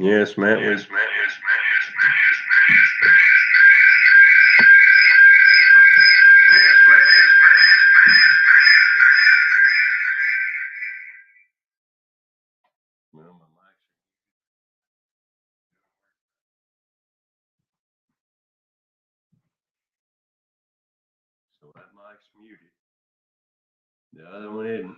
Yes, Matt. Yes, Matt. Yes, Matt. Yes, Matt. Yes, Matt. Yes, Well, my mic's so that mic's muted. The other one isn't.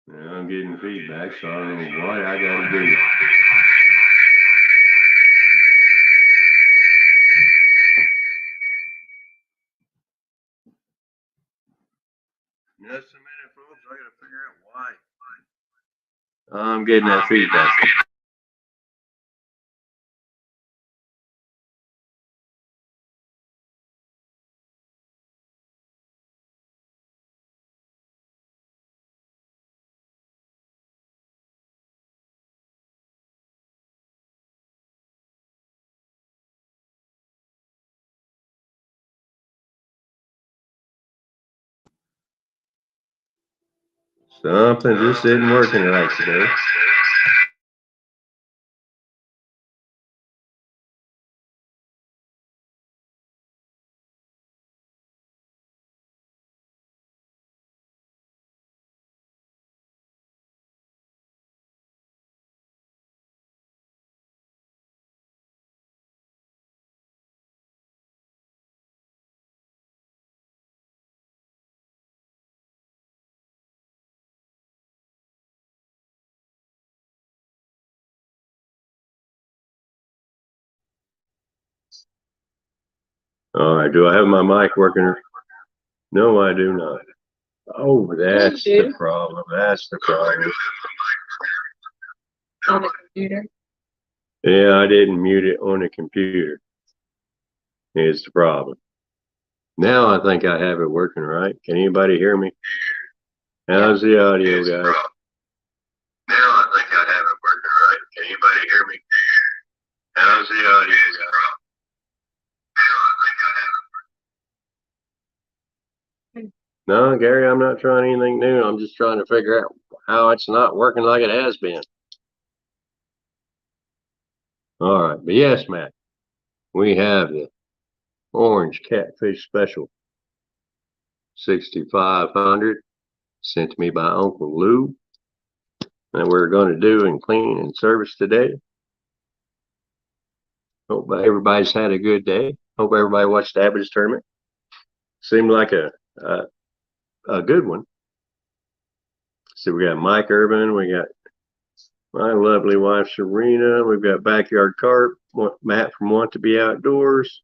Now I'm getting feedback, so I don't know what I gotta do. Just a minute, folks. I gotta figure out why. I'm getting that feedback. Something just isn't working right today. All right, do I have my mic working? No, I do not. Oh, that's the problem. That's the problem. On the computer? Yeah, I didn't mute it on the computer. Is the problem. Now I think I have it working right. Can anybody hear me? How's the audio, guys? Now I think I have it working right. Can anybody hear me? How's the audio, guys? No, Gary, I'm not trying anything new. I'm just trying to figure out how it's not working like it has been. All right, but yes, Matt, we have the Orange Catfish Special 6500 sent to me by Uncle Lou that we're going to do and clean and service today. Hope everybody's had a good day. Hope everybody watched the Abbot's tournament. Seemed like a good one. So we got Mike Urban, we got my lovely wife Serena, we've got Backyard Carp, Matt from Want to Be Outdoors,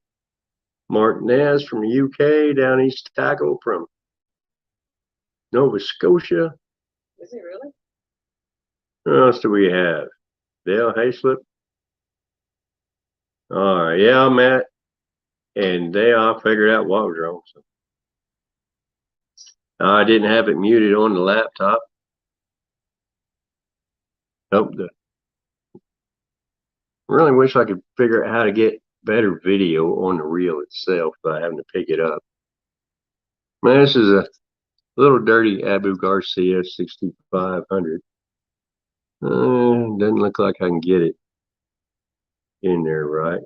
Mark Nez from the UK, Down East Tackle from Nova Scotia. Is it really? Who else do we have? Dale Hayslip. All right, yeah, Matt and Dale, I figured out what was wrong. So I didn't have it muted on the laptop. Really wish I could figure out how to get better video on the reel itself by having to pick it up. Man, this is a little dirty Abu Garcia 6500. Doesn't look like I can get it in there right.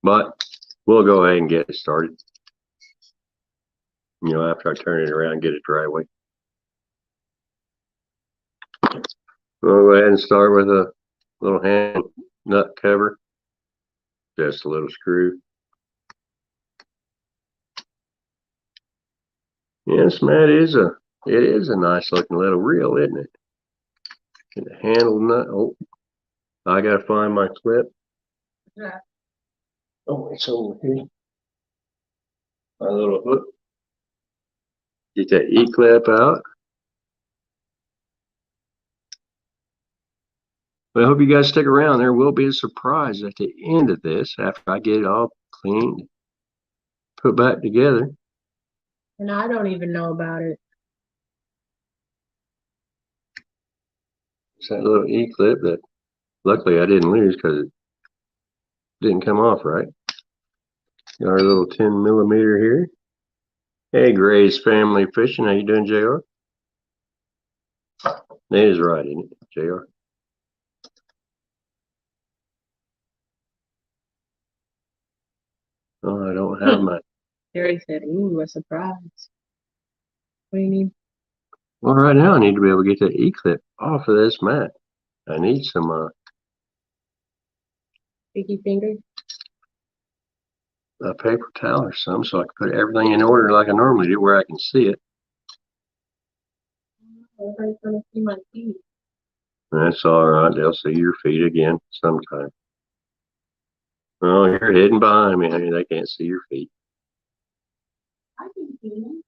But we'll go ahead and get it started. You know, after I turn it around and get it the right way. We'll go ahead and start with a little hand nut cover. Just a little screw. Yes, Matt, it is a nice looking little reel, isn't it? And the handle nut. Oh, I gotta find my clip. Yeah. Oh, it's over here. My little hook. Get that E-clip out. Well, I hope you guys stick around. There will be a surprise at the end of this after I get it all cleaned, put back together. And I don't even know about it. It's that little E-clip that luckily I didn't lose because it didn't come off right. Got our little 10 millimeter here. Hey, Gray's Family Fishing. How you doing, JR? That is right, isn't it, JR? Oh, I don't have my. Jerry said, ooh, a surprise. What do you need? Well, right now I need to be able to get that E-clip off of this mat. I need some Sticky finger? a paper towel or something so I can put everything in order like I normally do where I can see it. Everybody's gonna see my feet. That's all right. They'll see your feet again sometime. Oh, you're hidden behind me, honey. They can't see your feet. I can see you.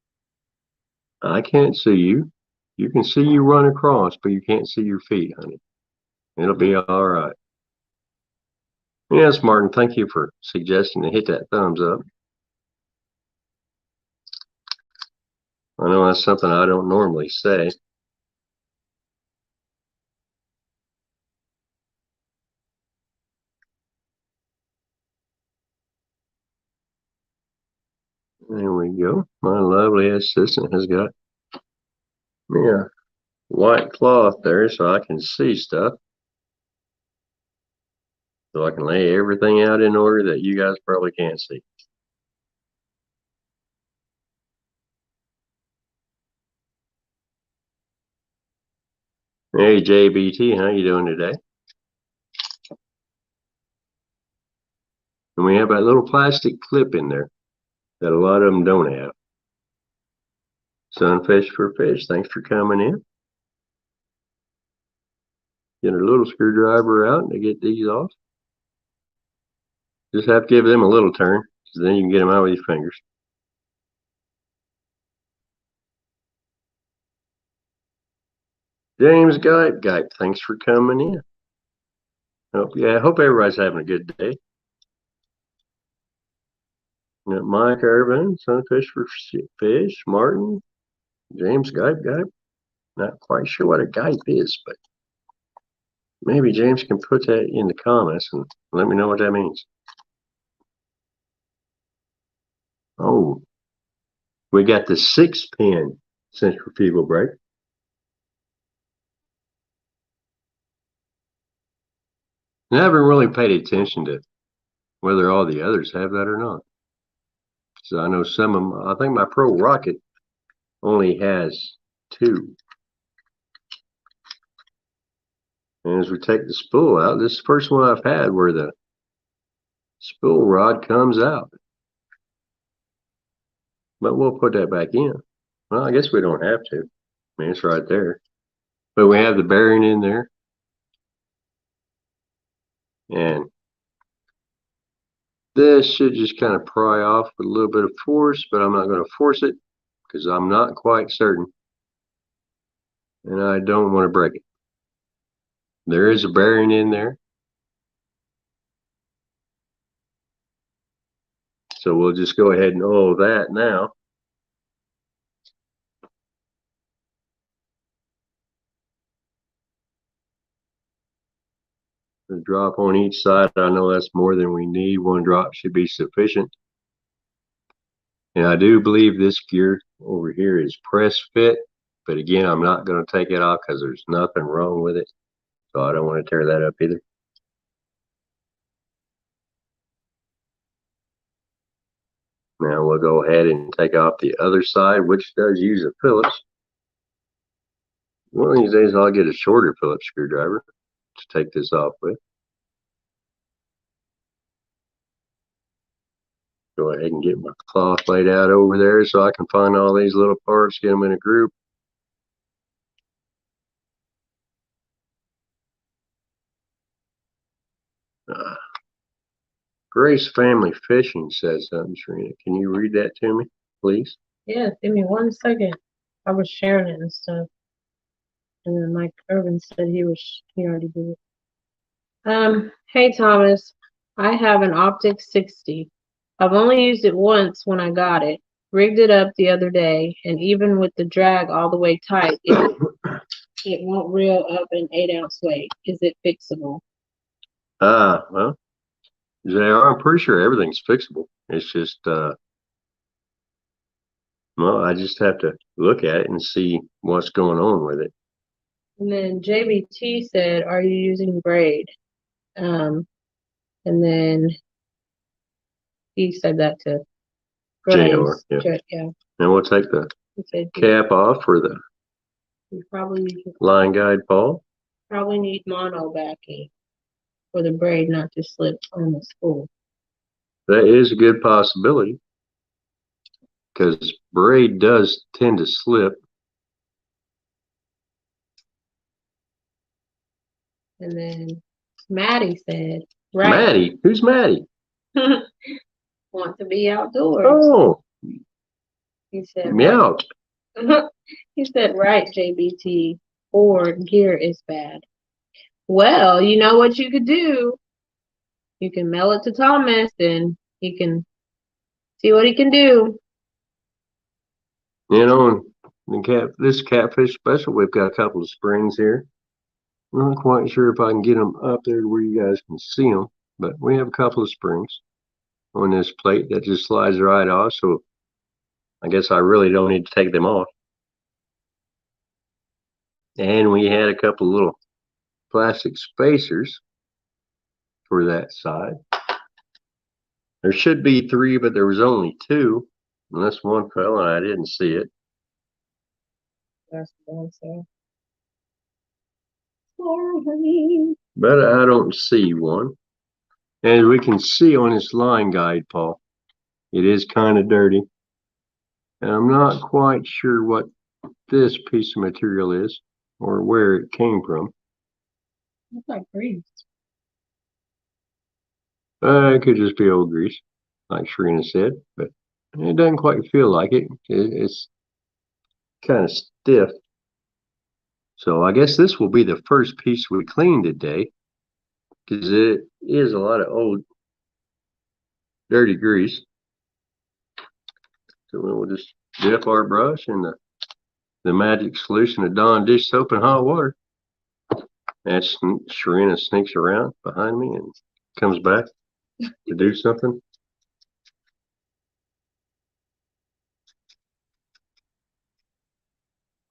I can't see you. You can see you run across, but you can't see your feet, honey. It'll be all right. Yes, Martin, thank you for suggesting to hit that thumbs up. I know that's something I don't normally say. There we go. My lovely assistant has got me a white cloth there so I can see stuff. So I can lay everything out in order that you guys probably can't see. Hey, JBT, how you doing today? And we have that little plastic clip in there that a lot of them don't have. Sunfish for Fish, thanks for coming in. Get a little screwdriver out to get these off. Just have to give them a little turn, so then you can get them out with your fingers. James Gype, thanks for coming in. I hope everybody's having a good day. Got Mike Irvin, Sunfish for Fish, Martin, James Gype. Not quite sure what a gype is, but maybe James can put that in the comments and let me know what that means. Oh, we got the 6-pin centrifugal break. And I haven't really paid attention to whether all the others have that or not. So I know some of them, I think my Pro Rocket only has 2. And as we take the spool out, this is the first one I've had where the spool rod comes out. But we'll put that back in. Well, I guess we don't have to. I mean, it's right there. But we have the bearing in there. And this should just kind of pry off with a little bit of force, but I'm not going to force it because I'm not quite certain. And I don't want to break it. There is a bearing in there. So we'll just go ahead and oil that now. A drop on each side. I know that's more than we need. 1 drop should be sufficient. And I do believe this gear over here is press fit. But again, I'm not going to take it off because there's nothing wrong with it. So I don't want to tear that up either. Now we'll go ahead and take off the other side, which does use a Phillips. One of these days I'll get a shorter Phillips screwdriver to take this off with. Go ahead and get my cloth laid out over there so I can find all these little parts, get them in a group. Grace Family Fishing says something, Serena. Can you read that to me, please? Yeah, give me 1 second. I was sharing it and stuff. And then Mike Irvin said he already did it. Hey Thomas, I have an Optic 60. I've only used it once when I got it. Rigged it up the other day, and even with the drag all the way tight, it won't reel up an 8-ounce weight. Is it fixable? Well, JR, I'm pretty sure everything's fixable. It's just Well, I just have to look at it and see what's going on with it. And then JBT said, "Are you using braid?" And then he said that to Grace. JR, yeah. Yeah. And we'll take the He said cap off for the you probably line guide pawl. need mono backing for the braid not to slip on the spool. That is a good possibility because braid does tend to slip. And then Maddie said, "Right, Maddie, who's Maddie? want to be outdoors." Oh, He said, meow. he said, "Right, JBT, or gear is bad." Well, you know what you could do? You can mail it to Thomas and he can see what he can do. You know, this Catfish Special, we've got a couple of springs here. I'm not quite sure if I can get them up there to where you guys can see them, but we have a couple of springs on this plate that just slides right off, so I guess I really don't need to take them off. And we had a couple of little plastic spacers for that side. There should be 3, but there was only 2, unless one fell and I didn't see it. That's the answer. Sorry. But I don't see one. As we can see on this line guide, Paul, it is kind of dirty. And I'm not quite sure what this piece of material is or where it came from. Looks like grease. It could just be old grease, like Sharina said, but it doesn't quite feel like it. It's kind of stiff. So I guess this will be the first piece we clean today, because it is a lot of old dirty grease. So we'll just dip our brush in the magic solution of Dawn dish soap and hot water. And Sharina sneaks around behind me and comes back to do something.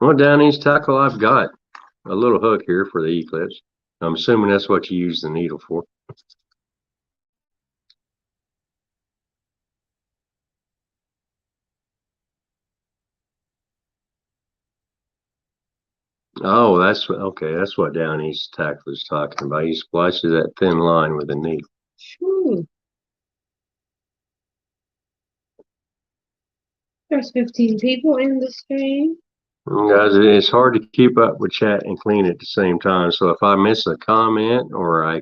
Well, Downey's tackle, I've got a little hook here for the E-clips. I'm assuming that's what you use the needle for. Oh, okay. That's what Downey's tackle is talking about. He splices that thin line with a needle. Whew. There's 15 people in the stream. Guys, it's hard to keep up with chat and clean at the same time. So if I miss a comment or I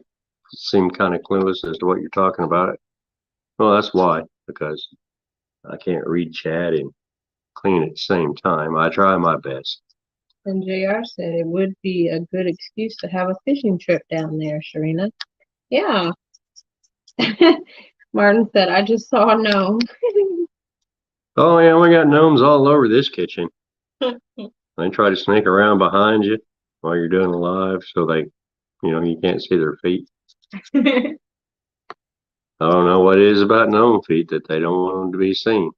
seem kind of clueless as to what you're talking about, well, that's why, because I can't read chat and clean at the same time. I try my best. And JR said it would be a good excuse to have a fishing trip down there, Sharina. Yeah. Martin said, "I just saw a gnome." Oh, yeah, we got gnomes all over this kitchen. They try to sneak around behind you while you're doing a live so you can't see their feet. I don't know what it is about gnome feet that they don't want them to be seen.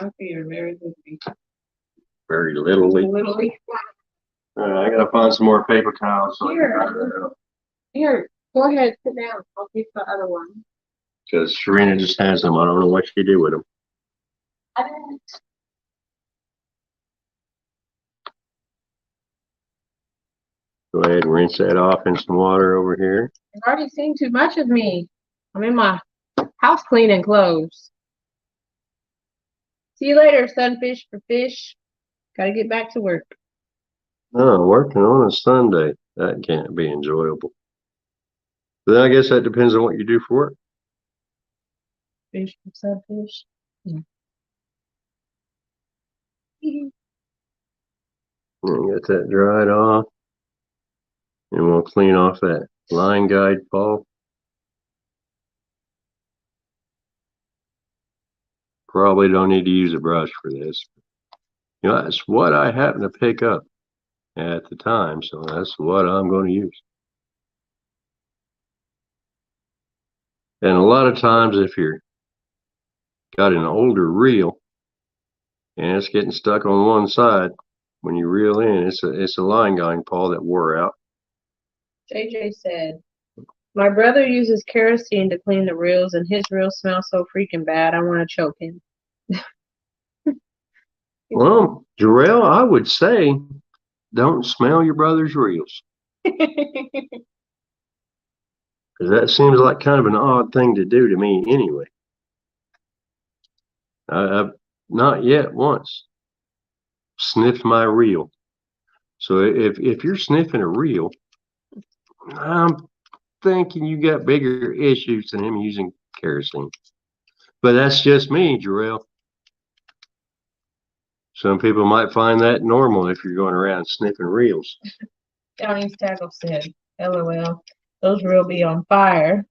My feet are very little. Very littlely. I gotta find some more paper towels. So Here, go ahead, sit down. I'll pick the other one. Because Sharina just has them. I don't know what she did with them. I didn't. Go ahead and rinse that off in some water over here. You've already seen too much of me. I'm in my house cleaning clothes. See you later, sunfish for fish. Gotta get back to work. Oh, working on a Sunday. That can't be enjoyable. But then I guess that depends on what you do for work. Fish for sunfish. Yeah. Get that dried off. And we'll clean off that line guide pawl. Probably don't need to use a brush for this. That's what I happened to pick up at the time, so that's what I'm going to use. And a lot of times if you're got an older reel and it's getting stuck on one side. When you reel in, it's a line guide pawl that wore out. JJ said, my brother uses kerosene to clean the reels, and his reels smell so freaking bad, I want to choke him. Well, Jarrell, I would say don't smell your brother's reels. Because that seems like kind of an odd thing to do to me anyway. I've not yet once sniffed my reel. So if you're sniffing a reel, I'm thinking you got bigger issues than him using kerosene. But that's just me, Jarrell. Some people might find that normal if you're going around sniffing reels. Down East Tackle said, LOL, those reel be on fire.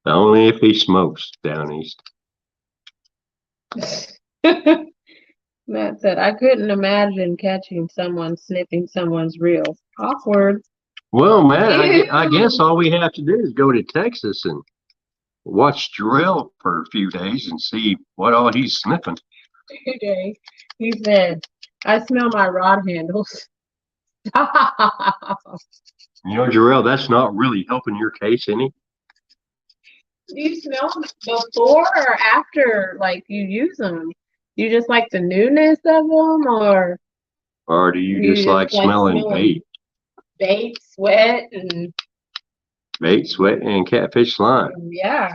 Only if he smokes down east. Matt said, I couldn't imagine catching someone sniffing someone's reels. Awkward. Well, Matt, I guess all we have to do is go to Texas and watch Jarrell for a few days and see what all he's sniffing. Okay. He said, I smell my rod handles. You know, Jarrell, that's not really helping your case any. Do you smell them before or after, like, you use them? You just like the newness of them, Or do you just like smelling bait? Bait, sweat, and Bait, sweat, and catfish slime. yeah.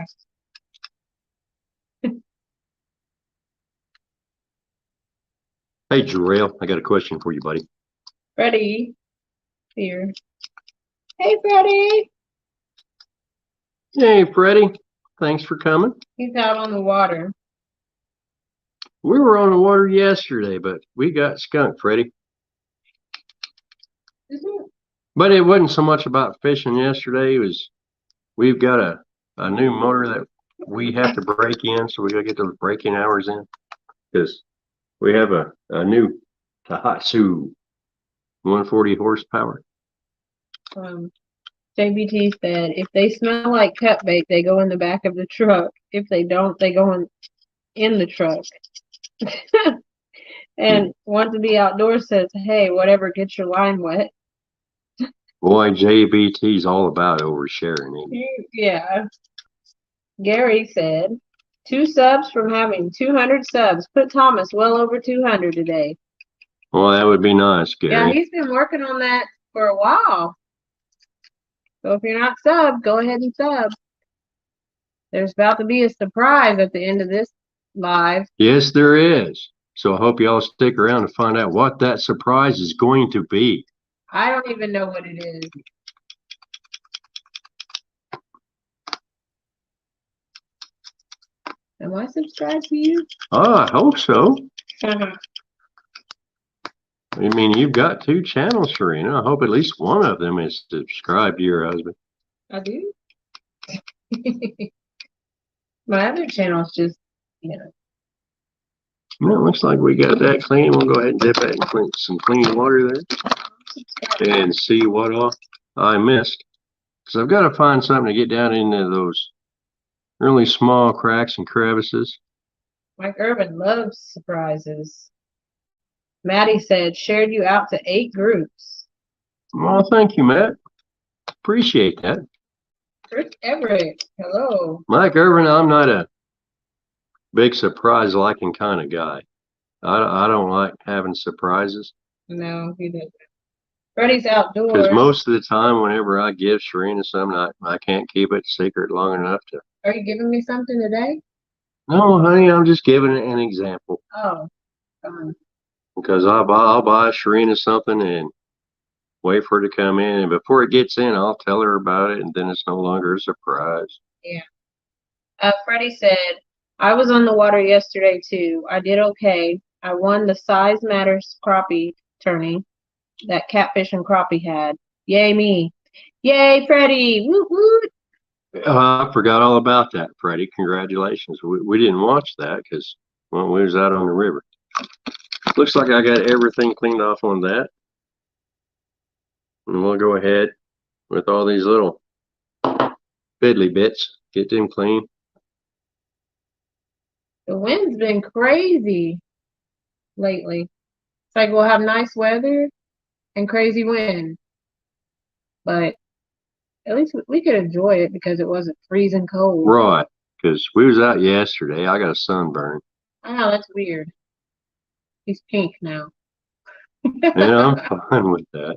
Hey, Jarrell, I got a question for you, buddy. Freddie here. Hey, Freddie. Hey, Freddie. Thanks for coming. He's out on the water. We were on the water yesterday, but we got skunked, Freddie. But it wasn't so much about fishing yesterday. We've got a new motor that we have to break in, so we got to get those breaking hours in. Because we have a new Tohatsu 140 horsepower. JBT said, if they smell like cut bait, they go in the back of the truck. If they don't, they go in the truck. And Want to Be Outdoors says, hey, whatever gets your line wet. Boy, JBT's all about oversharing. Yeah. Gary said, 2 subs from having 200 subs. Put Thomas well over 200 today. Well, that would be nice, Gary. Yeah, he's been working on that for a while. So if you're not subbed, go ahead and sub. There's about to be a surprise at the end of this live. Yes, there is. So I hope y'all stick around to find out what that surprise is going to be. I don't even know what it is. Am I subscribed to you? Oh, I hope so. I mean, you've got 2 channels, Serena. I hope at least one of them is subscribed to your husband. I do. My other channel's just, you know. Well, it looks like we got that clean. We'll go ahead and dip that in some clean water there and see what all I missed. Because I've got to find something to get down into those really small cracks and crevices. Mike Urban loves surprises. Maddie said, shared you out to 8 groups. Well, thank you, Matt. Appreciate that. Chris Everett, hello. Mike Irvin, I'm not a big surprise liking kind of guy. I don't like having surprises. No, he didn't. Freddie's outdoors. Because most of the time, whenever I give Serena something, I can't keep it secret long enough to. Are you giving me something today? No, honey, I'm just giving an example. Oh. Because I'll buy Serena something and wait for her to come in, and before it gets in, I'll tell her about it, and then it's no longer a surprise. Yeah. Freddie said, I was on the water yesterday too. I did okay. I won the Size Matters crappie tourney that Catfish and Crappie had. Yay me. Yay, Freddie. Woo woo. I forgot all about that, Freddie. Congratulations. We didn't watch that because, well, we was out on the river. Looks like I got everything cleaned off on that. And we'll go ahead with all these little fiddly bits. Get them clean. The wind's been crazy. lately. It's like we'll have nice weather and crazy wind, but at least we could enjoy it because it wasn't freezing cold. Right, because we was out yesterday. I got a sunburn. Oh, that's weird. He's pink now. And I'm fine with that.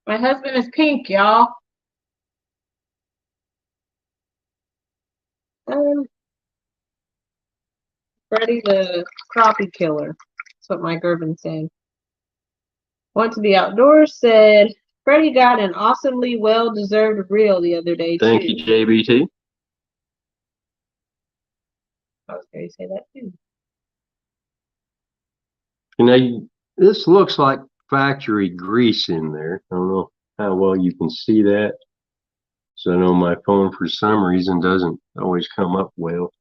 My husband is pink, y'all. Freddy the crappie killer. That's what Mike Urban said. Want to be outdoors said Freddie got an awesomely well-deserved reel the other day, Thank too. you, JBT. I was going to say that, too. You know, this looks like factory grease in there. I don't know how well you can see that. So I know my phone, for some reason, doesn't always come up well.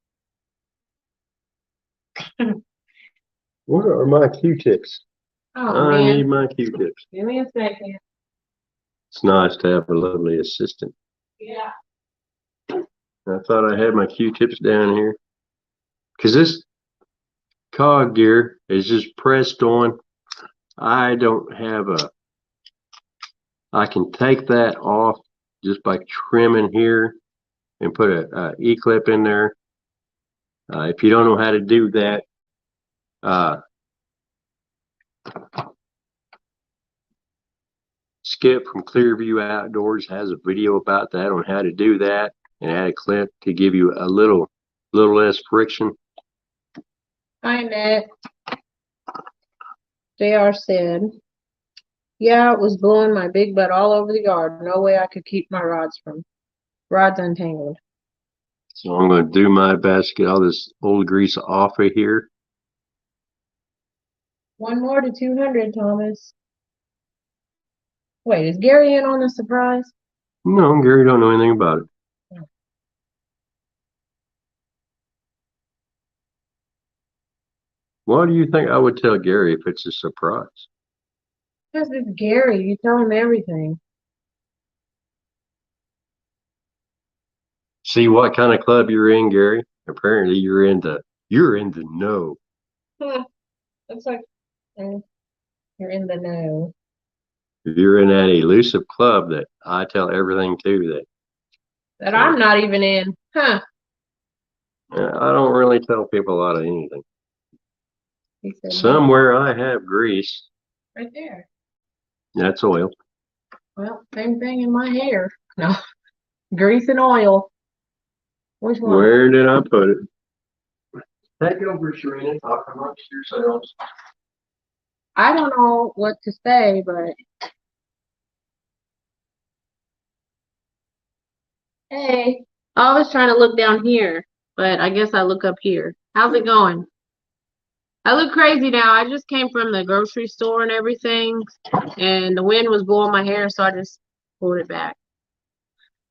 Where are my Q-tips? Oh, I man. need my Q-tips. Give me a second. It's nice to have a lovely assistant. Yeah. I thought I had my Q-tips down here. Because this cog gear is just pressed on. I don't have I can take that off just by trimming here and put a E-clip in there. If you don't know how to do that, Skip from Clearview Outdoors has a video about that on how to do that, and add a clip to give you a little less friction. Hi, Nick. JR said, yeah, it was blowing my big butt all over the yard. No way I could keep my rods untangled. So I'm going to do my best to get all this old grease off of here. One more to 200, Thomas. Wait, is Gary in on the surprise? No, Gary don't know anything about it. Oh. Why do you think I would tell Gary if it's a surprise? Because it's Gary. You tell him everything. See what kind of club you're in, Gary? Apparently you're in the know. Looks like you're in the know. You're in that elusive club that I tell everything to That I'm not even in. Huh. I don't really tell people a lot of anything. He said, Somewhere I have grease. right there. That's oil. Well, same thing in my hair. No. Grease and oil. Which one? Where did I put it? Take over, Sharina. Talk amongst yourselves. I don't know what to say, but hey, I was trying to look down here, but I guess I look up here. How's it going? I look crazy now. I just came from the grocery store and everything, and the wind was blowing my hair, so I just pulled it back.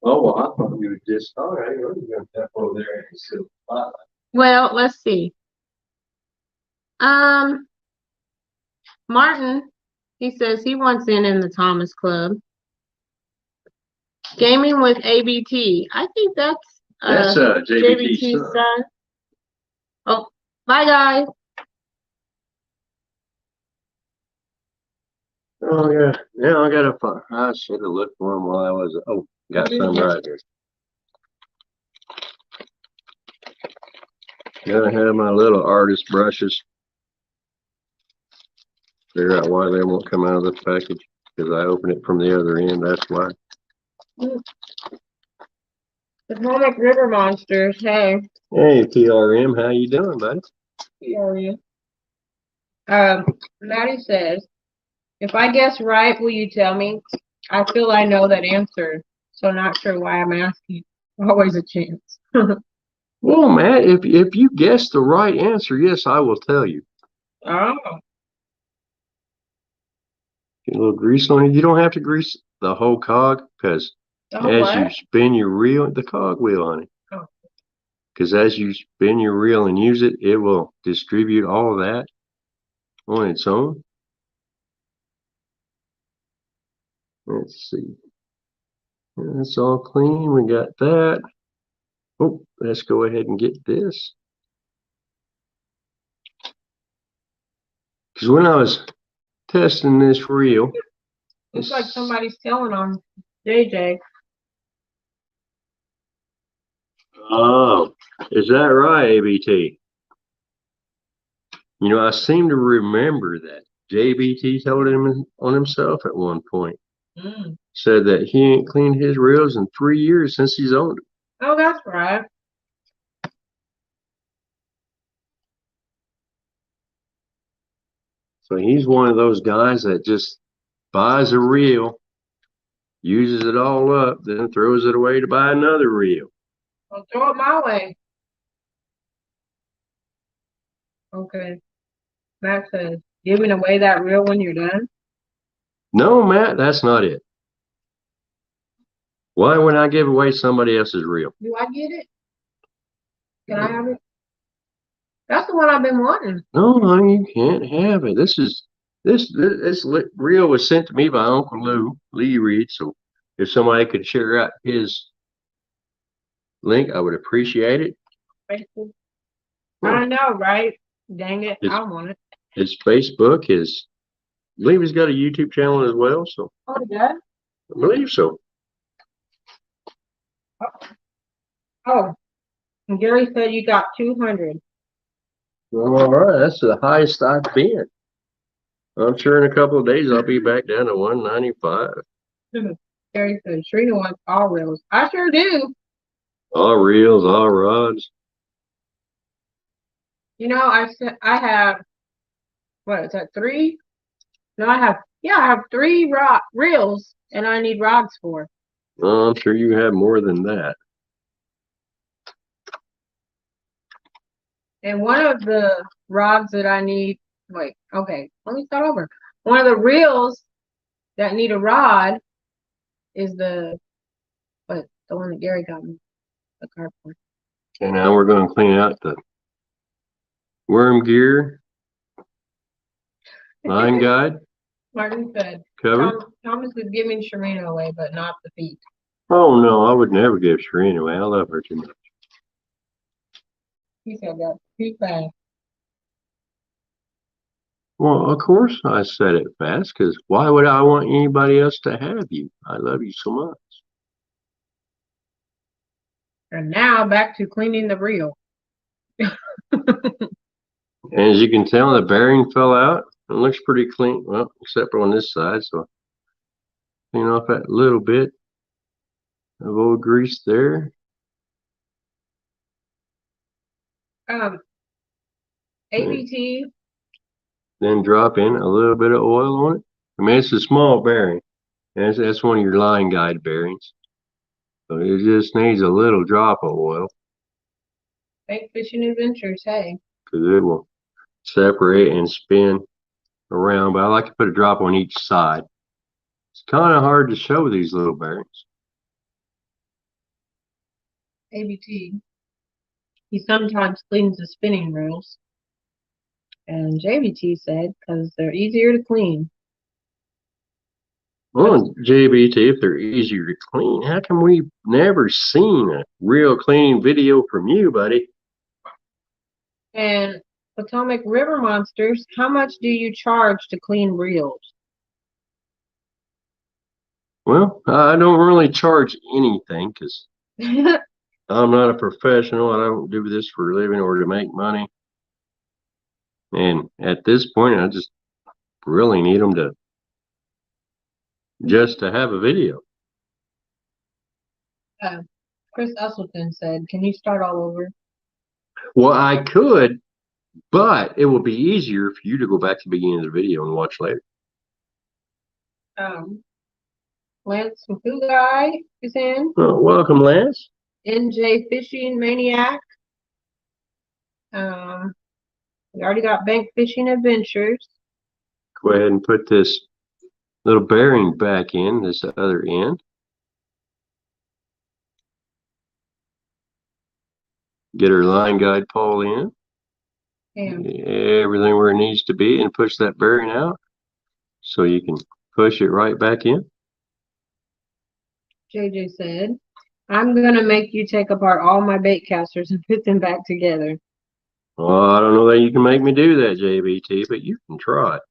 Oh, well, I thought you were just, all right, you're going to step over there and sit on the spotlight. Well, let's see. Martin, he says he wants in the Thomas Club. Gaming with ABT. I think that's JBT's son. Oh, bye guys. Oh, yeah. Now I got to find. I should have looked for him while I was. Oh, got some right here. Gotta have my little artist brushes. Figure out why they won't come out of this package. Because I open it from the other end. That's why. The Potomac River Monsters. Hey. Hey, PRM. How you doing, buddy? PRM. Maddie says, if I guess right, will you tell me? I feel I know that answer, so not sure why I'm asking. Always a chance. Well, Matt, if you guess the right answer, yes, I will tell you. Oh. Get a little grease on it. You don't have to grease the whole cog because as you spin your reel, the cog wheel on it. Oh. Because as you spin your reel and use it, it will distribute all of that on its own. Let's see. That's all clean. We got that. Oh, let's go ahead and get this. Because when I was testing this reel, Looks like somebody's telling on JJ. oh, is that right, ABT? You know, I seem to remember that JBT told him on himself at one point. Said that he ain't cleaned his reels in 3 years since he's owned them. Oh, that's right. So he's one of those guys that just buys a reel, uses it all up, then throws it away to buy another reel. Well, throw it my way. Okay. Matt says, giving away that reel when you're done? No, Matt, that's not it. Why would I give away somebody else's reel? Do I get it? Can I have it? That's the one I've been wanting. No, you can't have it. This reel was sent to me by Uncle Lou, Lee Reed. So if somebody could share out his link, I would appreciate it. Facebook. I know, right? Dang it, I want it. His Facebook, I believe he's got a YouTube channel as well. So Oh, he does? I believe so. Oh, and Gary said you got 200. Well, all right, that's the highest I've been. I'm sure in a couple of days I'll be back down to 195. Gary said Sharina wants all reels. I sure do. All reels, all rods. You know, I have, what is that, 3? No, I have 3 reels, and I need rods for. Well, I'm sure you have more than that. And one of the rods that I need, wait, okay, let me start over. One of the reels that need a rod is the one that Gary got me, the cardboard. Okay, now we're going to clean out the worm gear line guide Martin said, cover. Thomas is giving Sharina away, but not the feet. Oh, no, I would never give Shereen away. I love her too much. He said that too fast. Well, of course I said it fast, because why would I want anybody else to have you? I love you so much. And now back to cleaning the reel. And as you can tell, the bearing fell out. It looks pretty clean. Well, except for on this side. So clean off that little bit of old grease there. ABT. Then drop in a little bit of oil on it. I mean, it's a small bearing. And that's one of your line guide bearings. So it just needs a little drop of oil. Bank Fishing Adventures, hey. Because it will separate and spin around. But I like to put a drop on each side. It's kind of hard to show these little bearings. ABT. He sometimes cleans the spinning reels. And JBT said, because they're easier to clean. Well, JBT, if they're easier to clean, how come we've never seen a real cleaning video from you, buddy? And Potomac River Monsters, how much do you charge to clean reels? Well, I don't really charge anything because I'm not a professional. I don't do this for a living or to make money. And at this point, I just really need them to have a video. Chris Usselton said, can you start all over? Well, I could, but it will be easier for you to go back to the beginning of the video and watch later. Lance Guy is in. Oh, welcome, Lance. NJ Fishing Maniac. We already got Bank Fishing Adventures. Go ahead and put this little bearing back in this other end. Get our line guide pole in. Everything where it needs to be, and push that bearing out so you can push it right back in. JJ said, I'm going to make you take apart all my bait casters and put them back together. Well, I don't know that you can make me do that, JBT, but you can try it.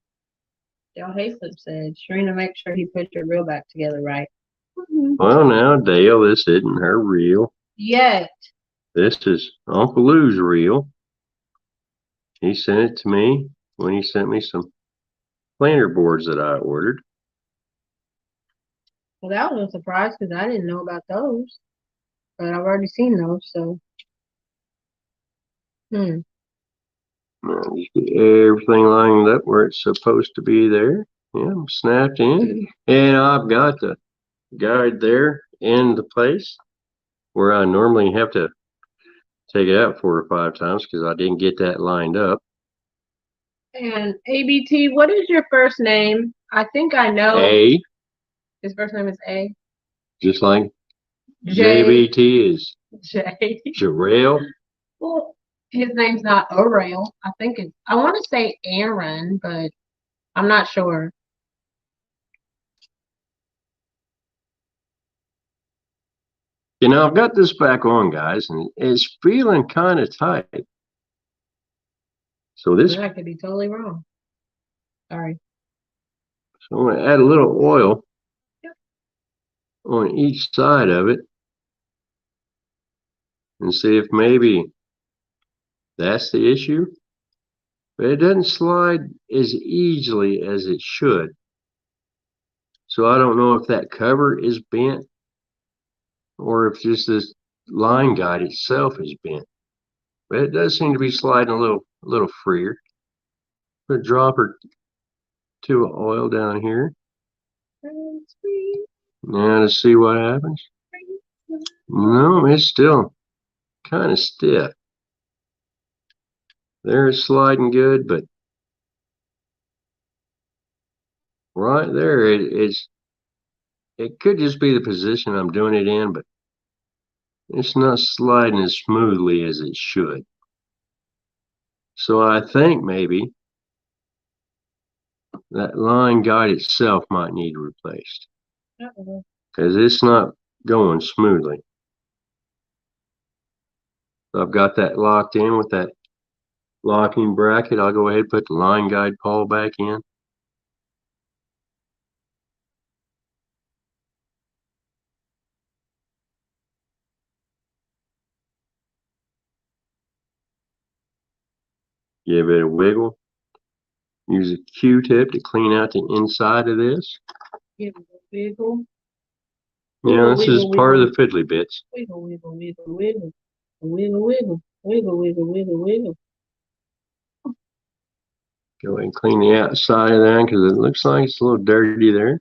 Dale Hayslip said, Sharina, make sure you put your reel back together right. Mm-hmm. Well, now, Dale, this isn't her reel. Yet. This is Uncle Lou's reel. He sent it to me when he sent me some planter boards that I ordered. Well, that was a surprise because I didn't know about those. But I've already seen those, so. Now, just get everything lined up where it's supposed to be there. Yeah, snapped in. And I've got the guide there in the place where I normally have to take it out 4 or 5 times because I didn't get that lined up. And ABT, what is your first name? I think I know. A. His first name is A. Just like J. JBT is J. Jarrell. Well, his name's not Orail. I want to say Aaron, but I'm not sure. You know, I've got this back on, guys, and it's feeling kind of tight. So this, I could be totally wrong. Sorry. so I'm going to add a little oil on each side of it and see if maybe that's the issue. But it doesn't slide as easily as it should. So I don't know if that cover is bent or if just this line guide itself is bent. But it does seem to be sliding a little freer. Put a drop or two of oil down here. Now to see what happens. No, it's still kind of stiff. There it's sliding good, but right there it could just be the position I'm doing it in, but it's not sliding as smoothly as it should. So I think maybe that line guide itself might need replaced because it's not going smoothly. So I've got that locked in with that locking bracket. I'll go ahead and put the line guide pawl back in. Give it a wiggle. Use a Q-tip to clean out the inside of this. Give it a wiggle. Yeah, this is part of the fiddly bits. Wiggle, wiggle, wiggle, wiggle. Wiggle, wiggle. Wiggle, wiggle, wiggle, wiggle. Go ahead and clean the outside of that because it looks like it's a little dirty there.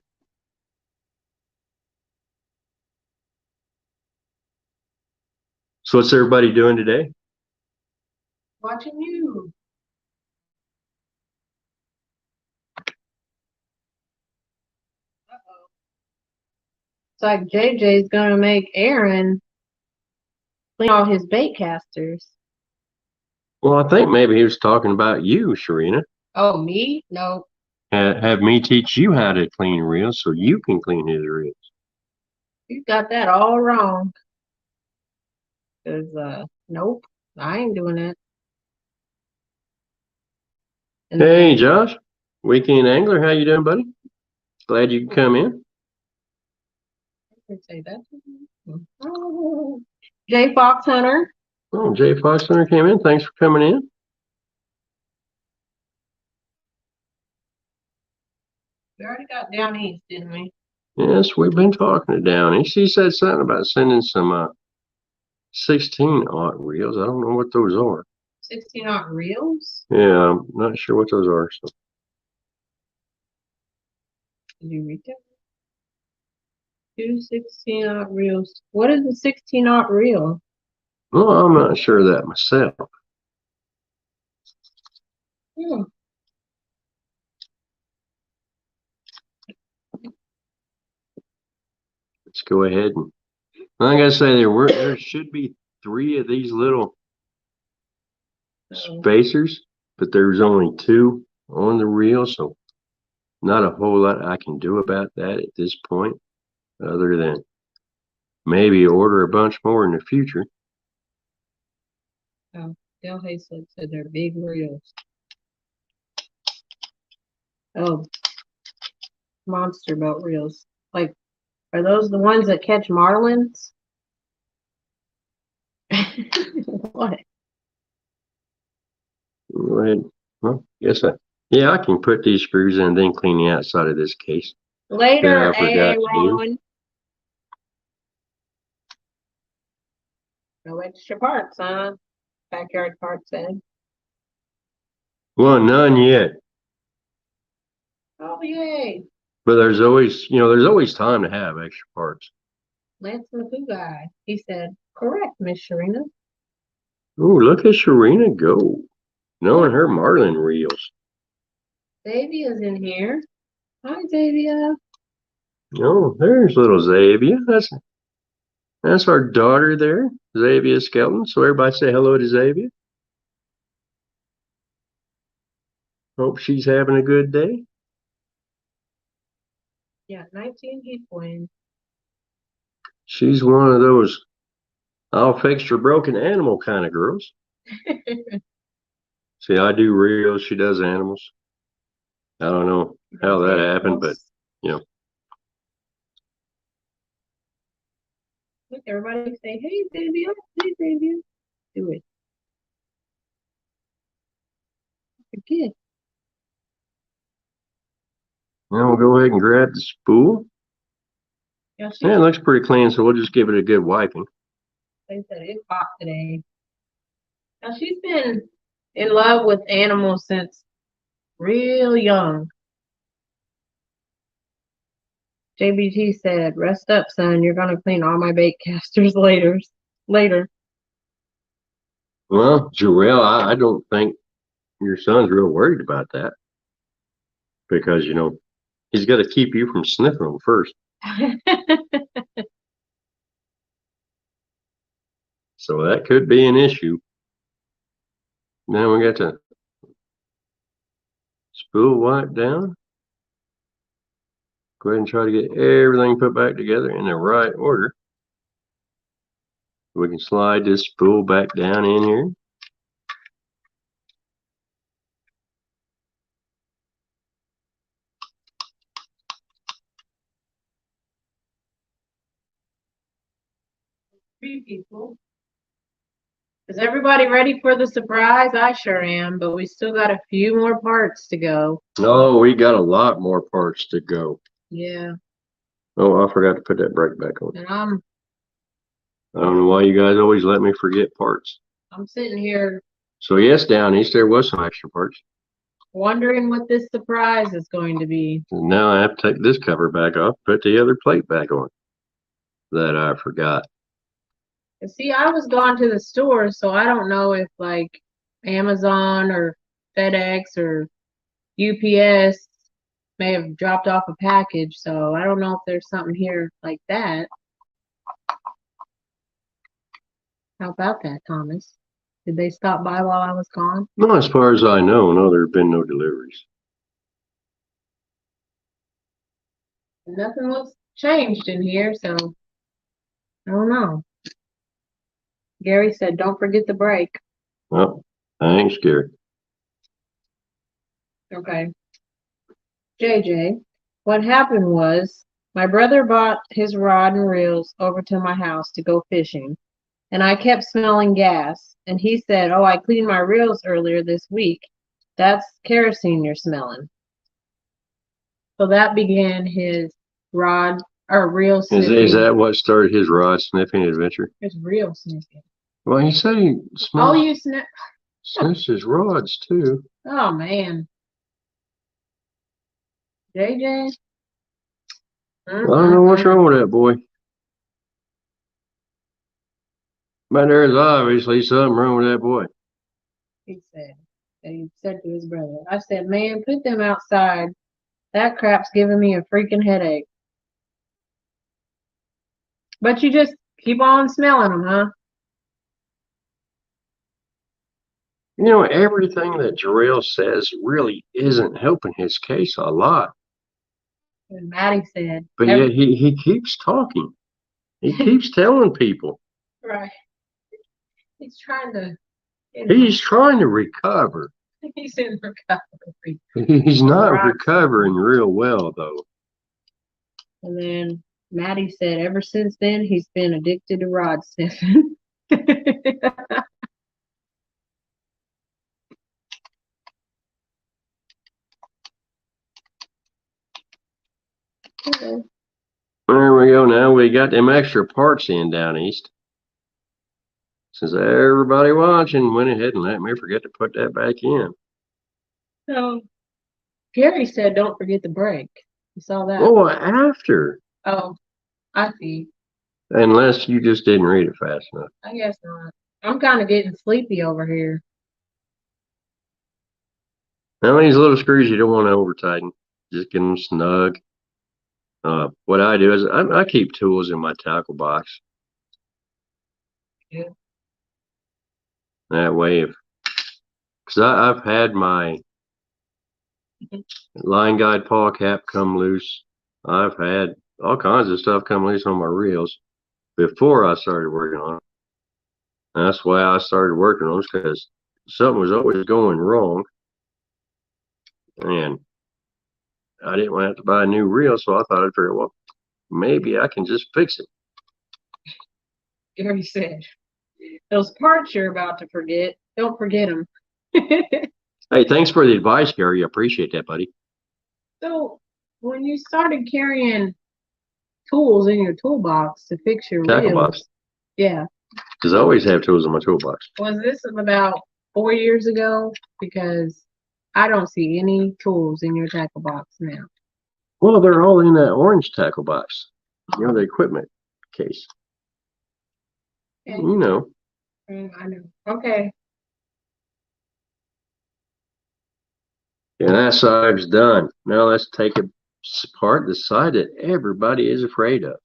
So what's everybody doing today? Watching you. It's like JJ's gonna make Aaron clean all his bait casters. Well, I think maybe he was talking about you, Sharina. Oh, me? No. Have me teach you how to clean reels so you can clean his reels. You got that all wrong. Cause nope, I ain't doing that. And Hey, Josh, Weekend Angler, how you doing, buddy? Glad you could come in. say that. Oh. Jay Fox Hunter. Oh, Jay Fox Hunter came in. Thanks for coming in. We already got down east, didn't we? Yes, we've been talking to Downey. She said something about sending some 16-aught reels. I don't know what those are. 16-aught reels? Yeah, I'm not sure what those are. So. Did you read that? 2 16-aught reels. What is a 16-aught reel? Well, I'm not sure of that myself. Hmm. Let's go ahead and like I say, there should be 3 of these little spacers, but there's only 2 on the reel, so not a whole lot I can do about that at this point, other than maybe order a bunch more in the future. Oh. Dale Hayslip said they're big reels. Oh, monster boat reels. Like, are those the ones that catch marlins? What? Go ahead. Well, yeah, I can put these screws in and then clean the outside of this case. Later, I forgot to do. Aaron. No extra parts, huh? Backyard parts then. Well, none yet. Oh, yay. But there's always time to have extra parts. Lance McCoo guy. He said, correct, Miss Sharina. Ooh, look at Sharina go. Knowing her marlin reels. Xavia's in here. Hi, Xavia. Oh, there's little Xavier. That's our daughter there, Xavier Skelton. So everybody say hello to Xavier. Hope she's having a good day. Yeah, 19 heat win. She's one of those I'll fix your broken animal kind of girls. See, I do reels, she does animals. I don't know how that happened, but Look, everybody say, hey, Xavier. Hey, Xavier. Do it. Forget. now we'll go ahead and grab the spool. Yeah, Yeah, it looks pretty clean, so we'll just give it a good wiping. they said it's hot today. Now, she's been in love with animals since real young. JBT said, rest up, son. You're going to clean all my bait casters later. Well, Jarrell, I don't think your son's real worried about that. Because, he's got to keep you from sniffing them first. So that could be an issue. Now we got to spool wipe down. Go ahead and try to get everything put back together in the right order. We can slide this spool back down in here. Three people. Is everybody ready for the surprise? I sure am, but we still got a few more parts to go. Oh, we got a lot more parts to go. Yeah. Oh, I forgot to put that brake back on. And I don't know why you guys always let me forget parts. I'm sitting here So yes, down east there was some extra parts. wondering what this surprise is going to be. And now I have to take this cover back off, put the other plate back on that I forgot. See, I was gone to the store, so I don't know if like Amazon or FedEx or UPS may have dropped off a package, so I don't know if there's something here like that. How about that, Thomas? Did they stop by while I was gone? No, as far as I know, no, there have been no deliveries. Nothing looks changed in here, so I don't know. Gary said, don't forget the brake. Well, thanks, Gary. Okay. JJ, what happened was my brother bought his rod and reels over to my house to go fishing, and I kept smelling gas. And he said, oh, I cleaned my reels earlier this week. That's kerosene you're smelling. So that began his rod or reel sniffing. Is that what started his rod sniffing adventure? His reel sniffing. Well, he said he Oh, you sniff. sniffs his rods too. Oh, man. JJ? I don't know what's wrong with that boy. But there's obviously something wrong with that boy. He said. And he said to his brother, I said, man, put them outside. That crap's giving me a freaking headache. But you just keep on smelling them, huh? Everything that Jarrell says really isn't helping his case a lot. And Maddie said. But yet he keeps talking. He keeps telling people. Right. He's trying to He's trying to recover. He's in recovery. He's not Right. recovering real well, though. And then Maddie said ever since then he's been addicted to rod sniffing. Okay. There we go. Now we got them extra parts in down east. Since everybody watching went ahead and let me forget to put that back in. So Gary said don't forget the break. You saw that? Oh, after. Oh, I see. Unless you just didn't read it fast enough. I guess not. I'm kind of getting sleepy over here. Now these little screws you don't want to over tighten. Just get them snug. What I do is I keep tools in my tackle box. Yeah. That way, because I've had my line guide paw cap come loose. I've had all kinds of stuff come loose on my reels before I started working on them. That's why I started working on them, because something was always going wrong. And I didn't want to have to buy a new reel, so I thought I'd figure, well, maybe I can just fix it. Gary said those parts you're about to forget, don't forget them. Hey, thanks for the advice, Gary. I appreciate that, buddy. So when you started carrying tools in your toolbox to fix your Tackle reels, box. yeah, Because I always have tools in my toolbox. was this about 4 years ago? Because I don't see any tools in your tackle box now. Well, they're all in that orange tackle box. You know, the equipment case. Okay. You know. I know. Okay. And that side's done. Now let's take apart the side that everybody is afraid of.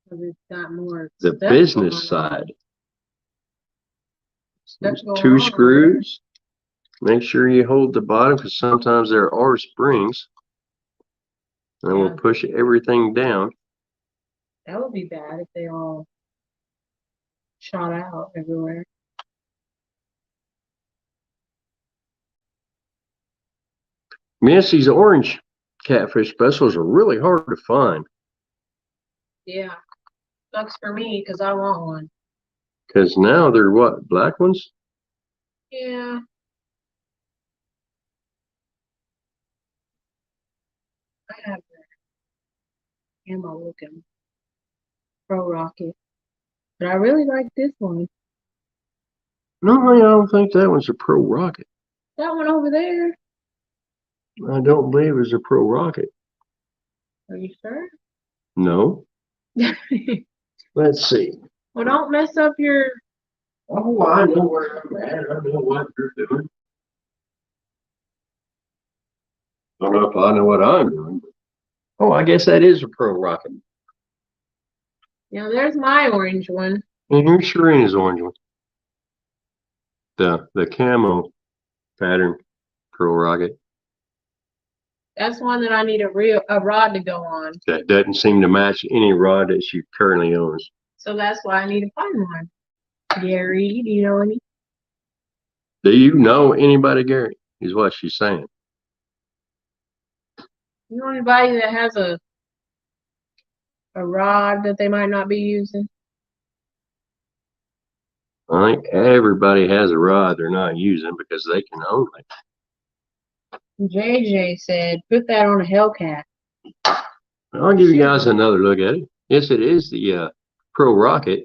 Because it's got more The stuff business going on. side. Stuff There's going 2 on. screws. Make sure you hold the bottom, because sometimes there are springs. And Yeah. we'll push everything down. That would be bad if they all shot out everywhere. Yes, these orange catfish specials are really hard to find. Yeah. Sucks for me because I want one. Because now they're what, black ones? Yeah. I have the ammo looking Pro Rocket. But I really like this one. No, I don't think that one's a Pro Rocket. That one over there. I don't believe it's a Pro Rocket. Are you sure? No. Let's see. Well, don't mess up your. Oh, I know where I'm at. I know what you're doing. I don't know if I know what I'm doing. Oh, I guess that is a Pro Rocket. There's my orange one. And here's Serena's orange one. The camo pattern Pro Rocket. That's one that I need a rod to go on. That doesn't seem to match any rod that she currently owns. So that's why I need to find one. Gary, do you know any? Do you know anybody, Gary? Is what she's saying. You know anybody that has a rod that they might not be using? I think everybody has a rod they're not using because they can own it. JJ said, put that on a Hellcat. I'll give you guys another look at it. Yes, it is the Pro Rocket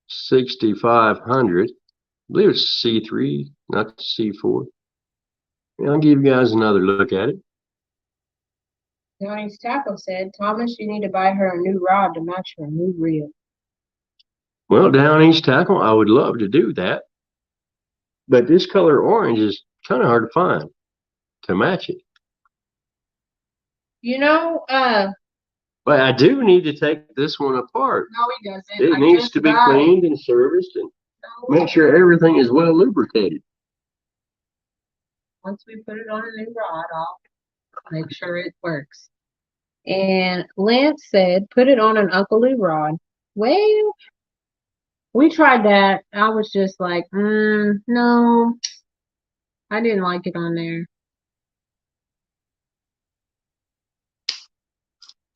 6500. I believe it's C3, not C4. Yeah, I'll give you guys another look at it. Johnny's Tackle said, Thomas, you need to buy her a new rod to match her new reel. Well, down East Tackle, I would love to do that. But this color orange is kind of hard to find to match it. But I do need to take this one apart. No, he doesn't. It needs to be cleaned and serviced and make sure everything is well lubricated. Once we put it on a new rod, I'll make sure it works. And Lance said, put it on an Uncle Lou rod. Well, we tried that. I was just like, no, I didn't like it on there.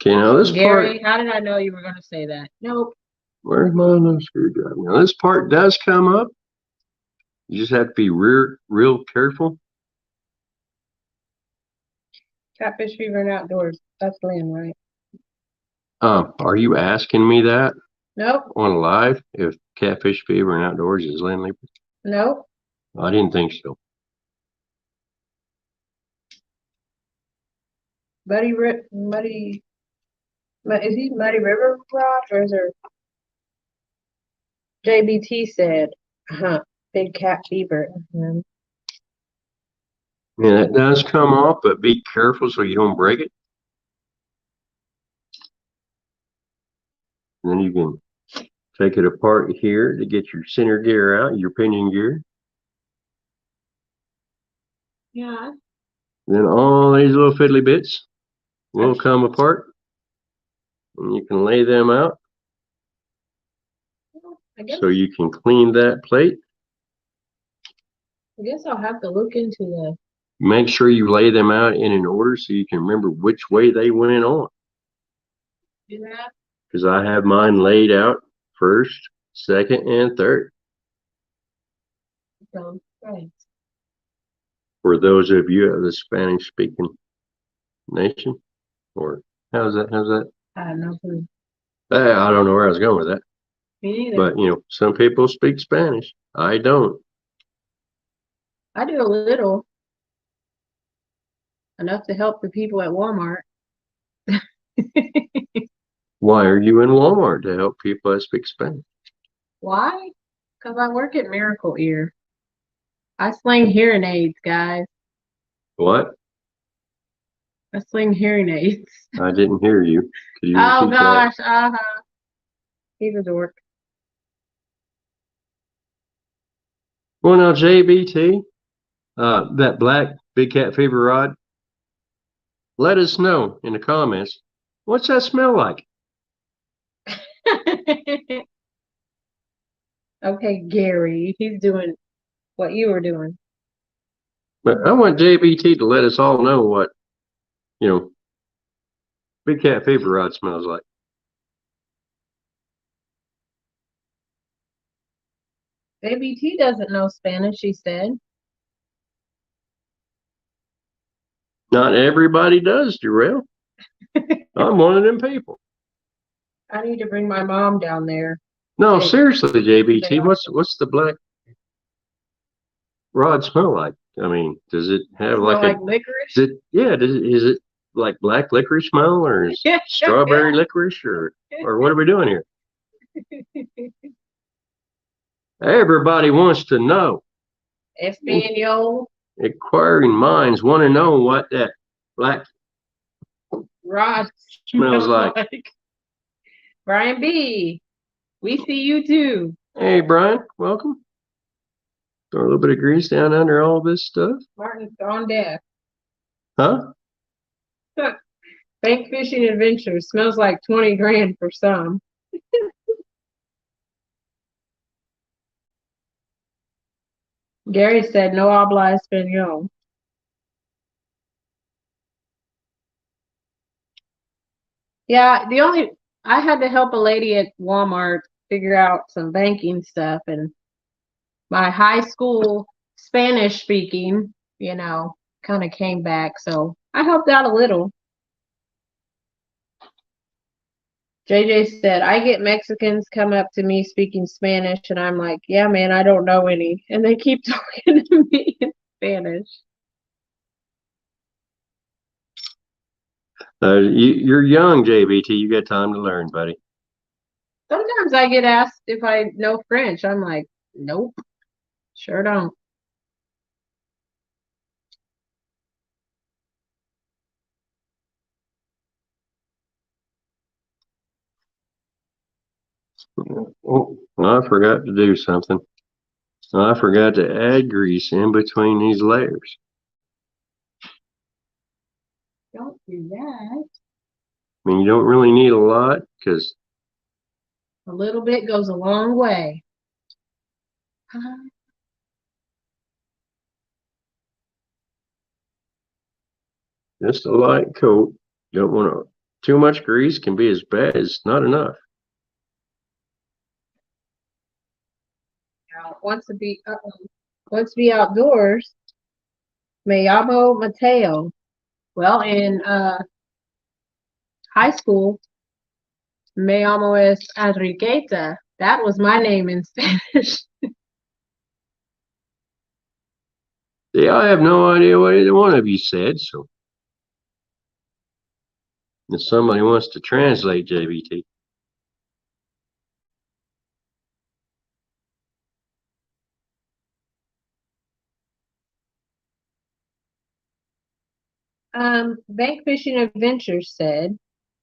Okay, now this Gary, part, how did I know you were going to say that? Nope. where's my little screwdriver? Now this part does come up. You just have to be real careful. Catfish fever and outdoors. That's Lynn, right? Are you asking me that Nope. on live if catfish fever and outdoors is Lynn Leeper? Nope. I didn't think so. Is he Muddy River Rod or is there? JBT said, big cat fever. Yeah, it does come off, but be careful so you don't break it. And then you can take it apart here to get your center gear out, your pinion gear. Yeah. Then all these little fiddly bits will come apart. And you can lay them out so you can clean that plate. I guess I'll have to look into the. Make sure you lay them out in an order so you can remember which way they went on. Do that. Because I have mine laid out first, second, and third. Sounds great. For those of you of the Spanish speaking nation. Or how's that? I have no clue. I don't know where I was going with that. Me neither. But, you know, some people speak Spanish. I don't. I do a little. Enough to help the people at Walmart. Why are you in Walmart to help people that speak Spanish? Why? Because I work at Miracle Ear. I sling hearing aids, guys. What? I sling hearing aids. I didn't hear you. Could you Oh repeat gosh, that? He's a dork. Well, now, JBT, that black big cat fever rod, let us know in the comments. What's that smell like? Okay, Gary, he's doing what you were doing. But I want JBT to let us all know what, you know, big cat fever rod smells like. JBT doesn't know Spanish, he said. Not everybody does, Jarrell. I'm one of them people. I need to bring my mom down there. No, Hey, seriously, JBT, what's the black rod smell like? I mean, does it have like licorice? is it like black licorice smell or is strawberry licorice or what are we doing here? Everybody wants to know. Espanol. Inquiring minds want to know what that black Rod smells like. Brian B., we see you too. Hey, Brian, welcome. Throw a little bit of grease down under all this stuff. Martin's on deck. Huh? Bank fishing adventure smells like 20 grand for some. Gary said, no habla español. Yeah, I had to help a lady at Walmart figure out some banking stuff, and my high school Spanish speaking, kind of came back. So I helped out a little. JJ said, I get Mexicans come up to me speaking Spanish, and I'm like, yeah, man, I don't know any. And they keep talking to me in Spanish. You're young, JBT. You got time to learn, buddy. Sometimes I get asked if I know French. I'm like, nope, sure don't. Oh, I forgot to do something. I forgot to add grease in between these layers. Don't do that. I mean, you don't really need a lot because A little bit goes a long way. just a light coat. You don't want to. Too much grease can be as bad as not enough. Wants to be outdoors. Me llamo Mateo. Well, in high school, me llamo es Enriqueta. That was my name in Spanish. Yeah, I have no idea what either one of you said. So if somebody wants to translate JVT. Bank Fishing Adventures said,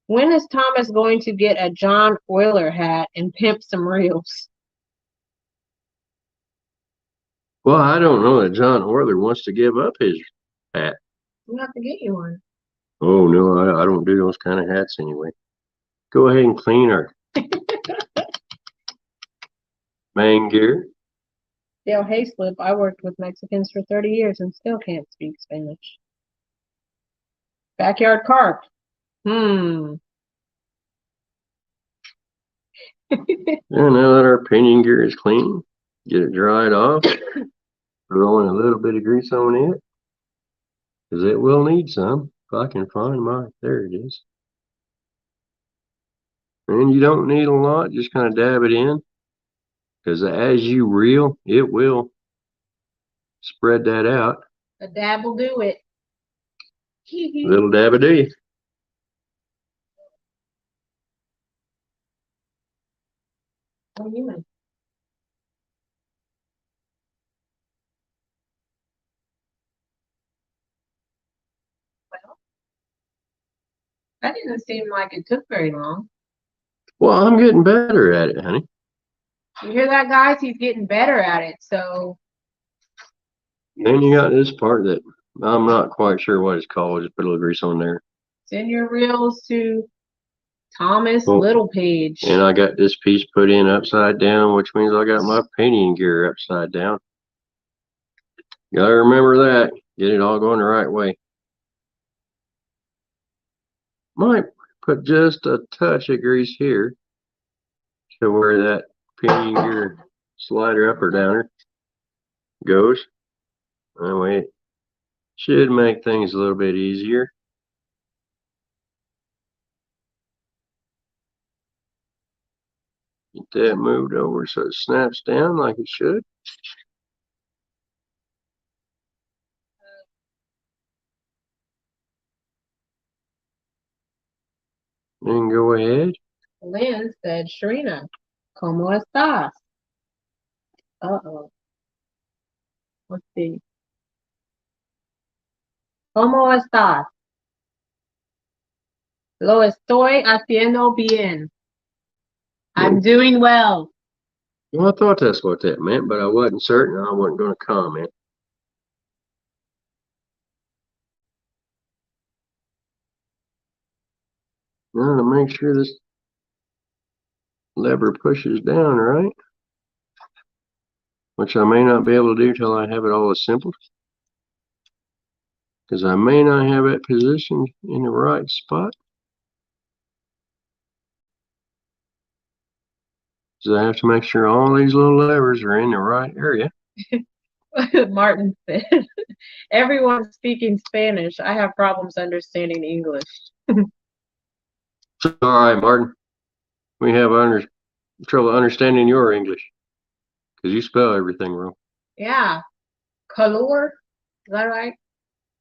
when is Thomas going to get a John Oiler hat and pimp some reels? Well, I don't know that John Orler wants to give up his hat. We'll have to get you one. Oh, no, I don't do those kind of hats anyway. Go ahead and clean our main gear. Dale Hayslip, I worked with Mexicans for 30 years and still can't speak Spanish. Backyard carp. And now that our painting gear is clean, get it dried off, throw in a little bit of grease on it, because it will need some. If I can find mine, there it is. And you don't need a lot, just kind of dab it in, because as you reel, it will spread that out. A dab will do it. A little dab a day. What do you mean? Well, that didn't seem like it took very long. Well, I'm getting better at it, honey. You hear that, guys? He's getting better at it. So Then you got this part that I'm not quite sure what it's called. Just put a little grease on there. send your reels to Thomas Oh, Littlepage. And I got this piece put in upside down, which means I got my painting gear upside down. Gotta remember that. Get it all going the right way. Might put just a touch of grease here to where that painting gear slider up or downer goes. That way it should make things a little bit easier. Get that moved over so it snaps down like it should. Then go ahead. Lynn said, Sharina, ¿cómo estás? Uh-oh. Let's see. ¿Cómo estás? Lo estoy haciendo bien. I'm doing well. Well, I thought that's what that meant, but I wasn't certain. I wasn't going to comment. Now to make sure this lever pushes down right, which I may not be able to do till I have it all assembled, because I may not have it positioned in the right spot. So I have to make sure all these little levers are in the right area. Martin said, everyone's speaking Spanish. I have problems understanding English. So, all right, Martin, we have trouble understanding your English because you spell everything wrong. Yeah. Color? Is that right?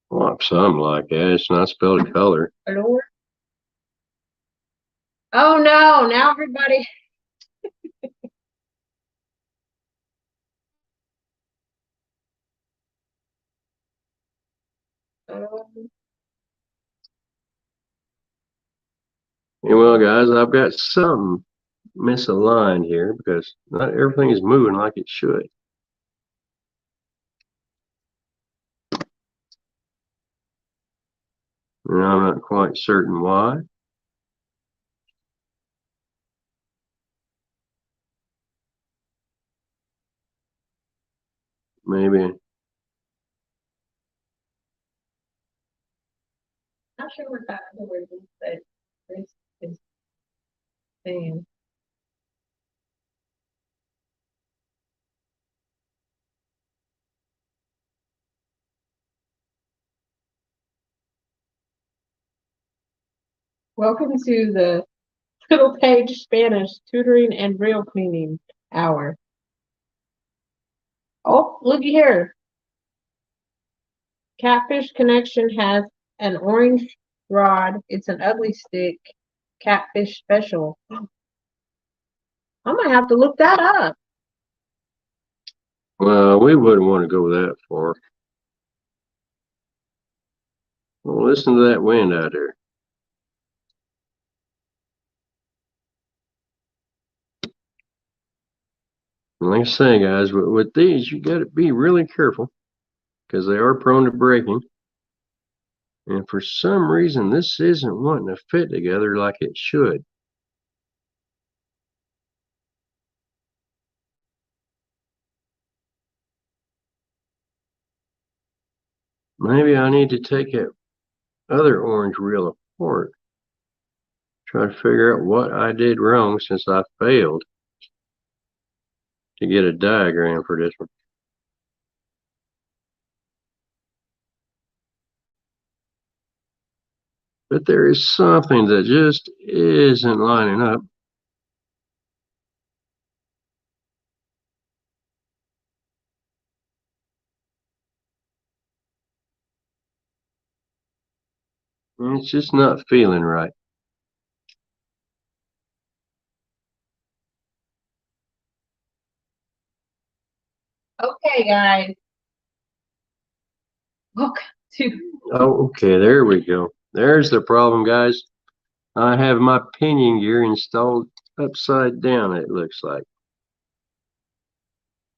Well, something like that. It's not spelled color. Color? Oh no, now everybody. Well, guys, I've got some misaligned here because not everything is moving like it should. And I'm not quite certain why. maybe. Not sure what that other word is, but this is saying. Welcome to the Little Page Spanish Tutoring and Real Cleaning Hour. Oh, looky here. Catfish Connection has an orange rod. It's an ugly stick. Catfish Special. I might have to look that up. Well, we wouldn't want to go that far. Well, listen to that wind out there. And like I say, guys, with these, you got to be really careful because they are prone to breaking. And for some reason, this isn't wanting to fit together like it should. Maybe I need to take that other orange reel apart. Try to figure out what I did wrong since I failed to get a diagram for this one. But there is something that just isn't lining up. And it's just not feeling right. Okay, guys. Welcome to. Oh, okay, there we go. There's the problem, guys. I have my pinion gear installed upside down, it looks like.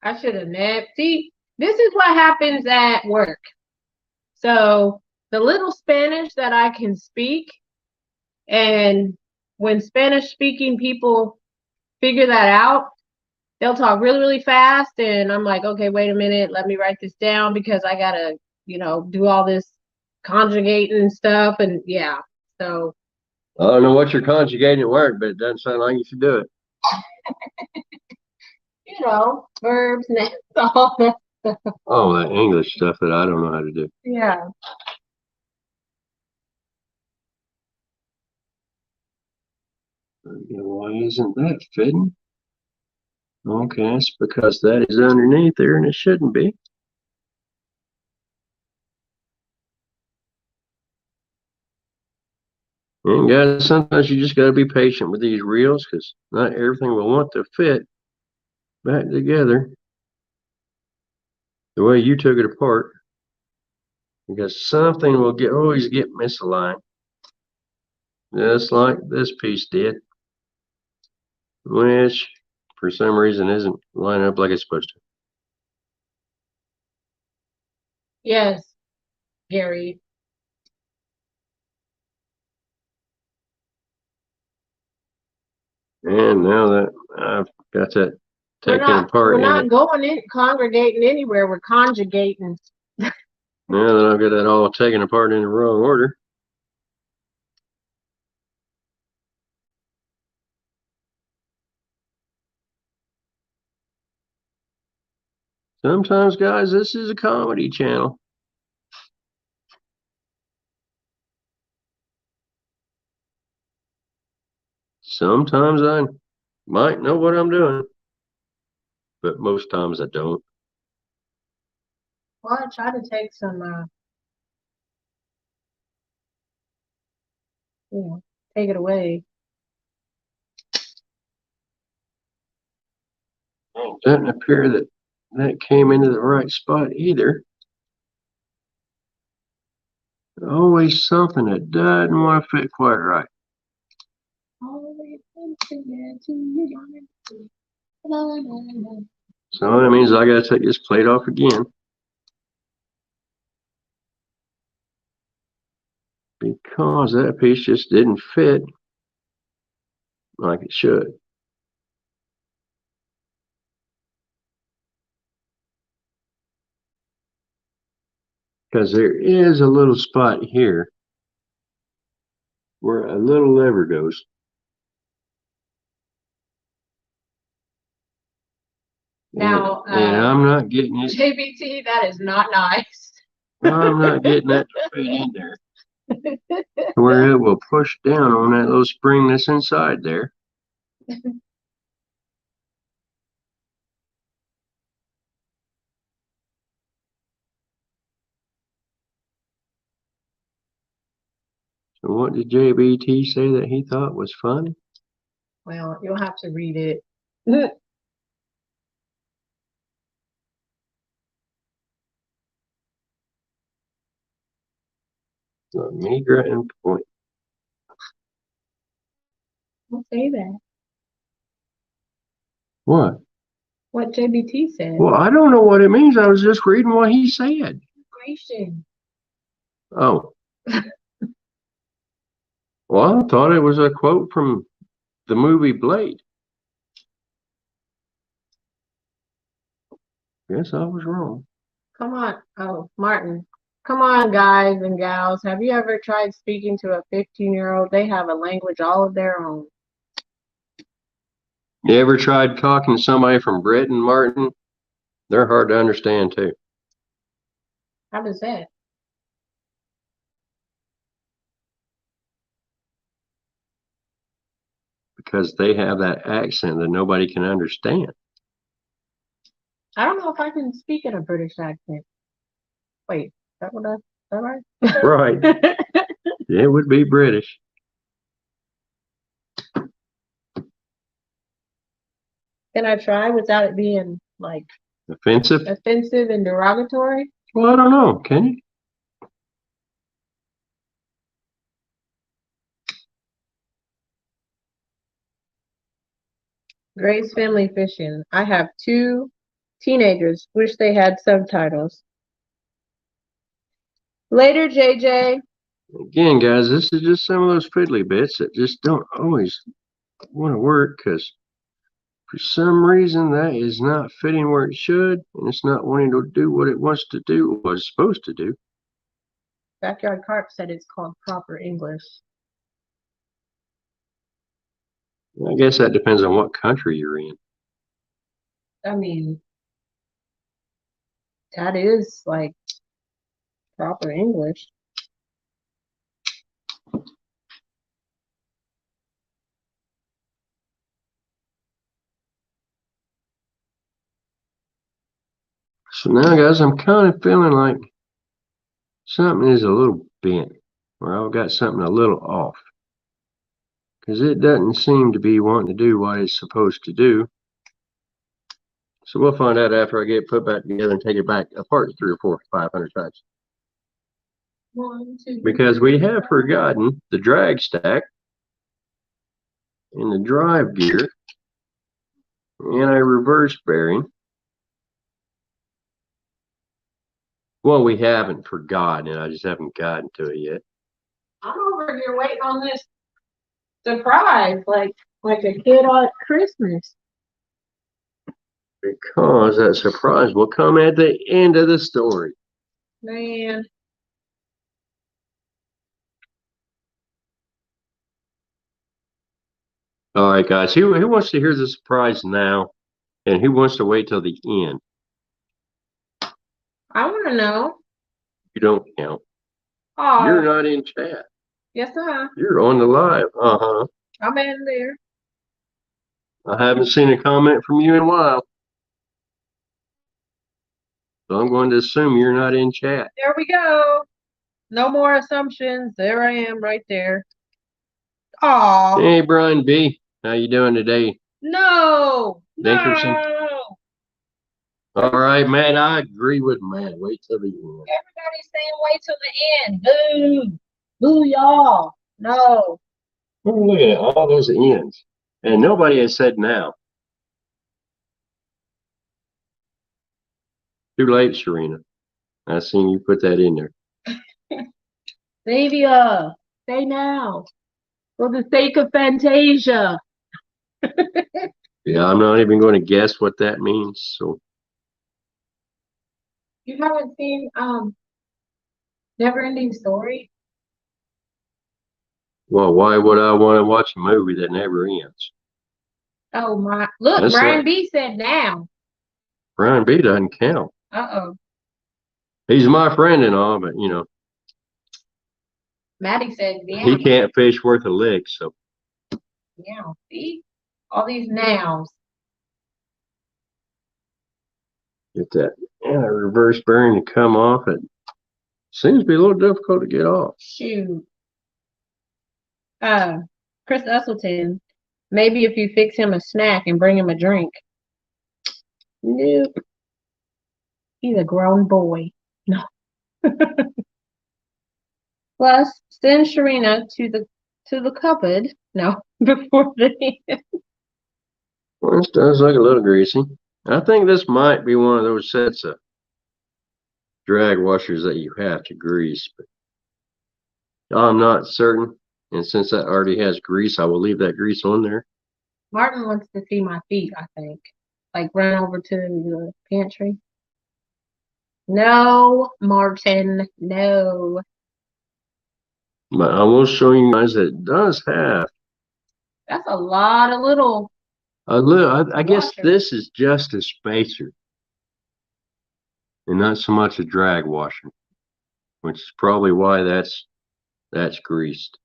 I should have nabbed. See, this is what happens at work. So the little Spanish that I can speak, and when Spanish speaking people figure that out, they'll talk really, really fast. And I'm like, okay, wait a minute, let me write this down because I gotta, do all this conjugating stuff. And yeah, so. I don't know what you're conjugating at work, but it doesn't sound like you should do it. Verbs, nouns, all that stuff. Oh, that English stuff that I don't know how to do. Yeah. Why isn't that fitting? Okay, it's because that is underneath there and it shouldn't be. And guys, sometimes you just got to be patient with these reels because not everything will want to fit back together the way you took it apart, because something will always get misaligned, just like this piece did, which for some reason isn't lining up like it's supposed to. Yes, Gary. And now that I've got that taken apart, we're not going in congregating anywhere. We're conjugating. Now that I've got that all taken apart in the wrong order, sometimes, guys, this is a comedy channel. Sometimes I might know what I'm doing, but most times I don't. Well, I try to take some, take it away. It doesn't appear that that came into the right spot either. Always something that doesn't want to fit quite right. So that means I got to take this plate off again, because that piece just didn't fit like it should. Because there is a little spot here where a little lever goes. Now, and I'm not getting it. JBT, that is not nice. I'm not getting that to fit in there. Where it will push down on that little spring that's inside there. So what did JBT say that he thought was fun? Well, you'll have to read it. Meager and point. Don't say that. What? What JBT said. Well, I don't know what it means. I was just reading what he said. Immigration. Oh. Well, I thought it was a quote from the movie Blade. Guess I was wrong. Come on. Oh, Martin. Come on, guys and gals. Have you ever tried speaking to a 15-year-old? They have a language all of their own. You ever tried talking to somebody from Britain, Martin? They're hard to understand, too. How does that? Because they have that accent that nobody can understand. I don't know if I can speak in a British accent. Wait, is that right? Right. It would be British. Can I try without it being like Offensive? offensive and derogatory? Well, I don't know. Can you? Grace Family Fishing. I have 2 teenagers. Wish they had subtitles. Later, JJ. Again, guys, this is just some of those fiddly bits that just don't always want to work because for some reason that is not fitting where it should, and it's not wanting to do what it wants to do, what it's supposed to do. Backyard Carp said it's called proper English. I guess that depends on what country you're in. I mean, that is like proper English. So now, guys, I'm kind of feeling like something is a little bent, or I've got something a little off. Because it doesn't seem to be wanting to do what it's supposed to do. So we'll find out after I get it put back together and take it back apart 300 or 400 or 500 times. 1, 2. Because we have forgotten the drag stack and the drive gear and a reverse bearing. Well, we haven't forgotten it. I just haven't gotten to it yet. I'm over here waiting on this surprise, like a kid on Christmas. Because that surprise will come at the end of the story. Man. All right, guys. Who wants to hear the surprise now? And who wants to wait till the end? I want to know. You don't count. Oh, You're not in chat. yes, You're on the live. Uh-huh. I'm in there. I haven't seen a comment from you in a while. So I'm going to assume you're not in chat. There we go. No more assumptions. There I am right there. Oh, Hey, Brian B. How you doing today? no. Dickerson. No. All right, Matt. I agree with Matt. Wait till the end. Everybody's saying wait till the end. Boo. Boo, y'all. No. Oh, look at all those ends. And nobody has said now. Too late, Serena. I seen you put that in there. Xavier, say now. For the sake of Fantasia. Yeah, I'm not even going to guess what that means. So You haven't seen Never ending story? Well, why would I want to watch a movie that never ends? Oh my, look, That's Brian like B said now. Brian B doesn't count. Uh-oh. He's my friend and all, but you know, Maddie said yeah. he can't fish worth a lick. So Yeah, see? All these nows. get that reverse bearing to come off. It seems to be a little difficult to get off. Shoot. Chris Usselton, maybe if you fix him a snack and bring him a drink. Nope. He's a grown boy. No. Plus, send Sharina to the cupboard. No, before the Well, this does look a little greasy. I think this might be one of those sets of drag washers that you have to grease, but I'm not certain. And since that already has grease, I will leave that grease on there. Martin wants to see my feet, I think. Like run over to the pantry. No, Martin, no. But I will show you guys that it does have That's a lot of little a little. I guess washer. this is just a spacer and not so much a drag washer, which is probably why that's greased.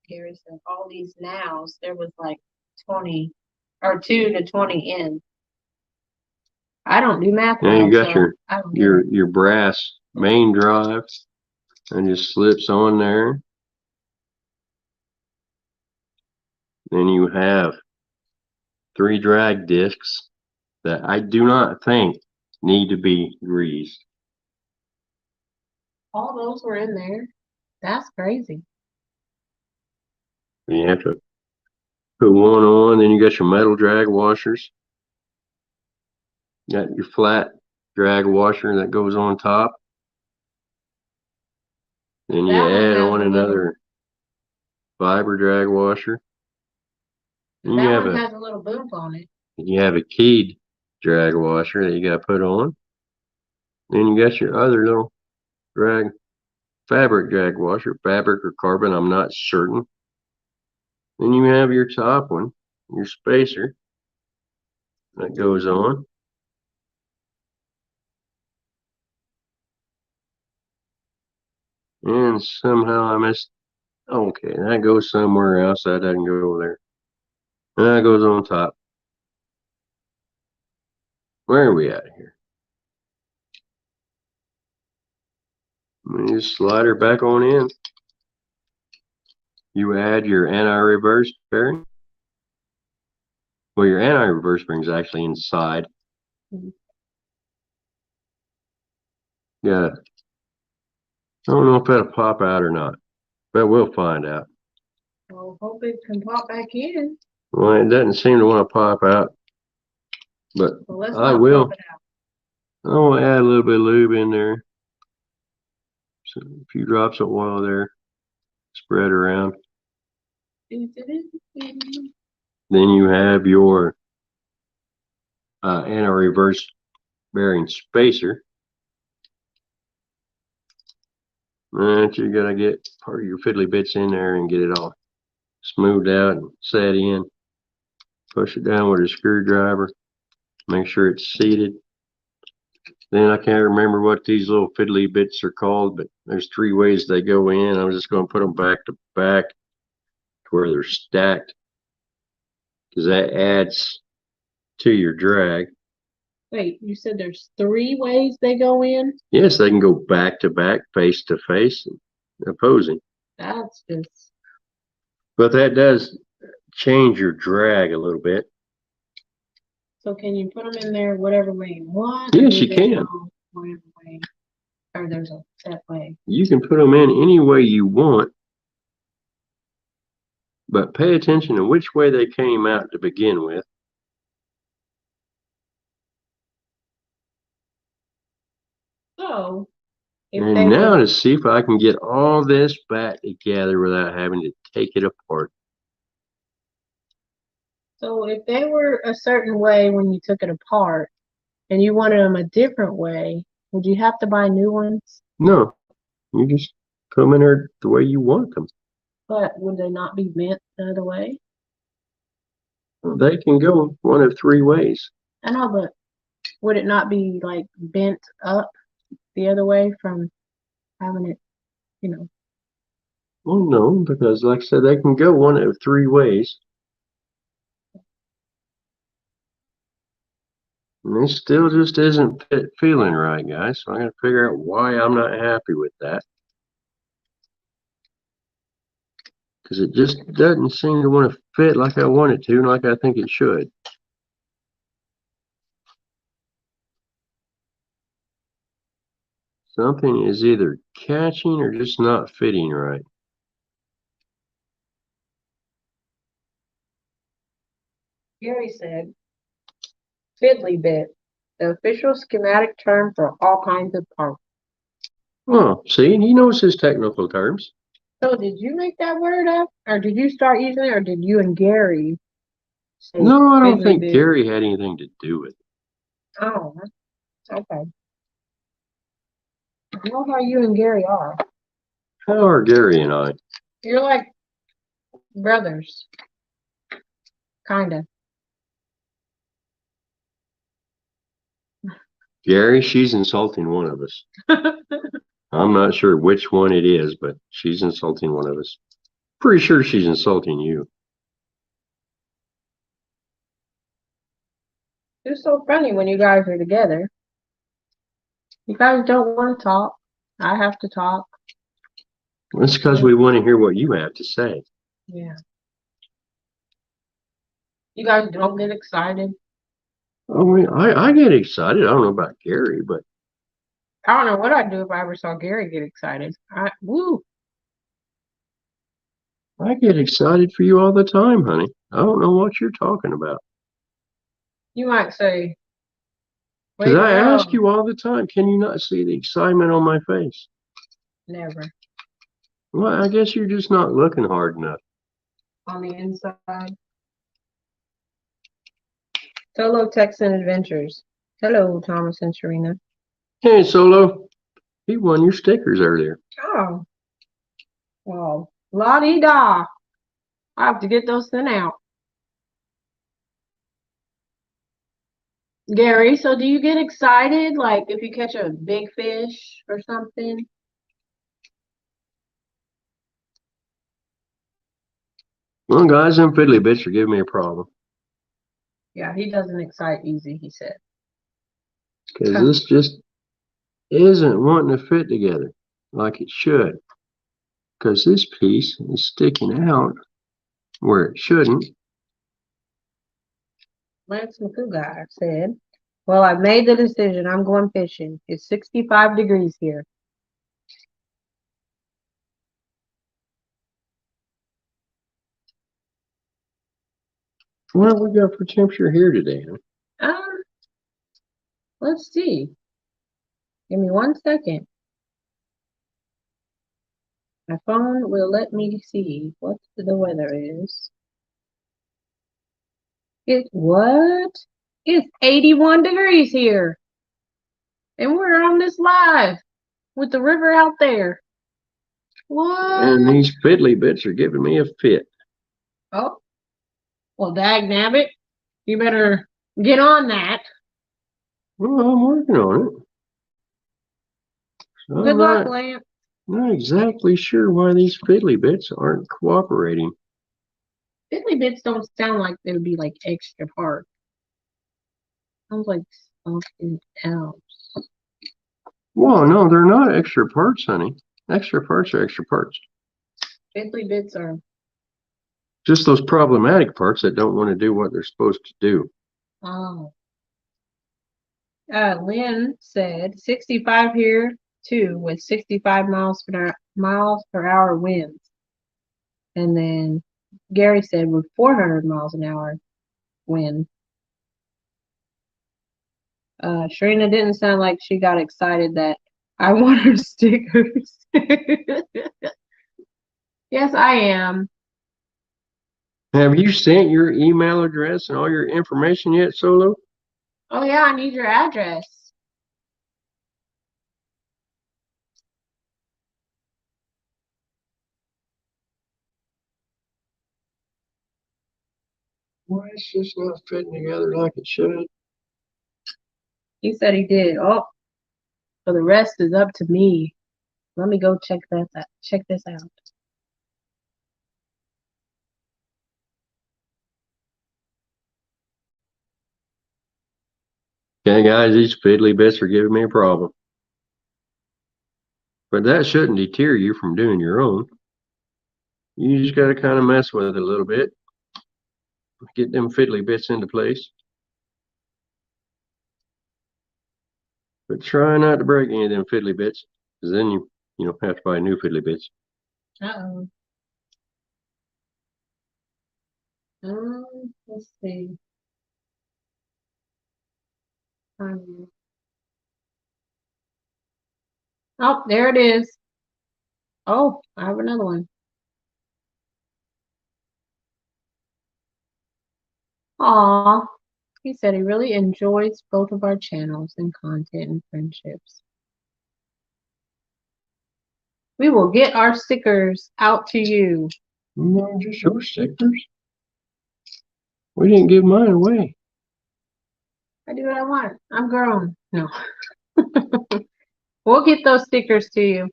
Gary said all these nows, there was like 20 or 2 to 20 in. I don't do math Now well, you got so I don't get it. your brass main drive and just slips on there. Then you have 3 drag discs that I do not think need to be greased. All those were in there. That's crazy. You have to put one on, then you got your metal drag washers. You got your flat drag washer that goes on top. Then you That one add has on a little, another fiber drag washer. Then you that have one has a little booth on it. a keyed drag washer that you got to put on. Then you got your other little fabric drag washer, fabric or carbon, I'm not certain. Then you have your top one, your spacer that goes on. And somehow I missed. Okay, that goes somewhere else. That doesn't go there. And that goes on top. Where are we at here? Let me just slide her back on in. You add your anti-reverse bearing. Well, your anti-reverse bearing is actually inside. Yeah. I don't know if that'll pop out or not, but we'll find out. Well, hope it can pop back in. Well, it doesn't seem to want to pop out, but So let's I not will. pop it out. I'll add a little bit of lube in there. So a few drops of oil there. Spread around. Then you have your anti-reverse bearing spacer. And you gotta get part of your fiddly bits in there and get it all smoothed out and set in. Push it down with a screwdriver. Make sure it's seated. Then I can't remember what these little fiddly bits are called, but there's 3 ways they go in. I'm just going to put them back to back to where they're stacked, because that adds to your drag. Wait, you said there's 3 ways they go in? Yes, they can go back to back, face to face, and opposing. That's just. But that does change your drag a little bit. So can you put them in there whatever way you want? Yes, you can. Whatever way, or there's a set way. You can put them in any way you want, but pay attention to which way they came out to begin with. So, if And they now were, to see if I can get all this back together without having to take it apart. so if they were a certain way when you took it apart, and you wanted them a different way, would you have to buy new ones? No, you just come in there the way you want them. But would they not be bent the other way? They can go one of three ways. I know, but would it not be like bent up the other way from having it, you know? Well, no, because like I said, they can go one of three ways. And it still just isn't feeling right, guys. So I got to figure out why I'm not happy with that. Because it just doesn't seem to want to fit like I want it to and like I think it should. Something is either catching or just not fitting right. Gary said, fiddly bit, the official schematic term for all kinds of parts. Oh, see, he knows his technical terms. So did you make that word up, or did you start using it, or did you and Gary say No, I don't fiddly think bit? Gary had anything to do with it. Oh, okay. I know how you and Gary are. How are Gary and I? You're like brothers, kinda. Gary, she's insulting one of us. I'm not sure which one it is, but she's insulting one of us. Pretty sure she's insulting you. It's so funny when you guys are together. You guys don't want to talk. I have to talk. That's because we want to hear what you have to say. Yeah. You guys don't get excited. Oh, I get excited. I don't know about Gary, but I don't know what I'd do if I ever saw Gary get excited. Woo. I get excited for you all the time, honey. I don't know what you're talking about. You might say, Because way to I go. ask you all the time, can you not see the excitement on my face? Never. Well, I guess you're just not looking hard enough. On the inside. Solo Texan Adventures. Hello, Thomas and Sharina. Hey, Solo, he won your stickers earlier. Oh. Well, la-di-da. I have to get those sent out. Gary, so do you get excited, like if you catch a big fish or something? Well, guys, them fiddly bits are giving me a problem. Yeah, he doesn't excite easy, he said. Because this just isn't wanting to fit together like it should. Because this piece is sticking out where it shouldn't. Lance McCougar said, well, I've made the decision. I'm going fishing. It's 65 degrees here. What have we got for temperature here today? Huh? Let's see. Give me 1 second. My phone will let me see what the weather is. What? It's 81 degrees here. And we're on this live with the river out there. What? And these fiddly bits are giving me a fit. Oh. Well, dag nabbit. You better get on that. Well, I'm working on it. So Good luck, Lance. Not exactly sure why these fiddly bits aren't cooperating. Fiddly bits don't sound like they would be like extra hard. Sounds like something else. Well, no, they're not extra parts, honey. Extra parts are extra parts. Fiddly bits are. Just those problematic parts that don't want to do what they're supposed to do. Oh. Lynn said 65 here too, with 65 miles per hour winds. And then Gary said with 400 miles an hour wind. Sharina didn't sound like she got excited that I want her stickers. Yes, I am. Have you sent your email address and all your information yet, Solo? Oh yeah, I need your address. Why it's just not fitting together like it should. He said he did. Oh, so the rest is up to me. Let me go check this out. Okay, guys, these fiddly bits are giving me a problem. But that shouldn't deter you from doing your own. You just got to kind of mess with it a little bit. Get them fiddly bits into place. But try not to break any of them fiddly bits, because then you have to buy new fiddly bits. Uh-oh. Let's see. Oh, there it is. Oh, I have another one. Aw, he said he really enjoys both of our channels and content and friendships. We will get our stickers out to you. No, just your stickers. We didn't give mine away. I do what I want. I'm grown. No. We'll get those stickers to you.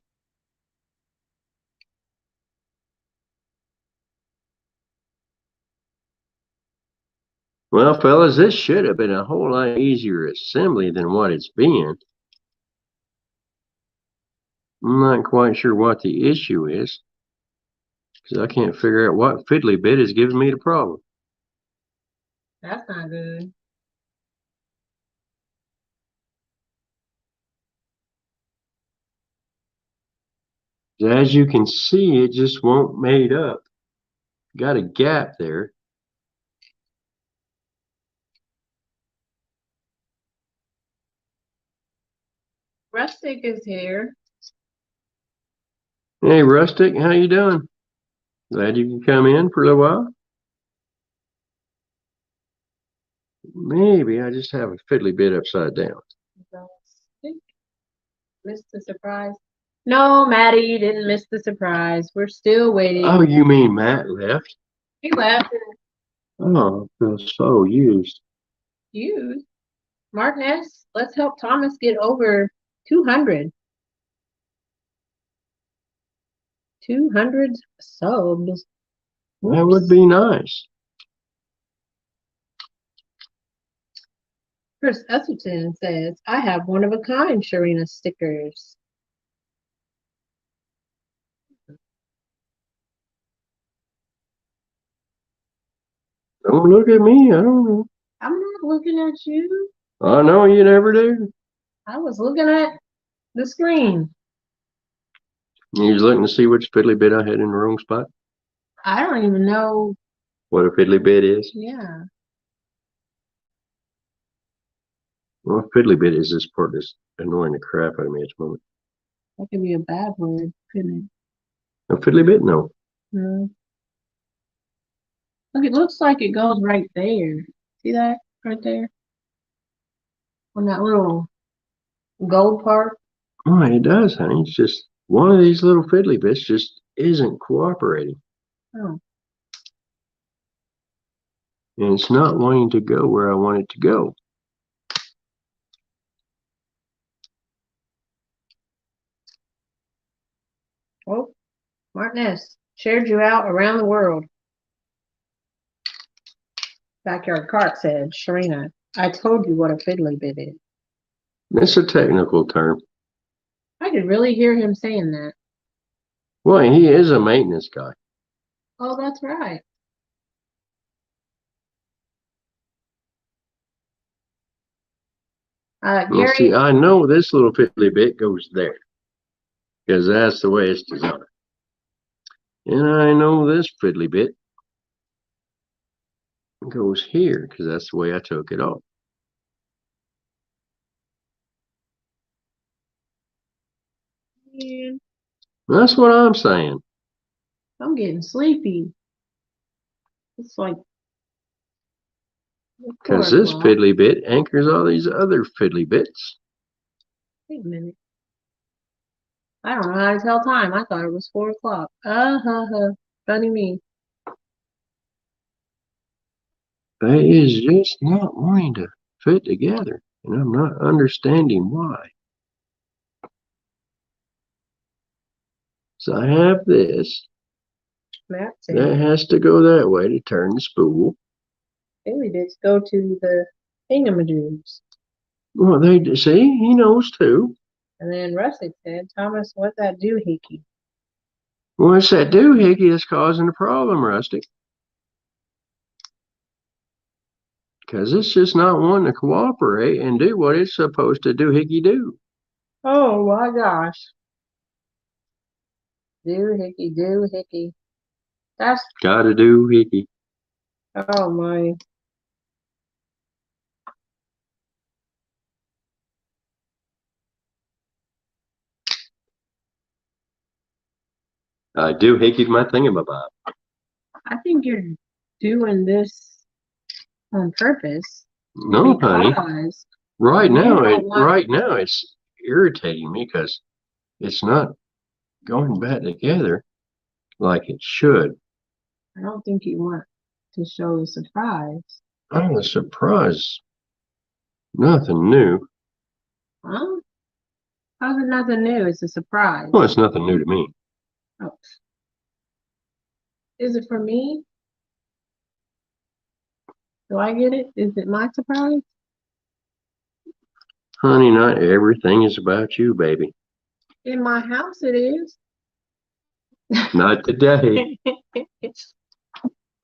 Well, fellas, this should have been a whole lot easier assembly than what it's been. I'm not quite sure what the issue is, because I can't figure out what fiddly bit is giving me the problem. That's not good. As you can see, it just won't mate up. Got a gap there. Rustic is here. Hey, Rustic, how you doing? Glad you can come in for a little while. Maybe I just have a fiddly bit upside down. Missed the surprise. No, Maddie, you didn't miss the surprise. We're still waiting. Oh, you mean Matt left? He left. Oh, I feel so used. You, Martinez, let's help Thomas get over 200. 200 subs. That would be nice. Chris Esselton says, I have one of a kind Sharina stickers. Don't look at me. I don't know. I'm not looking at you. I know you never do. I was looking at the screen. You was looking to see which fiddly bit I had in the wrong spot. I don't even know. What a fiddly bit is. Yeah. Well, fiddly bit is this part that's annoying the crap out of me at the moment. That could be a bad word, couldn't A fiddly bit? No. it? No. Look, it looks like it goes right there. See that right there? On that little gold part. Oh, it does, honey. It's just one of these little fiddly bits just isn't cooperating. Oh. And it's not wanting to go where I want it to go. Oh, Martinez shared you out around the world. Backyard Cart said, Sharina, I told you what a fiddly bit is. It's a technical term. I could really hear him saying that. Well, he is a maintenance guy. Oh, that's right. Well, Gary, see, I know this little fiddly bit goes there, because that's the way it's designed. And I know this fiddly bit goes here, because that's the way I took it off. man, That's what I'm saying. I'm getting sleepy. It's like Because this fiddly bit anchors all these other fiddly bits. Wait a minute. I don't know how to tell time. I thought it was 4 o'clock. Funny me. It is just not wanting to fit together, and I'm not understanding why. So I have this. Matt That said, has to go that way to turn the spool. Bailey bits go to the thingamadoos. Well, they see, he knows too. And then Rusty said, Thomas, what's that doohickey? Well, it's that doohickey that's causing the problem, Rusty. Because it's just not wanting to cooperate and do what it's supposed to doohickey do. Oh my gosh. Doohickey, doohickey. That's, Gotta doohickey. oh my. I doohickeyed my thingamabob. I think you're doing this on purpose. No, honey. Because Right you now, don't want- right now, it's irritating me because it's not going back together like it should. I don't think you want to show the surprise. I'm a surprise. Nothing new. Huh? How's it nothing new? It's a surprise. Well, it's nothing new to me. Oh. Is it for me? Do I get it? Is it my surprise? Honey, not everything is about you, baby. In my house it is. Not today.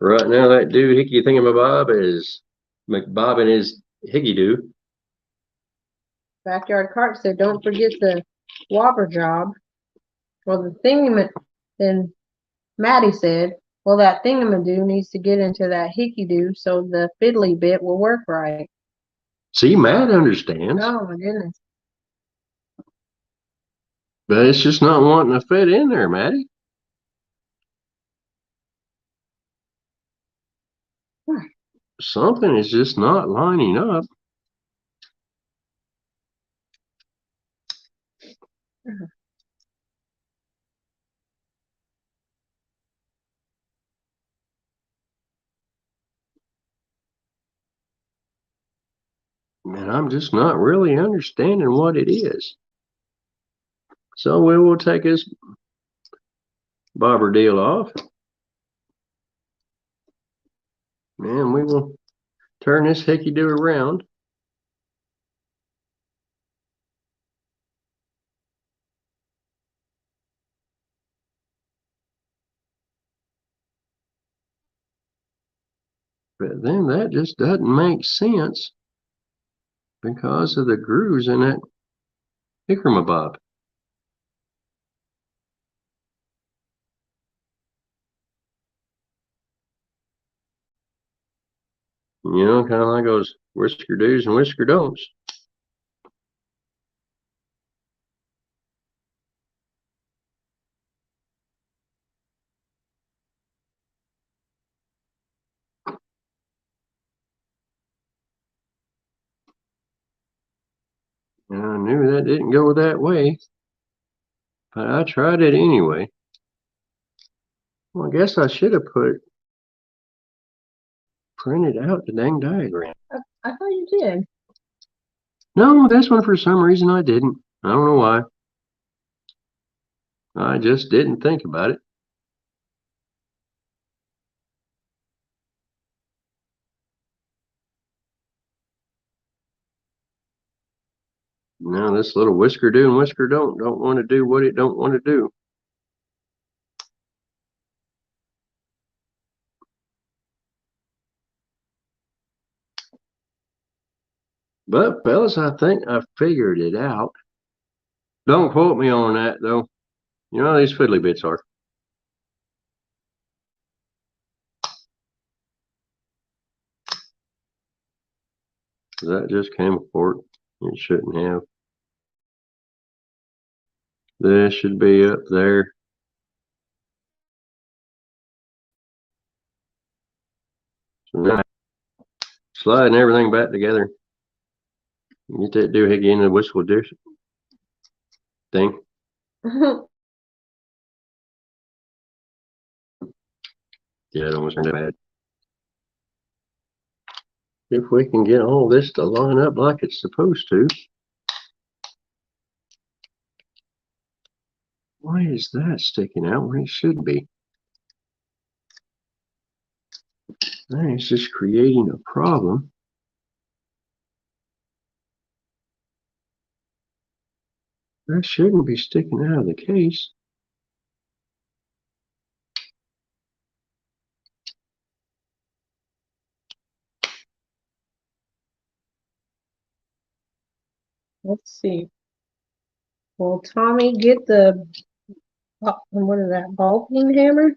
Right now, that doohickey thingamabob is McBobbing his hickey doo. Backyard cart said, don't forget the whopper job. Well, the then Maddie said, well, that thingamadoo needs to get into that hickey-doo so the fiddly bit will work right. See, Matt understands, Oh, my goodness. but it's just not wanting to fit in there, Maddie. Something is just not lining up. And I'm just not really understanding what it is. So we will take this bobber deal off. And we will turn this hickey-doo around. But then that just doesn't make sense because of the grooves in that hickory-bob. You know, kind of like those whisker do's and whisker don'ts. And I knew that didn't go that way, but I tried it anyway. Well, I guess I should have printed out the dang diagram. I thought you did. No, this one for some reason I didn't. I don't know why. I just didn't think about it. Now this little whisker do and whisker don't want to do what it don't want to do. But fellas, I think I figured it out. Don't quote me on that though. You know how these fiddly bits are. That just came apart. It shouldn't have. This should be up there. So now sliding everything back together. Get that doohickey in the whistle dish thing. Yeah, it almost turned bad. If we can get all this to line up like it's supposed to. Why is that sticking out when it should be? That is just creating a problem. That shouldn't be sticking out of the case. Let's see. Will Tommy get the, what is that, bulking hammer?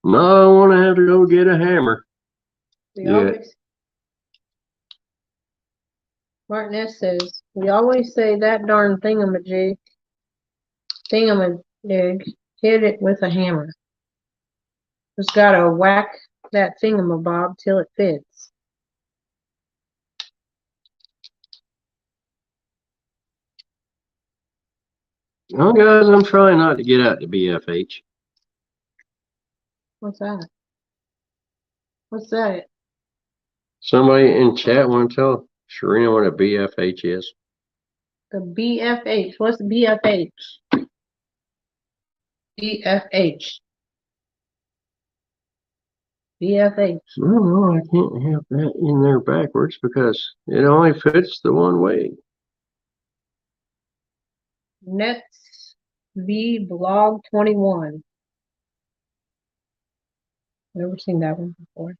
No, I want to have to go get a hammer. We Yeah. always, Martinez says, we always say that darn thingamajig, hit it with a hammer. Just gotta whack that thingamabob till it fits. Oh, guys, I'm trying not to get out to BFH. What's that? What's that? Somebody in chat want to tell Sharina what a BFH is? The BFH. What's BFH? BFH. BFH. No, I can't have that in there backwards because it only fits the one way. Nets V Blog 21. Never seen that one before.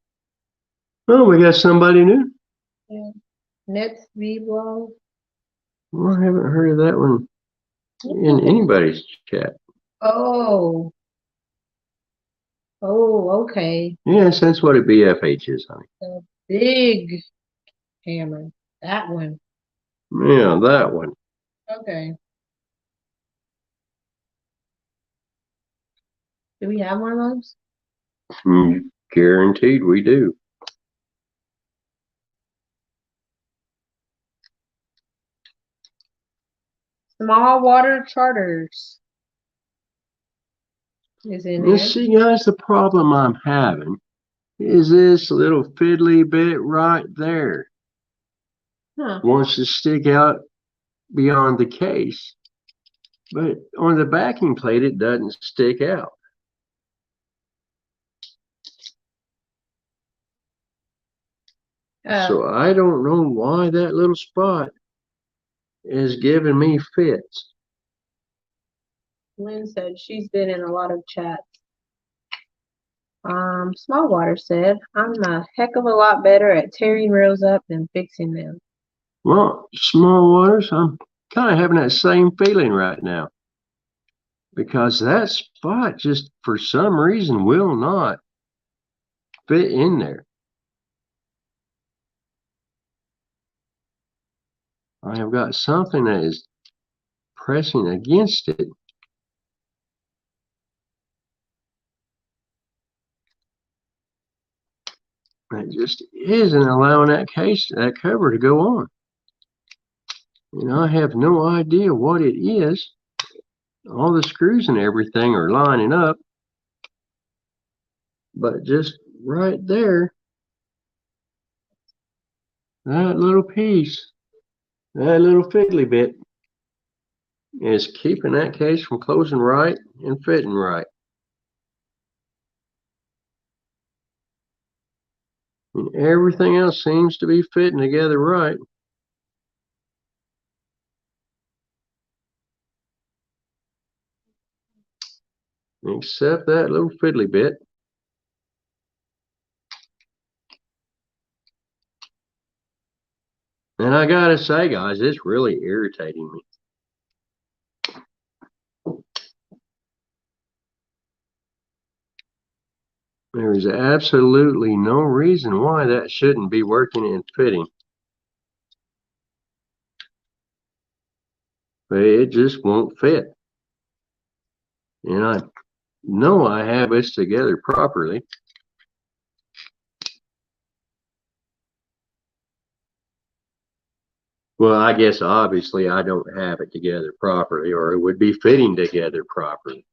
Oh, we got somebody new? Yeah. Nets V Blog. Well, I haven't heard of that one in anybody's chat. Oh. Oh, okay. Yes, that's what a BFH is, honey. The big hammer. That one. Yeah, that one. Okay. Do we have one of those? Guaranteed we do. Small water charters. Is in You there. see, guys, the problem I'm having is this little fiddly bit right there. Huh. Wants to stick out beyond the case, but on the backing plate it doesn't stick out. So I don't know why that little spot is giving me fits. Lynn said she's been in a lot of chats. Smallwater said, I'm a heck of a lot better at tearing rails up than fixing them. Well, Small Waters, I'm kind of having that same feeling right now. Because that spot just for some reason will not fit in there. I have got something that is pressing against it. It just isn't allowing that cover to go on. And I have no idea what it is. All the screws and everything are lining up. But just right there, that little piece, that little fiddly bit is keeping that case from closing right and fitting right. And everything else seems to be fitting together right. Except that little fiddly bit. And I gotta say, guys, it's really irritating me. There is absolutely no reason why that shouldn't be working and fitting. But it just won't fit. And I know I have this together properly. Well, I guess obviously I don't have it together properly, or it would be fitting together properly.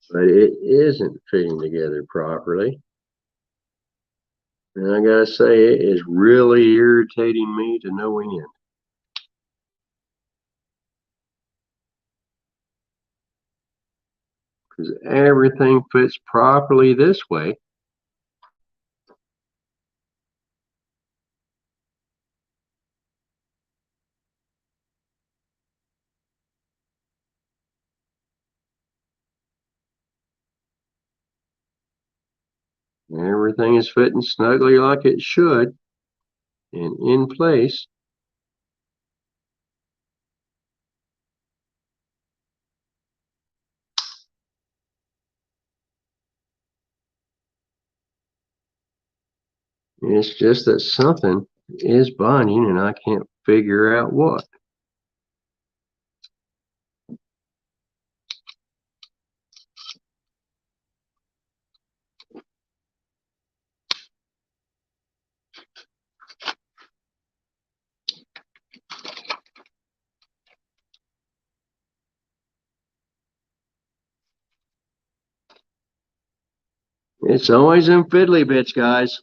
but it isn't fitting together properly. And I gotta say, it is really irritating me to no end. Because everything fits properly this way. Everything is fitting snugly like it should and in place. It's just that something is binding and I can't figure out what. It's always them fiddly bits, guys.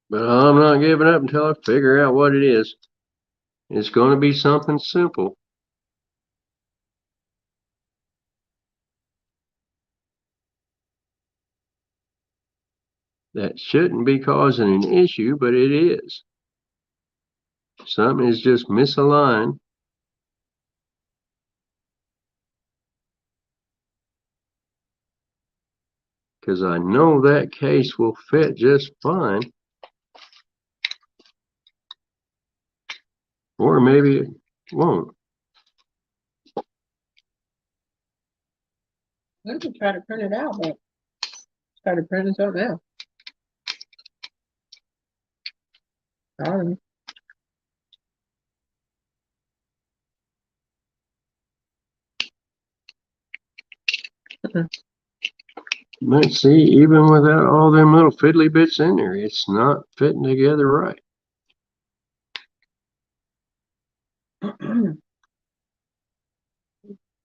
But I'm not giving up until I figure out what it is. It's going to be something simple. That shouldn't be causing an issue, but it is. Something is just misaligned. Because I know that case will fit just fine. Or maybe it won't. I could try to print it out, but try to print it out now. Sorry. But see, even without all them little fiddly bits in there, it's not fitting together right.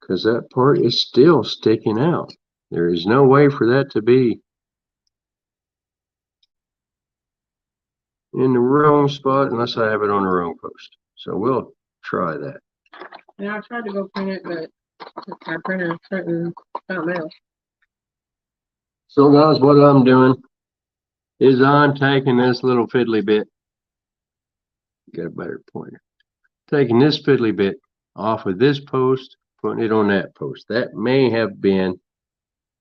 Because that part is still sticking out. There is no way for that to be in the wrong spot unless I have it on the wrong post. So we'll try that. Yeah, I tried to go print it, but my printer printing something else. So guys, what I'm doing is I'm taking this little fiddly bit. Get a better pointer. Taking this fiddly bit off of this post, putting it on that post. That may have been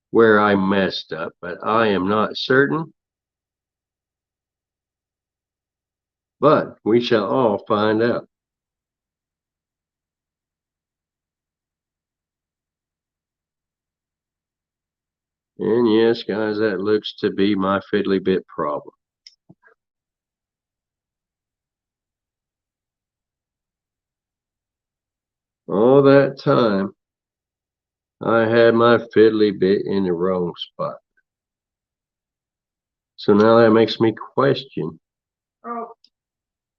where I messed up, but I am not certain. But we shall all find out. And yes, guys, that looks to be my fiddly bit problem. All that time, I had my fiddly bit in the wrong spot. So now that makes me question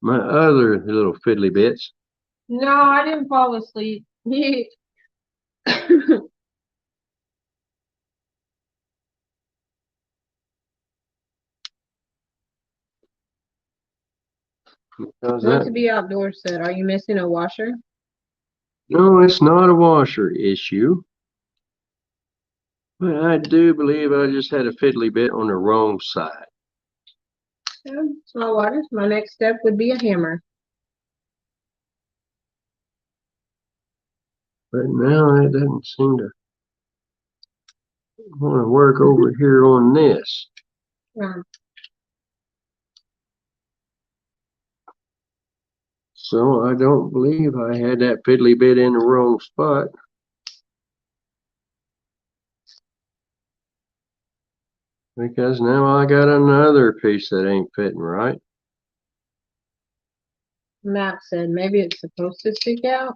my other little fiddly bits. No, I didn't fall asleep. Not to be outdoors said, are you missing a washer? No, it's not a washer issue. But I do believe I just had a fiddly bit on the wrong side. Yeah, small waters. My next step would be a hammer. But now it doesn't seem to want to work over here on this. Yeah. So I don't believe I had that fiddly bit in the wrong spot. Because now I got another piece that ain't fitting right. Matt said maybe it's supposed to stick out.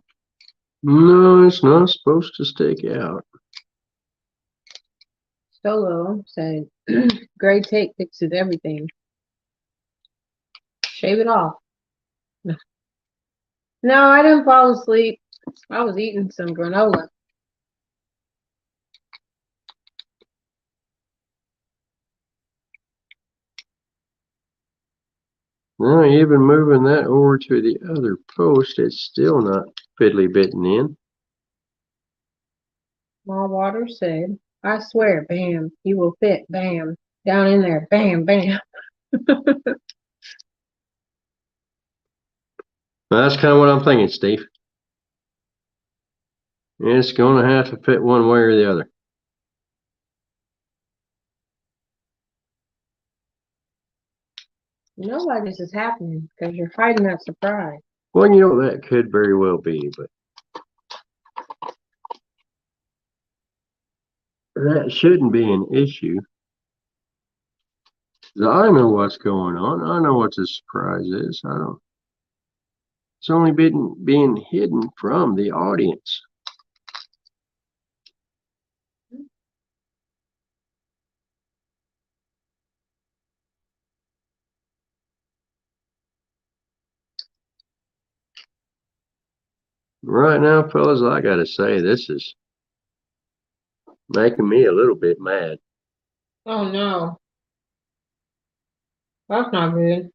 No, it's not supposed to stick out. Solo said gray tape fixes everything. Shave it off. No, I didn't fall asleep. I was eating some granola. Now, even moving that over to the other post, it's still not fiddly bitten in. Small water said, I swear, bam, you will fit, bam, down in there, bam, bam. That's kind of what I'm thinking, Steve. It's going to have to fit one way or the other. You know why this is happening? Because you're hiding that surprise. Well, you know, that could very well be, but that shouldn't be an issue. I know what's going on. I know what the surprise is. I don't. It's only being hidden from the audience. Right now, fellas, I gotta say, this is making me a little bit mad. Oh no. That's not good.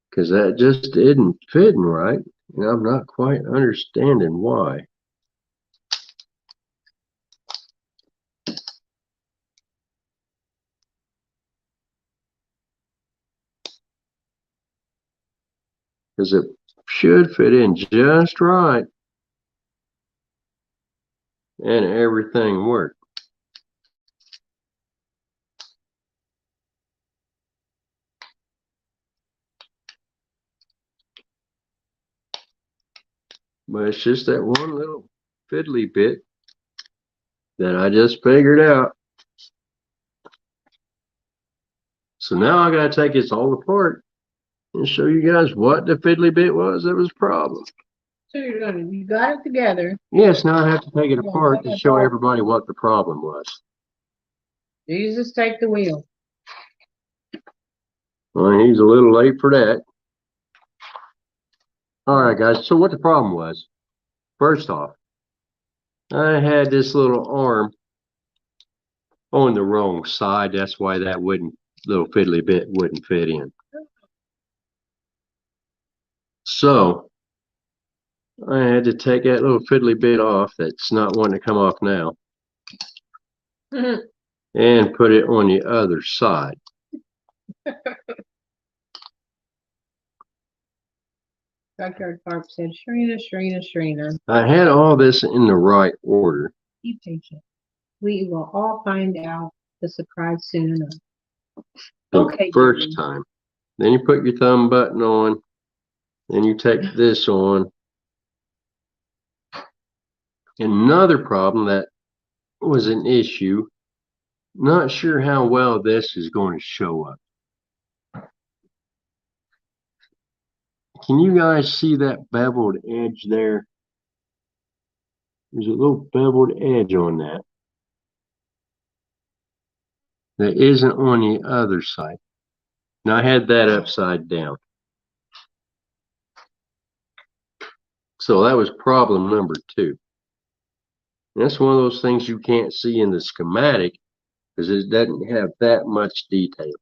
Because that just isn't fitting right. And I'm not quite understanding why. Because it should fit in just right. And everything worked. But it's just that one little fiddly bit that I just figured out. So now I gotta take this all apart and show you guys what the fiddly bit was that was the problem. So you got it together. Yes, now I have to take it apart to show everybody what the problem was. Jesus, take the wheel. Well, he's a little late for that. All right, guys. So what the problem was, first off, I had this little arm on the wrong side. That's why that little fiddly bit wouldn't fit in. So I had to take that little fiddly bit off that's not wanting to come off now and put it on the other side. Backyard Carp said, Shrina, Shrina, Shrina. I had all this in the right order. Keep patient. We will all find out the surprise soon enough. Okay, First Jimmy. time. Then you put your thumb button on. Then you take this on. Another problem that was an issue. Not sure how well this is going to show up. Can you guys see that beveled edge there? There's a little beveled edge on that. That isn't on the other side. Now I had that upside down. So that was problem number 2. And that's one of those things you can't see in the schematic because it doesn't have that much detail.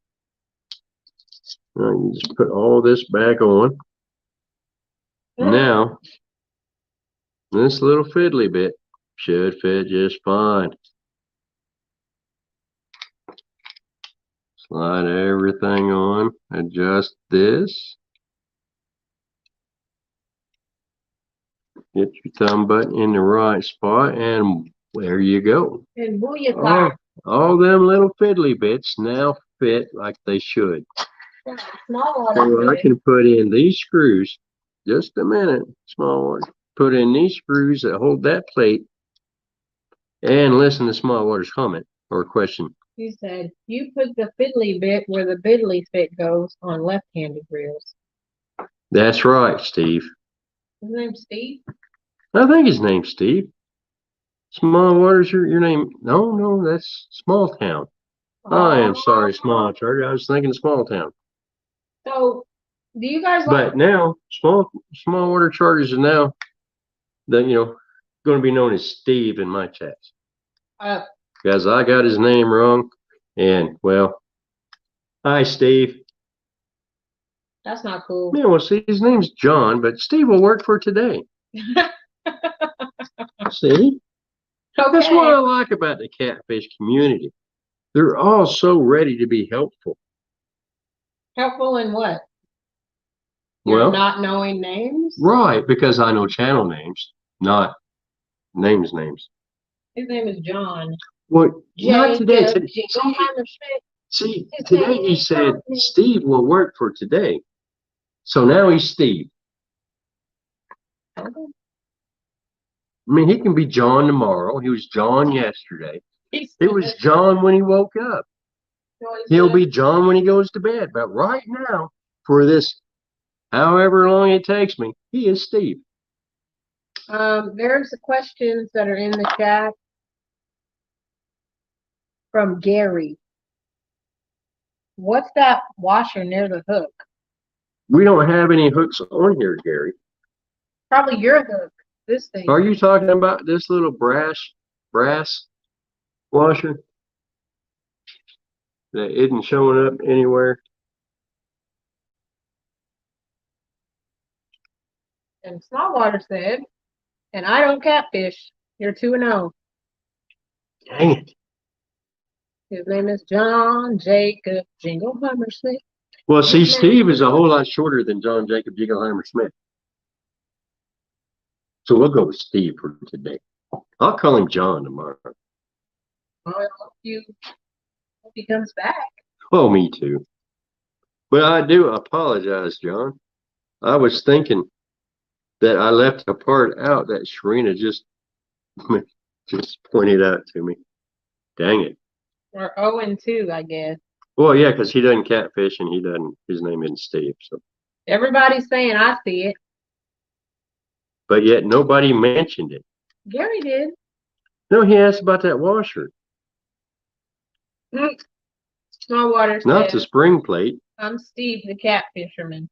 Now you just put all this back on. Now, this little fiddly bit should fit just fine. Slide everything on, adjust this. Get your thumb button in the right spot, and there you go. And booyah! All them little fiddly bits now fit like they should. So I can put in these screws. Just a minute, small water. Put in these screws that hold that plate and listen to small water's comment or question. He said, you put the fiddly bit where the biddly fit goes on left-handed reels. That's right, Steve. His name's Steve? I think his name's Steve. Small Water's your name. No, that's Small Town. I am sorry, Small Church. I was thinking Small Town. So, do you guys like... But now, Small Water Chargers are now, going to be known as Steve in my chats. Because I got his name wrong. And, well, hi, Steve. That's not cool. Yeah, well, see, his name's John, but Steve will work for today. See? Okay. That's what I like about the catfish community. They're all so ready to be helpful. Helpful in what? Well, not knowing names? Right, because I know channel names, not names. His name is John. Well, not today. See, Today he said Steve will work for today. So now he's Steve. Okay. I mean, he can be John tomorrow. He was John yesterday. It was John when he woke up. He'll be John when he goes to bed. But right now, for this, however long it takes me, he is Steve. There's the questions that are in the chat from Gary. What's that washer near the hook? We don't have any hooks on here, Gary. Probably your hook. This thing. Are you talking about this little brass washer that isn't showing up anywhere? And Smallwater said, and I don't catfish. You're 2-0. Dang it. His name is John Jacob Jingleheimer Smith. Well, see, Steve is a whole lot shorter than John Jacob Jingleheimer Smith. So we'll go with Steve for today. I'll call him John tomorrow. Well, I hope he comes back. Oh, me too. But I do apologize, John. I was thinking that I left a part out that Sharina just pointed out to me. Dang it. We're 0-2, I guess. Well, yeah, because he doesn't catfish and his name isn't Steve. So. Everybody's saying I see it. But yet nobody mentioned it. Gary did. No, he asked about that washer. Smallwater said, not the spring plate. I'm Steve the catfisherman.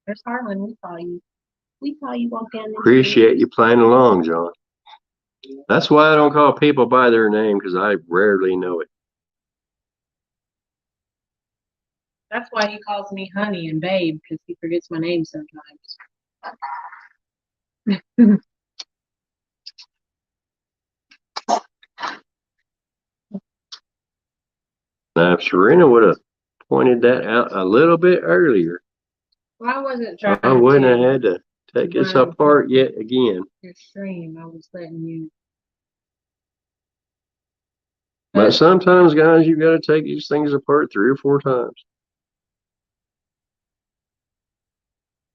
There's Harlan, we call you. We call you walk down the Appreciate you playing along, John. That's why I don't call people by their name, because I rarely know it. That's why he calls me honey and babe, because he forgets my name sometimes. Now, if Sharina would have pointed that out a little bit earlier, Well, I wasn't trying I wouldn't have had to take this apart yet again. your stream. I was letting you. But sometimes, guys, you got to take these things apart 3 or 4 times.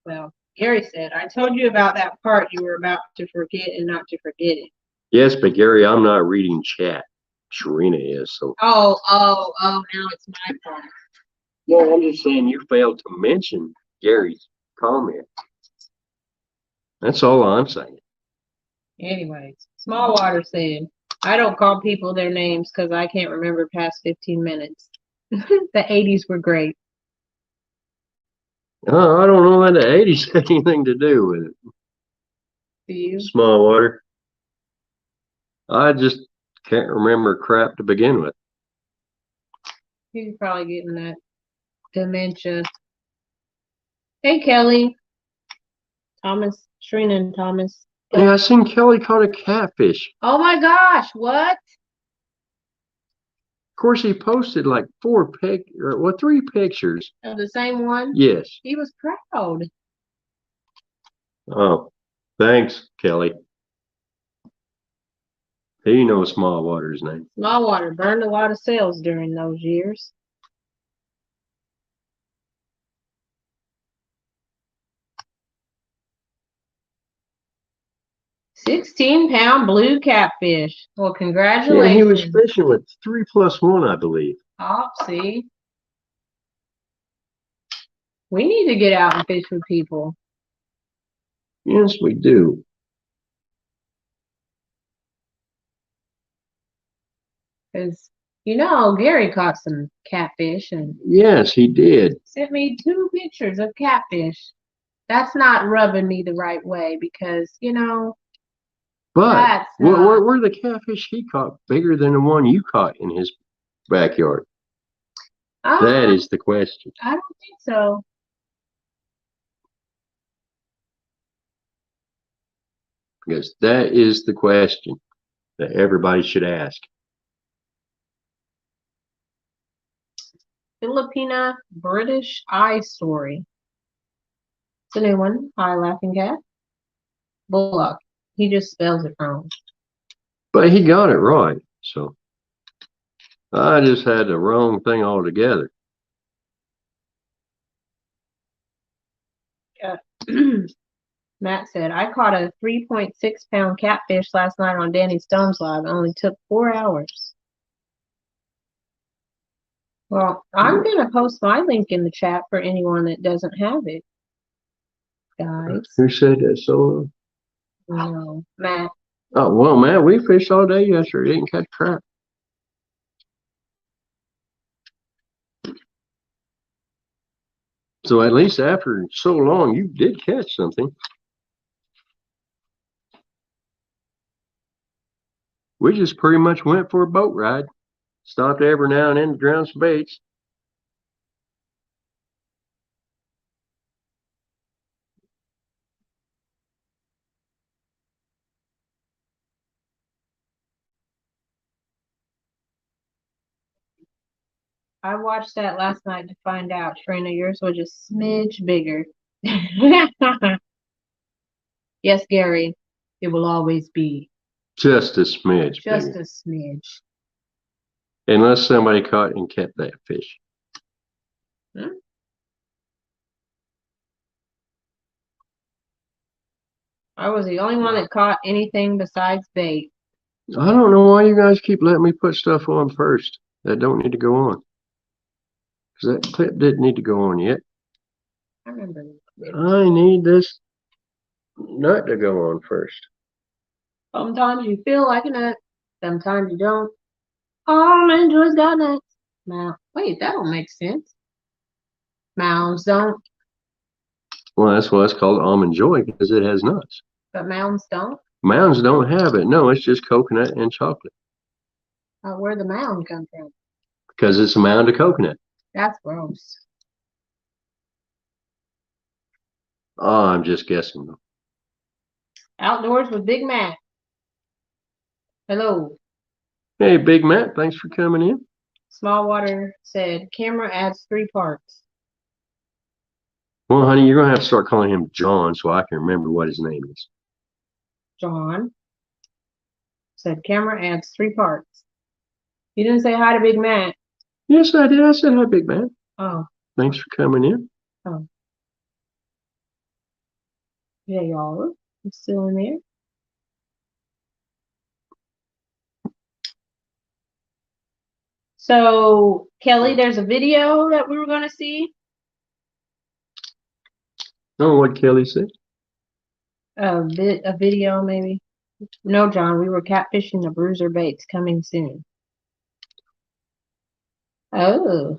Well, Gary said, I told you about that part you were about to forget and not to forget it. Yes, but Gary, I'm not reading chat. Sharina is. So. Oh, now it's my fault. No, I'm just saying you failed to mention Gary's comment. That's all I'm saying. Anyways, Smallwater said, I don't call people their names because I can't remember past 15 minutes. The 80s were great. I don't know that the 80s had anything to do with it. Do you? Smallwater. I just can't remember crap to begin with. He's probably getting that dementia. Hey, Kelly. Thomas, Sharina and Thomas. Yeah, I seen Kelly caught a catfish. Oh my gosh, what? Of course, he posted like 3 pictures. Of the same one? Yes. He was proud. Oh, thanks, Kelly. He knows Smallwater's name. Smallwater burned a lot of sales during those years. 16-pound blue catfish. Well, Yeah, he was congratulations. fishing with 3+1, I believe. Oh, see. We need to get out and fish with people. Yes, we do. Because, Gary caught some catfish and Yes, he did. sent me 2 pictures of catfish. That's not rubbing me the right way because, But that's what not. were the catfish he caught bigger than the one you caught in his backyard? That is the question. I don't think so. Because that is the question that everybody should ask. Filipina British Eye Story. It's a new one. Hi, Laughing Cat. Bullock. He just spells it wrong. But he got it right. So I just had the wrong thing altogether. Matt said, I caught a 3.6-pound catfish last night on Danny Stone's live. It only took 4 hours. Well, I'm going to post my link in the chat for anyone that doesn't have it. Guys. Who said that so? No, Matt. Oh, well, man, we fished all day yesterday. Didn't catch crap. So at least after so long, you did catch something. We just pretty much went for a boat ride. Stopped every now and then to drown some baits. I watched that last night to find out, Trina, yours was a smidge bigger. Yes, Gary, it will always be Just a smidge just bigger. a smidge. Unless somebody caught and kept that fish. I was the only one that caught anything besides bait. I don't know why you guys keep letting me put stuff on first that don't need to go on. Because that clip didn't need to go on yet. I remember. I need this nut to go on first. Sometimes you feel like a nut. Sometimes you don't. Almond Joy's got nuts. Now, wait, that don't make sense. Mounds don't, Well, that's why it's called Almond Joy, because it has nuts. but mounds don't. Mounds don't have it. No, it's just coconut and chocolate. Where'd the mound come from? Because it's a mound of coconut. That's gross. Oh, I'm just guessing. Outdoors with Big Mac. Hello. Hey, Big Matt, thanks for coming in. Small Water said, camera adds 3 parts. Well, honey, you're going to have to start calling him John so I can remember what his name is. John said, camera adds 3 parts. You didn't say hi to Big Mac. Yes, I did. I said hi, Big Matt. Oh. Thanks for coming in. Oh. Yeah, y'all. It's still in there. So, Kelly, there's a video that we were going to see. Oh, what Kelly said? A video, maybe. No, John, we were catfishing the bruiser baits coming soon. Oh.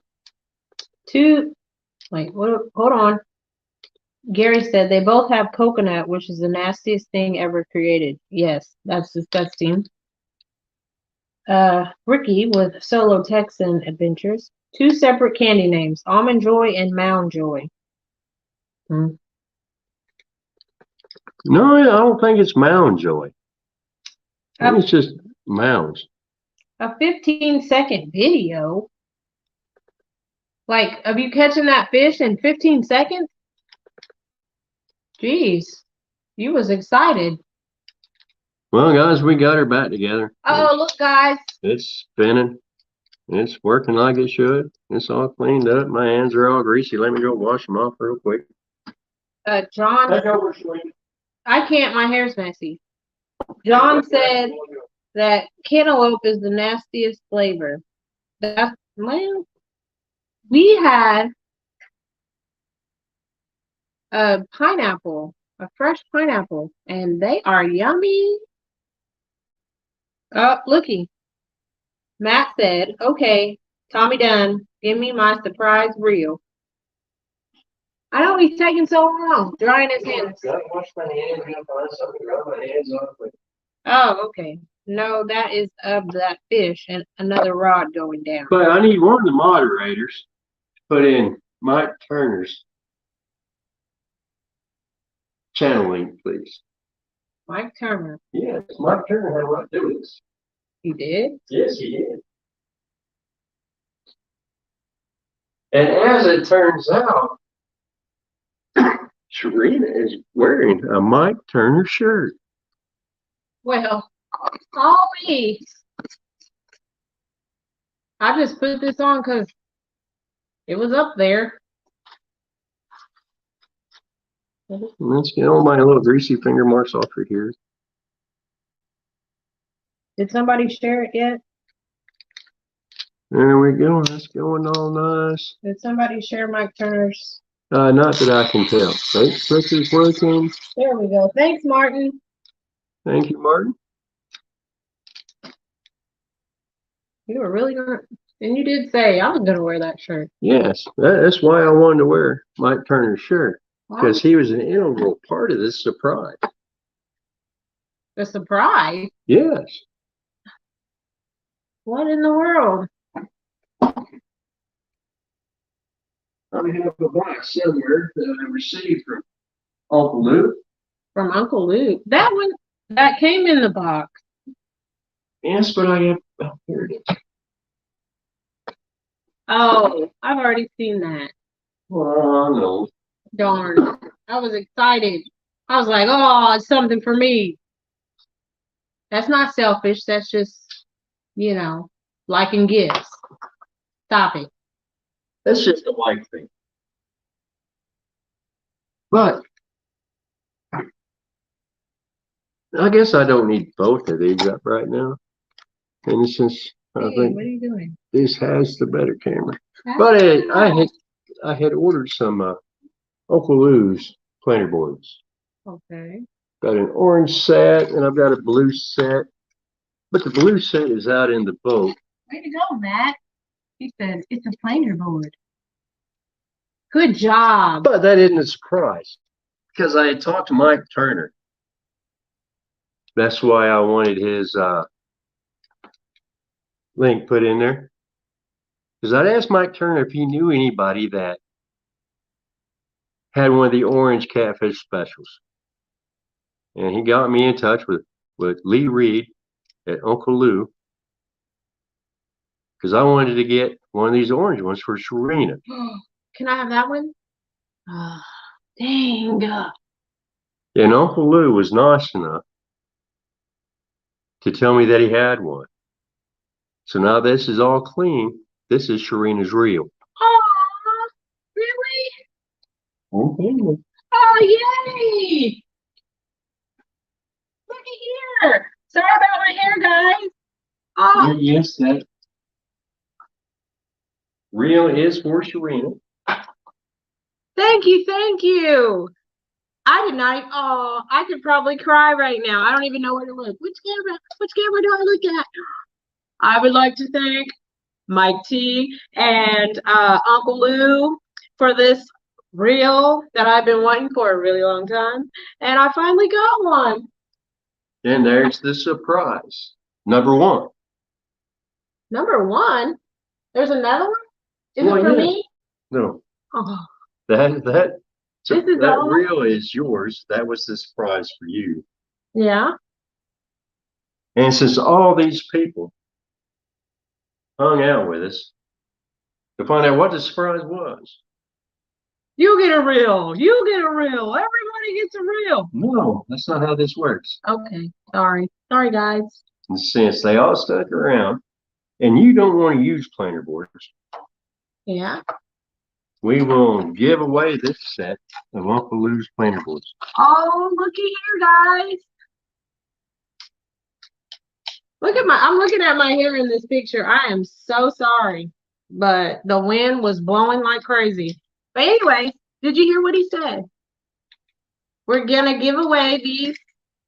Wait, hold on. Gary said they both have coconut, which is the nastiest thing ever created. Yes, that's disgusting. Ricky with Solo Texan Adventures. 2 separate candy names, Almond Joy and Mound Joy. No, I don't think it's Mound Joy. I think it's just Mounds. A 15-second video? Like, of you catching that fish in 15 seconds? Jeez, you was excited. Well, guys, we got her back together. Oh, look, guys. It's spinning. It's working like it should. It's all cleaned up. My hands are all greasy. Let me go wash them off real quick. John, Take over, sweetie. I can't. My hair's messy. John said that cantaloupe is the nastiest flavor. That's, well, we had a pineapple, a fresh pineapple, and they are yummy. Oh, looky. Matt said, okay, Tommy Dunn, give me my surprise reel. I know he's taking so long, drying his hands. Wash my hands, find something to rub my hands off with. Oh, okay. No, that is of that fish and another rod going down. But I need one of the moderators to put in Mike Turner's channel link, please. Mike Turner. Yes, Mike Turner had a lot to do with this. He did? Yes, he did. And as it turns out, Serena is wearing a Mike Turner shirt. Well, always. I just put this on because it was up there. Let's get all my little greasy finger marks off right here. Did somebody share it yet? There we go. That's going all nice. Did somebody share Mike Turner's? Not that I can tell. Right, clicker's working. There we go. Thanks, Martin. Thank you, Martin. You were really gonna, and you did say I was gonna wear that shirt. Yes, that's why I wanted to wear Mike Turner's shirt, Wow. because he was an integral part of this surprise. A surprise? Yes. What in the world? I have a box somewhere that I received from Uncle Lou. From Uncle Lou. That one that came in the box. Yes, but I have, oh, here it is. Oh, I've already seen that. Oh, no. Darn. I was excited. I was like, oh, it's something for me. That's not selfish. That's just, you know, liking gifts. Stop it. That's just a like thing. But I guess I don't need both of these up right now. And since I Hey, think what are you doing? this has the better camera. But I had ordered some Uncle Lou's planter boards. Okay. Got an orange set and I've got a blue set. But the blue set is out in the boat. Way to go, Matt. He said it's a planer board. Good job. But that isn't a surprise because I had talked to Mike Turner. That's why I wanted his link put in there. Because I'd asked Mike Turner if he knew anybody that had one of the orange catfish specials. And he got me in touch with Lee Reed at Uncle Lou. Because I wanted to get one of these orange ones for Serena. Can I have that one? Oh, dang. And Uncle Lou was nice enough to tell me that he had one. So now this is all clean. This is Serena's reel. Oh, really? Okay. Oh, yay! Look at here. Sorry about my hair, guys. Oh, Yes, that reel is for Serena. thank you, thank you. I did not. Oh, I could probably cry right now. I don't even know where to look. Which camera do I look at? I would like to thank Mike T and Uncle Lou for this reel that I've been wanting for a really long time, and I finally got one. And there's the surprise. Number one. Number one. There's another one. Is Well, it for yeah. me? No, Oh, that This is that all? reel is yours. That was the surprise for you. yeah. And since all these people hung out with us to find out what the surprise was. You get a reel. You get a reel. Everybody gets a reel. No, that's not how this works. Okay. Sorry. Sorry, guys. And since they all stuck around, and you don't want to use planter boards, Yeah. we will give away this set of Uncle Lou's planter boards. Oh, looky here, guys. I'm looking at my hair in this picture. I am so sorry, but the wind was blowing like crazy. But anyway, did you hear what he said? We're gonna give away these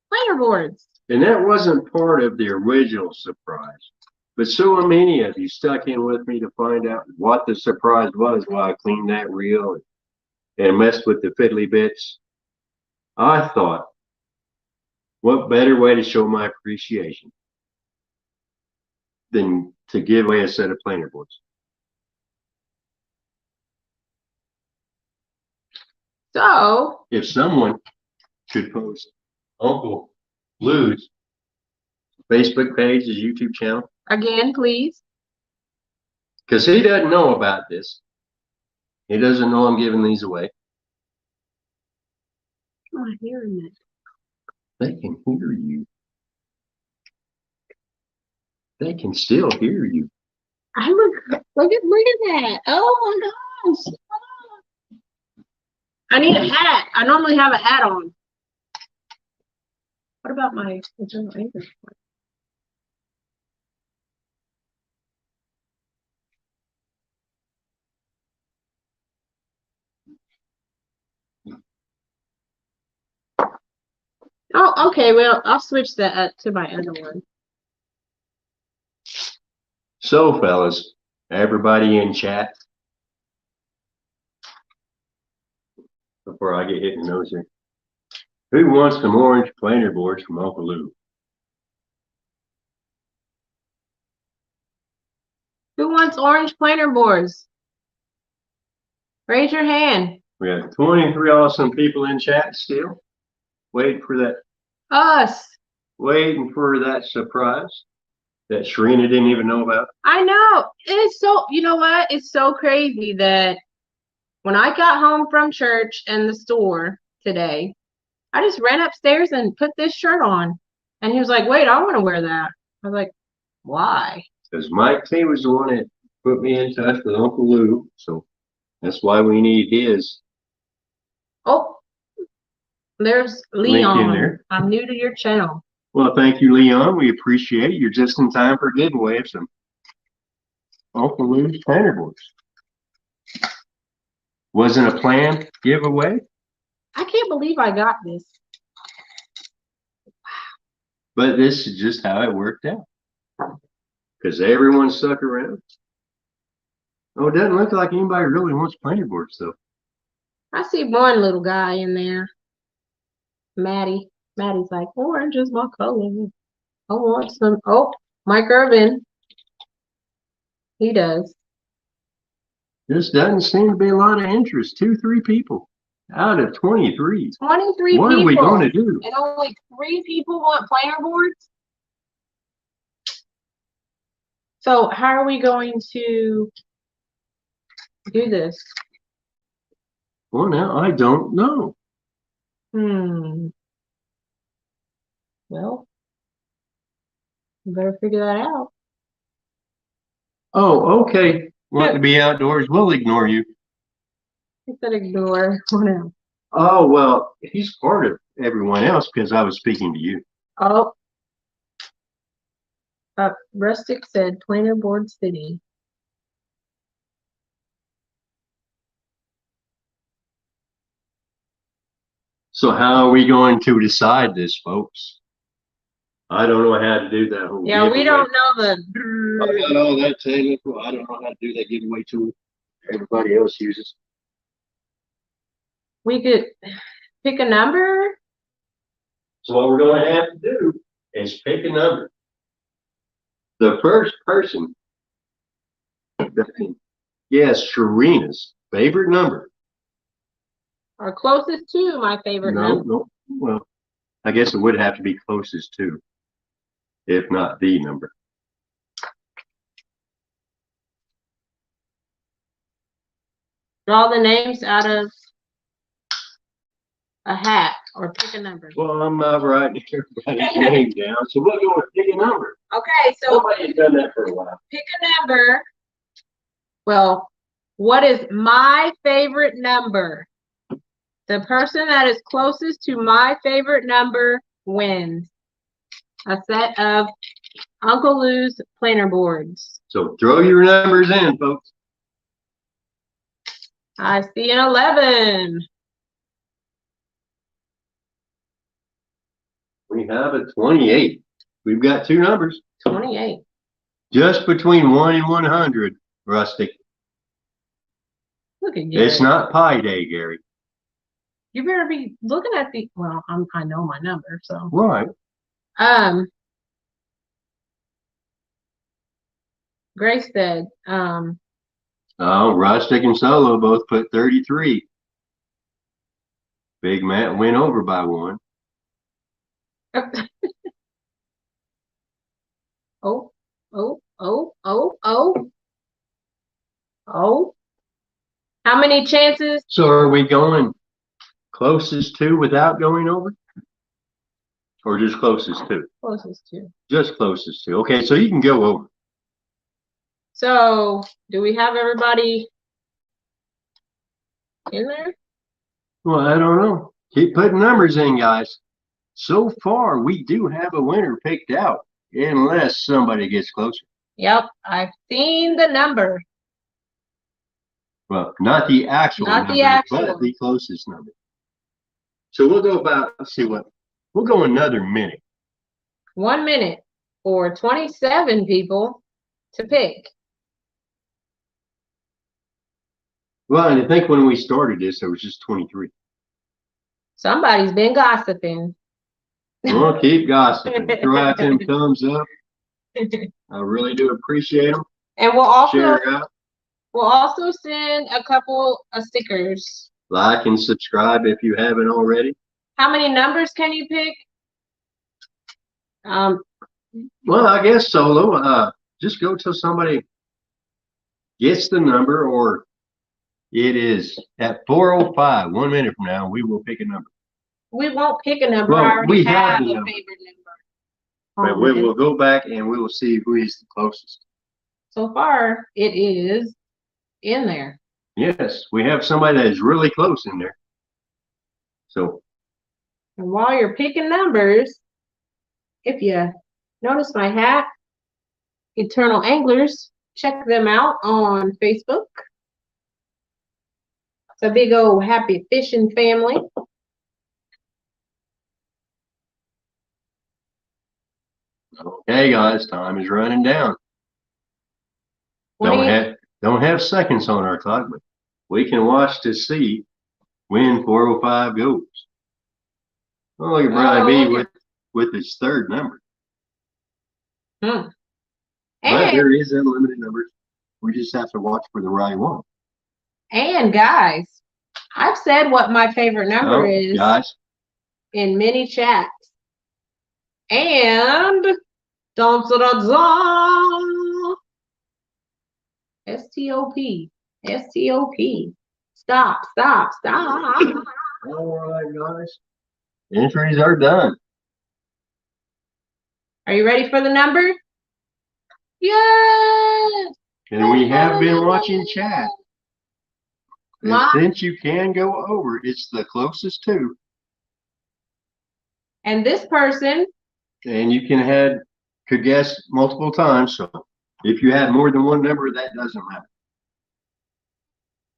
planner boards. And that wasn't part of the original surprise. But so many of you stuck in with me to find out what the surprise was while I cleaned that reel and messed with the fiddly bits. I thought, what better way to show my appreciation than to give away a set of planner boards? So, If someone could post Uncle Lou's Facebook page, his YouTube channel, again, please. because he doesn't know about this. He doesn't know I'm giving these away. I'm not hearing it. They can hear you. They can still hear you. Look at that. Oh my gosh. I need a hat. I normally have a hat on. What about my internal anchor? Oh, okay. Well, I'll switch that to my other one. So, fellas, everybody in chat, before I get hit in the nose here, who wants some orange planter boards from Uncle Lou? Who wants orange planner boards? Raise your hand. We have 23 awesome people in chat still, waiting for that surprise that Sharina didn't even know about. I know. It's so, you know what? It's so crazy that when I got home from church and the store today, I just ran upstairs and put this shirt on. And he was like, wait, I want to wear that. I was like, why? Because Mike T was the one that put me in touch with Uncle Lou, so that's why we need his. Oh, there's Link in Leon. there. I'm new to your channel. Well, thank you, Leon. We appreciate it. You're just in time for a giveaway of some Uncle Lou's planter boards. Wasn't a planned giveaway, I can't believe I got this. but this is just how it worked out. Because everyone stuck around. Oh, it doesn't look like anybody really wants planter boards, though. I see one little guy in there. Maddie. Maddie's like, orange is my color. I want some. Oh, Mike Irvin. He does. This doesn't seem to be a lot of interest. 2-3 people out of 23. 23 what people. Are we going to do? And only 3 people want planner boards? So how are we going to do this? Well, now I don't know. Well, you better figure that out. Oh, okay. Want to be outdoors? We'll ignore you. I said ignore. What else? Oh, well, he's part of everyone else because I was speaking to you. Oh. Rustic said planner board city. So how are we going to decide this, folks? I don't know how to do that whole Yeah, we don't know I got all that technical. I don't know how to do that giveaway tool everybody else uses. We could pick a number. So what we're going to have to do is pick a number. The first person that can guess Sharina's favorite number. Or closest to my favorite number. No. Well, I guess it would have to be closest to, if not the number. Draw the names out of a hat or pick a number. Well, I'm not writing everybody's name down, so we'll go with pick a number. Okay, so Nobody's done that for a while. pick a number. Well, what is my favorite number? The person that is closest to my favorite number wins a set of Uncle Lou's planner boards. So throw your numbers in, folks. I see an 11. We have a 28. We've got two numbers. 28. Just between 1 and 100, Rustic. Look at Gary. It's not Pi Day, Gary. You better be looking at the, well, I know my number, so. Right. Grace said, Oh, Rustic and Solo both put 33. Big Matt went over by 1. oh, oh, oh, oh, oh. Oh. How many chances? So are we going closest to without going over? Or just closest to? Closest to. Just closest to. Okay, so you can go over. So, do we have everybody in there? Well, I don't know. Keep putting numbers in, guys. So far, we do have a winner picked out, unless somebody gets closer. Yep, I've seen the number. Well, not the actual Not number, the actual. but the closest number. So we'll go about, let's see what, we'll go another minute. 1 minute for 27 people to pick. Well, and I think when we started this, there was just 23. Somebody's been gossiping. Well, keep gossiping. Throw out them thumbs up. I really do appreciate them. And Share out. we'll also send a couple of stickers. Like and subscribe if you haven't already. How many numbers can you pick? Well, I guess Solo, just go till somebody gets the number, or it is at 4:05, 1 minute from now, we will pick a number. We won't pick a number. Well, I already we have have the a number. favorite number. But we will go back and we will see who is the closest. So far, it is in there. Yes, we have somebody that is really close in there. So, And while you're picking numbers, if you notice my hat, Eternal Anglers, check them out on Facebook. It's a big old happy fishing family. okay, guys, time is running down. Don't have seconds on our clock, but we can watch to see when 4:05 goes. Oh, look at Brian B with his third number. But there is unlimited numbers. We just have to watch for the right one. And guys, I've said what my favorite number is guys, in many chats. And dun, dun, dun, dun. S-T-O-P. S-T-O-P. Stop, stop, stop. all right, guys. Entries are done. Are you ready for the number? Yes! And we have been watching chat. And since you can go over, it's the closest to. And this person. And you could guess multiple times. So if you had more than one number, that doesn't matter.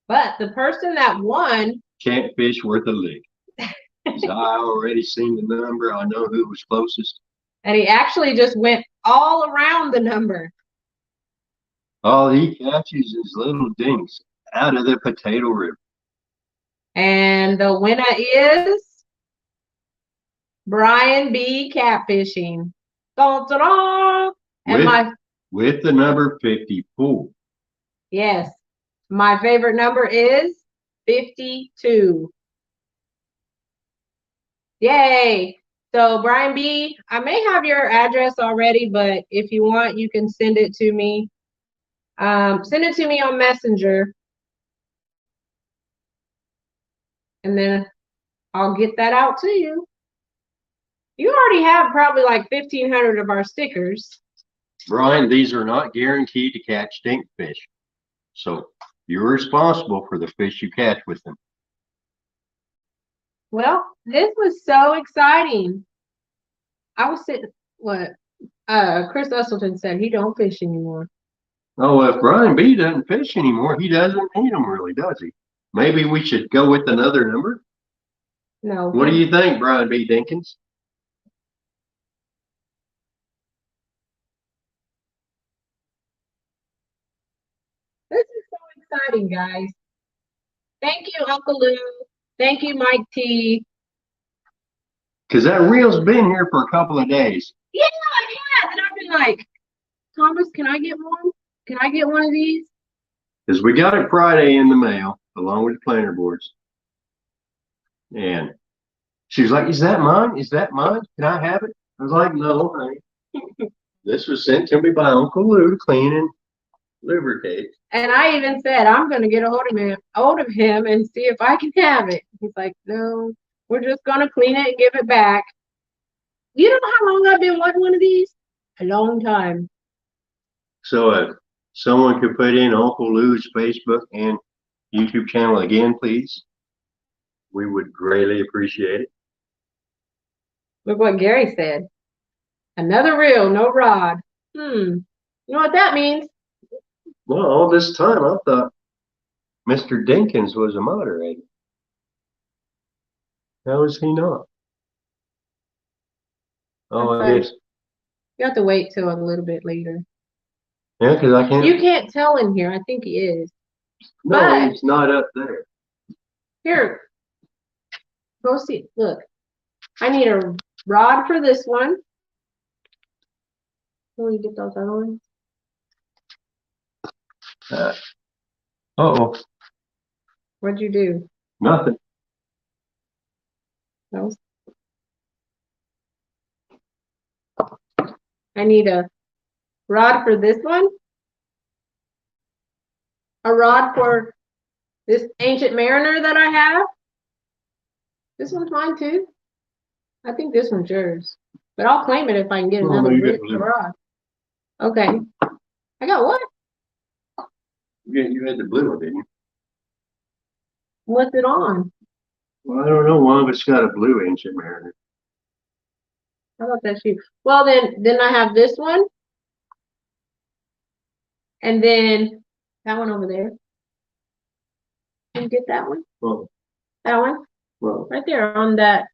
But the person that won. Can't fish worth a lick. I already seen the number. I know who was closest. And he actually just went all around the number. All he catches is little dinks out of the potato river. And the winner is Brian B. Catfishing. Dun, dun, dun. And with the number 54. Yes. My favorite number is 52. Yay. So Brian B., I may have your address already, but if you want, you can send it to me. Send it to me on Messenger. And then I'll get that out to you. You already have probably like 1,500 of our stickers. Brian, these are not guaranteed to catch stink fish. So you're responsible for the fish you catch with them. Well, this was so exciting. I was sitting, Chris Usselton said he don't fish anymore. Oh, if Brian B doesn't fish anymore, he doesn't need them really, does he? Maybe we should go with another number. No. What do you think, Brian B. Dinkins? This is so exciting, guys. Thank you, Uncle Lou. Thank you, Mike T. Because that reel's been here for a couple of days. Yeah, it has. And I've been like, Thomas, can I get one? Can I get one of these? Because we got it Friday in the mail, along with the planter boards. And she was like, is that mine? Is that mine? Can I have it? I was like, no, honey. This was sent to me by Uncle Lou to clean and lubricate. And I even said, I'm going to get a hold of him and see if I can have it. He's like, no, we're just going to clean it and give it back. You know how long I've been wanting one of these? A long time. So if someone could put in Uncle Lou's Facebook and YouTube channel again, please, we would greatly appreciate it. Look what Gary said. Another reel, no rod. You know what that means? Well, all this time I thought Mr. Dinkins was a moderator. How is he not? Oh, I guess. You have to wait till a little bit later. Yeah, because I can't. You can't tell in here. I think he is. No, but he's not up there. Here. Go see. Look. I need a rod for this one. Will you get those other ones? Uh-oh. What'd you do? Nothing. Those. I need a rod for this one. A rod for this Ancient Mariner that I have. This one's mine too. I think this one's yours. But I'll claim it if I can get another rod. Okay. I got what? You had the blue one, didn't you? What's it on? Well, I don't know. One of it's got a blue Ancient Mariner. How about that shoe? Well, then I have this one. And then that one over there. Can you get that one? Well, that one? Well, right there on that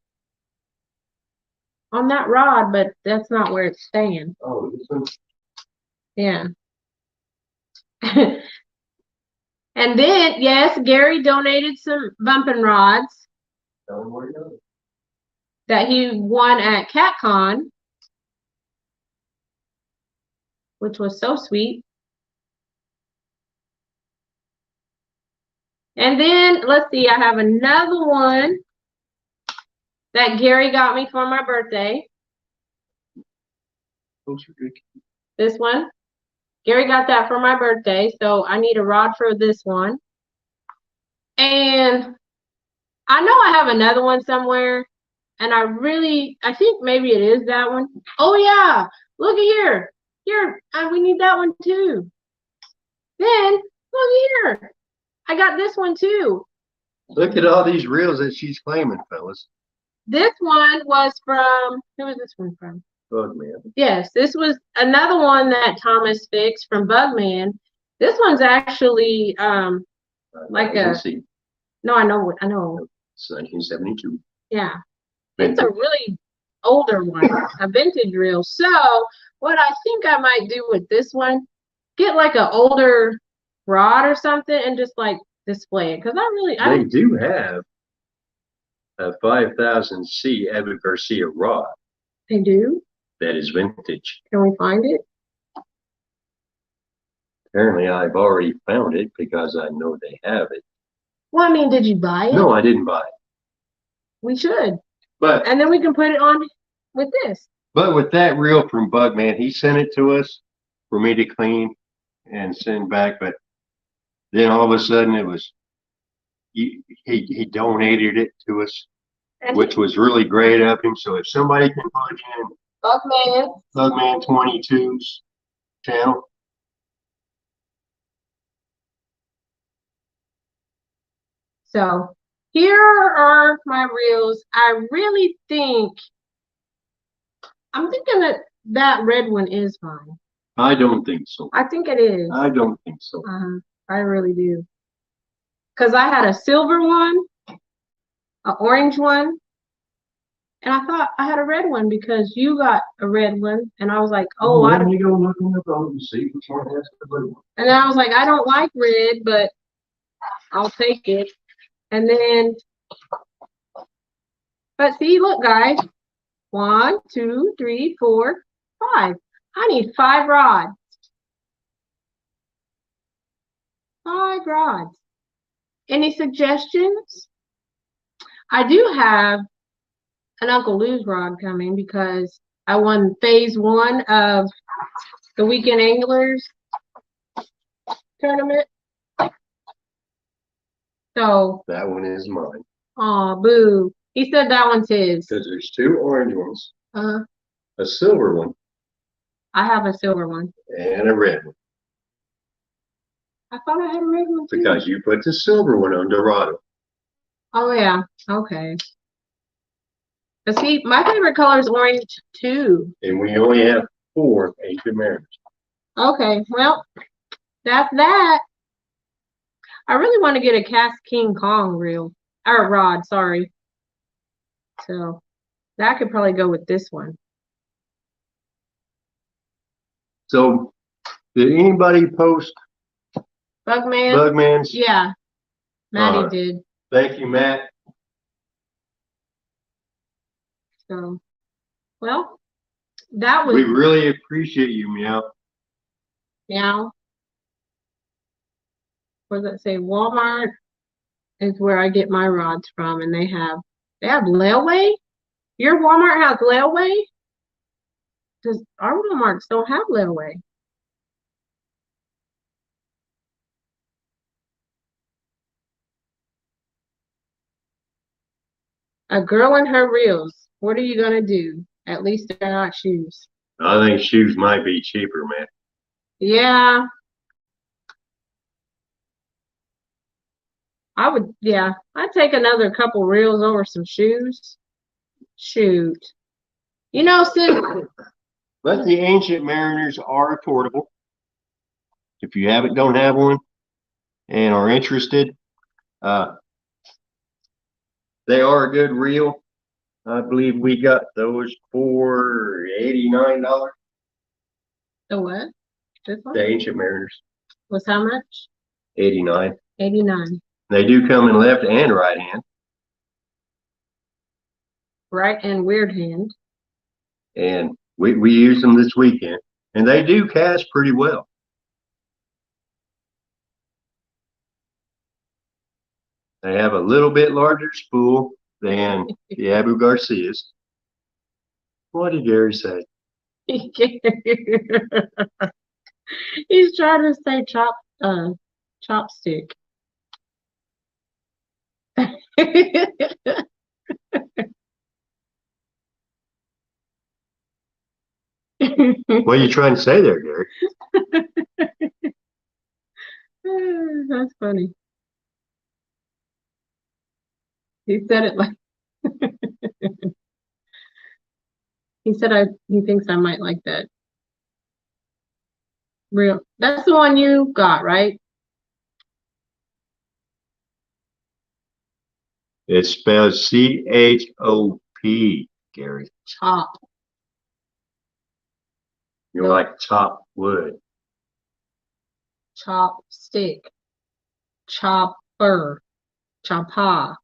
rod, but that's not where it's staying. Oh, this one? Yeah. And then, yes, Gary donated some bumping rods that he won at CatCon, which was so sweet. And then, let's see, I have another one that Gary got me for my birthday. This one. Gary got that for my birthday, so I need a rod for this one. And I know I have another one somewhere, and I think maybe it is that one. Oh yeah, look at here. Here, we need that one too. Then, look here. I got this one too. Look at all these reels that she's claiming, fellas. This one was from, who was this one from? Bugman. Yes, this was another one that Thomas fixed from Bugman. This one's actually like a, no, I know. It's 1972. Yeah. It's a really older one, a vintage reel. So what I think I might do with this one, get like an older rod or something and just like display it. Because they do have a 5000C Evan Garcia rod. They do? That is vintage. Can we find it? Apparently I've already found it because I know they have it. Well, I mean, did you buy it? No, I didn't buy it. We should. But and then we can put it on with this. But with that reel from Bugman, he sent it to us for me to clean and send back. But then all of a sudden it was he donated it to us, which was really great of him. So if somebody can put in Bugman 22's channel. So here are my reels. I really think, I'm thinking that that red one is mine. I don't think so. I think it is. I don't think so. I really do. Because I had a silver one, an orange one, and I thought I had a red one because you got a red one, and I was like, oh, I Let me go look in the boat and see which one has the blue one. And then I was like, I don't like red, but I'll take it. And then, but see, look, guys. 1, 2, 3, 4, 5. I need 5 rods. 5 rods. Any suggestions? I do have an Uncle Lou's rod coming because I won phase 1 of the Weekend Anglers tournament. So that one is mine. Aw, boo. He said that one's his. Because there's 2 orange ones, Uh-huh. a silver one, I have a silver one. and a red one. I thought I had a red one too. Because you put the silver one on Dorado. Oh yeah. Okay. But see, my favorite color is orange too. And we only have 4 ancient mariners. Okay, well, that's that. I really want to get a cast King Kong reel or rod, sorry. So that could probably go with this one. So, did anybody post Bugman? Bugman's? Yeah, Maddie did. Thank you, Matt. So, well, that was We really appreciate you, Meow. Meow. What does it say? Walmart is where I get my rods from, and they have layaway. Your Walmart has layaway? Does our Walmarts don't have layaway? A girl in her reels. What are you gonna do? At least they're not shoes. I think shoes might be cheaper, man. Yeah. Yeah, I'd take another couple reels over some shoes. Shoot. You know, since But the ancient mariners are affordable. If you don't have one, and are interested, they are a good reel. I believe we got those for $89. the what? This one The ancient mariners, was how much? 89. 89. They do come in left and right hand, Right and weird hand. and we used them this weekend, and they do cast pretty well. They have a little bit larger spool than the Abu Garcias. What did Gary say? He's trying to say chopstick. What are you trying to say there, Gary? That's funny. He said it like he said he thinks I might like that. Real. That's the one you got, right? It's spelled CHOP, Gary. Chop. You're like chop wood. Chopstick. Chopper. Choppa.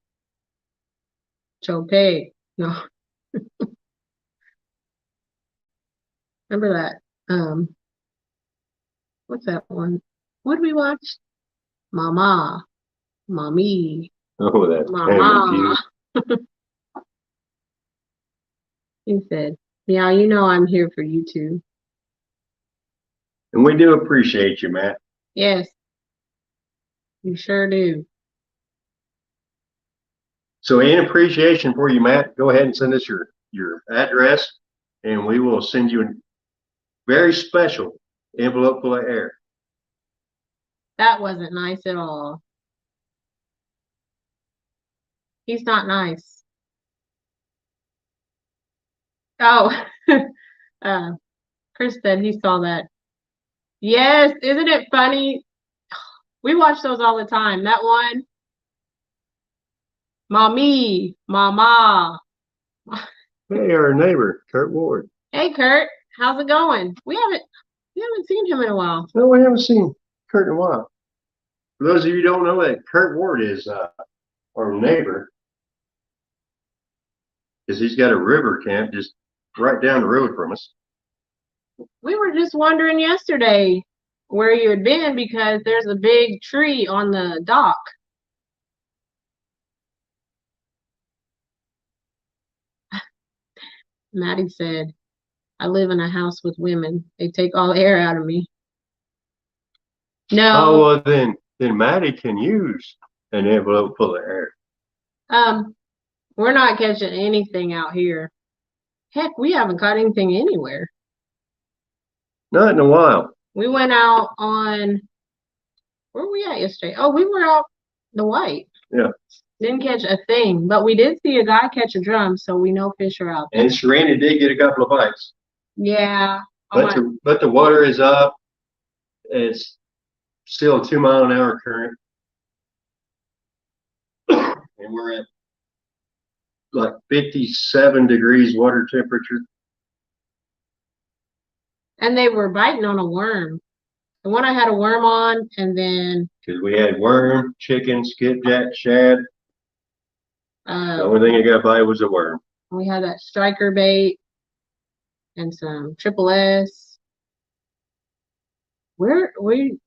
Chope. No. Remember that? What's that one? What did we watch? Mama. Mommy. Oh, that's Mama. He said, yeah, you know I'm here for you too. And we do appreciate you, Matt. Yes. You sure do. So in appreciation for you, Matt, go ahead and send us your address, and we will send you a very special envelope full of air. That wasn't nice at all. He's not nice. Oh, Chris said he saw that. Yes, isn't it funny? We watch those all the time. That one, mommy, mama. Hey, our neighbor, Kurt Ward. Hey, Kurt, how's it going? We haven't seen him in a while. No, we haven't seen Kurt in a while. For those of you who don't know that Kurt Ward is our neighbor, because he's got a river camp just right down the road from us. We were just wondering yesterday where you had been because there's a big tree on the dock. Maddie said, I live in a house with women. They take all the air out of me. No. Oh, well, then Maddie can use an envelope full of air. We're not catching anything out here. Heck, we haven't caught anything anywhere. Not in a while. We went out on, where were we at yesterday? Oh, we were out the White. Yeah. Didn't catch a thing, but we did see a guy catch a drum, so we know fish are out there. And Serena did get a couple of bites. Yeah. But the water is up. It's still a 2 mile an hour current. And we're at like 57 degrees water temperature. And they were biting on a worm. The one I had a worm on, and then Because we had worm, chicken, skipjack, shad. The only thing that got by was a worm. we had that striker bait and some triple S. We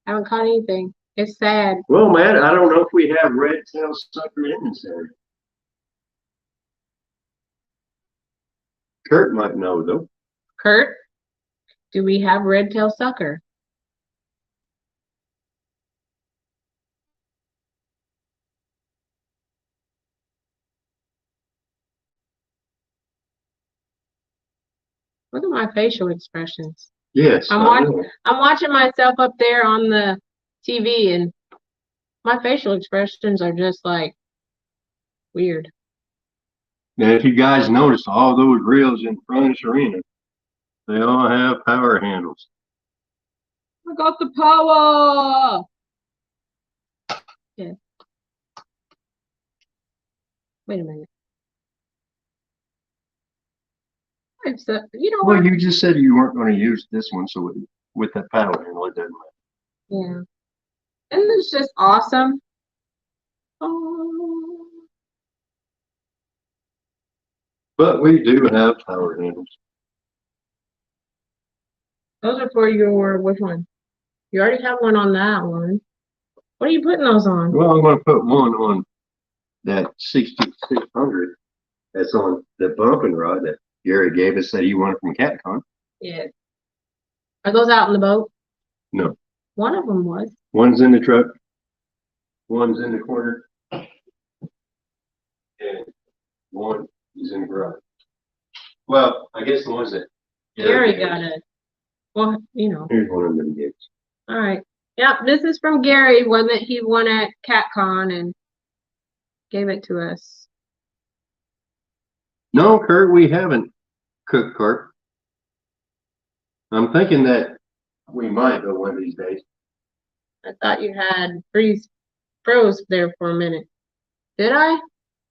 haven't caught anything. It's sad. Well, Matt, I don't know if we have red tail sucker in this area. Kurt might know though. Kurt, do we have red tail sucker? Look at my facial expressions. Yes. I'm watching myself up there on the TV, and my facial expressions are just like weird. Now, if you guys notice, all those reels in front of Serena, they all have power handles. I got the power. Yeah. Wait a minute. It's you know Well, what? you just said you weren't going to use this one, so with that power handle, it doesn't matter. Yeah. Isn't this just awesome? Oh. But we do have power handles. Those are for your, which one? You already have one on that one. What are you putting those on? Well, I'm going to put one on that 6600 that's on the bumping rod that Gary gave us that he wanted from CatCon. Yeah. Are those out in the boat? No. One of them was. One's in the truck. One's in the corner. And one is in the garage. Well, I guess the ones that Gary got it. Well, you know. Here's one of them gigs. All right. Yep, this is from Gary, one that he won at CatCon and gave it to us. No, Kurt, we haven't cooked carp. I'm thinking that we might go one of these days. I thought you had froze there for a minute. Did I?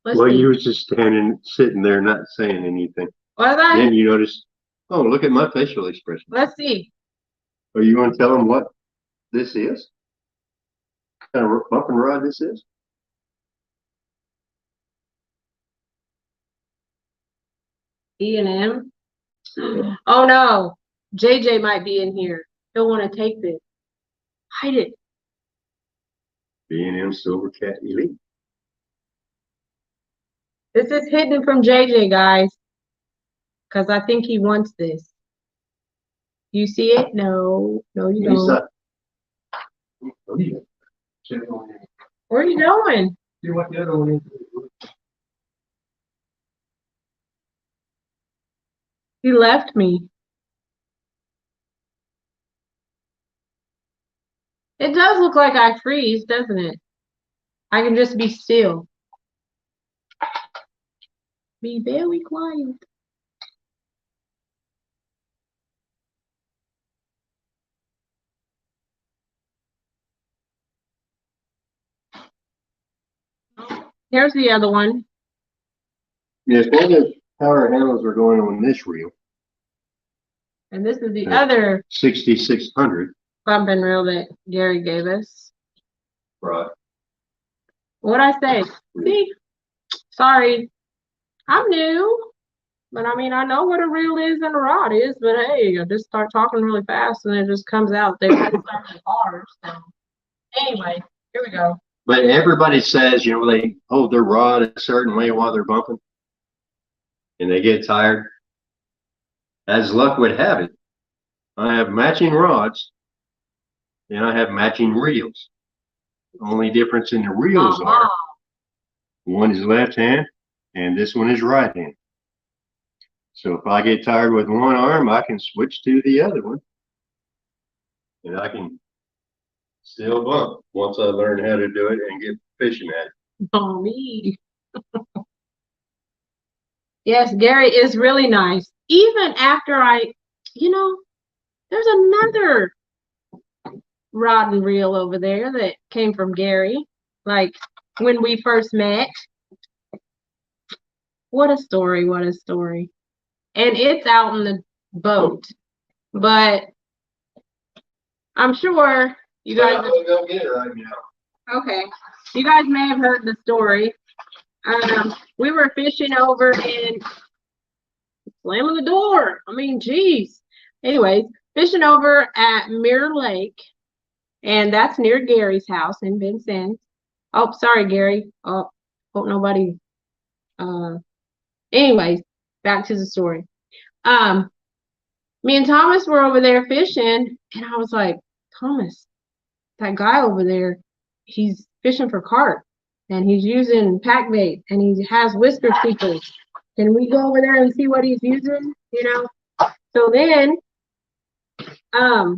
Let's Well, see. you was just sitting there, not saying anything. Was I? Then you notice, oh, look at my facial expression. Let's see. Are you going to tell them what this is? What kind of bumping rod this is? E&M. Oh no, JJ might be in here. He'll want to take this. Hide it. B&M Silver Cat Elite. This is hidden from JJ, guys, because I think he wants this. You see it? No, no, you don't. Where are you going? See what the other one is. He left me. It does look like I freeze, doesn't it? I can just be still. Be very quiet. Here's the other one. Yeah, as long as power handles are going on this reel, And this is the Yeah. other 6600. pumping reel that Gary gave us. Right. What'd I say? See? Sorry. I'm new. But I mean, I know what a reel is and a rod is, but hey, I just start talking really fast and it just comes out. They both start with R's. So anyway, here we go. But everybody says, you know, they hold their rod a certain way while they're bumping and they get tired. As luck would have it, I have matching rods and I have matching reels. The only difference in the reels are one is left hand and this one is right hand. So if I get tired with one arm, I can switch to the other one and I can still bump once I learn how to do it and get fishing at it. Oh, me. Yes, Gary is really nice. Even after there's another rod and reel over there that came from Gary, like when we first met. What a story, what a story. And it's out in the boat, but I'm sure you guys Go get it right now. okay. You guys may have heard the story. We were fishing over in slamming the door. I mean, geez. Anyways, fishing over at Mirror Lake, and that's near Gary's house in Vincennes. Oh, sorry, Gary. Oh, hope nobody. Anyways, back to the story. Me and Thomas were over there fishing, and I was like, Thomas, that guy over there, he's fishing for carp, and he's using pack bait, and he has whisker seekers. Can we go over there and see what he's using? You know? So then, I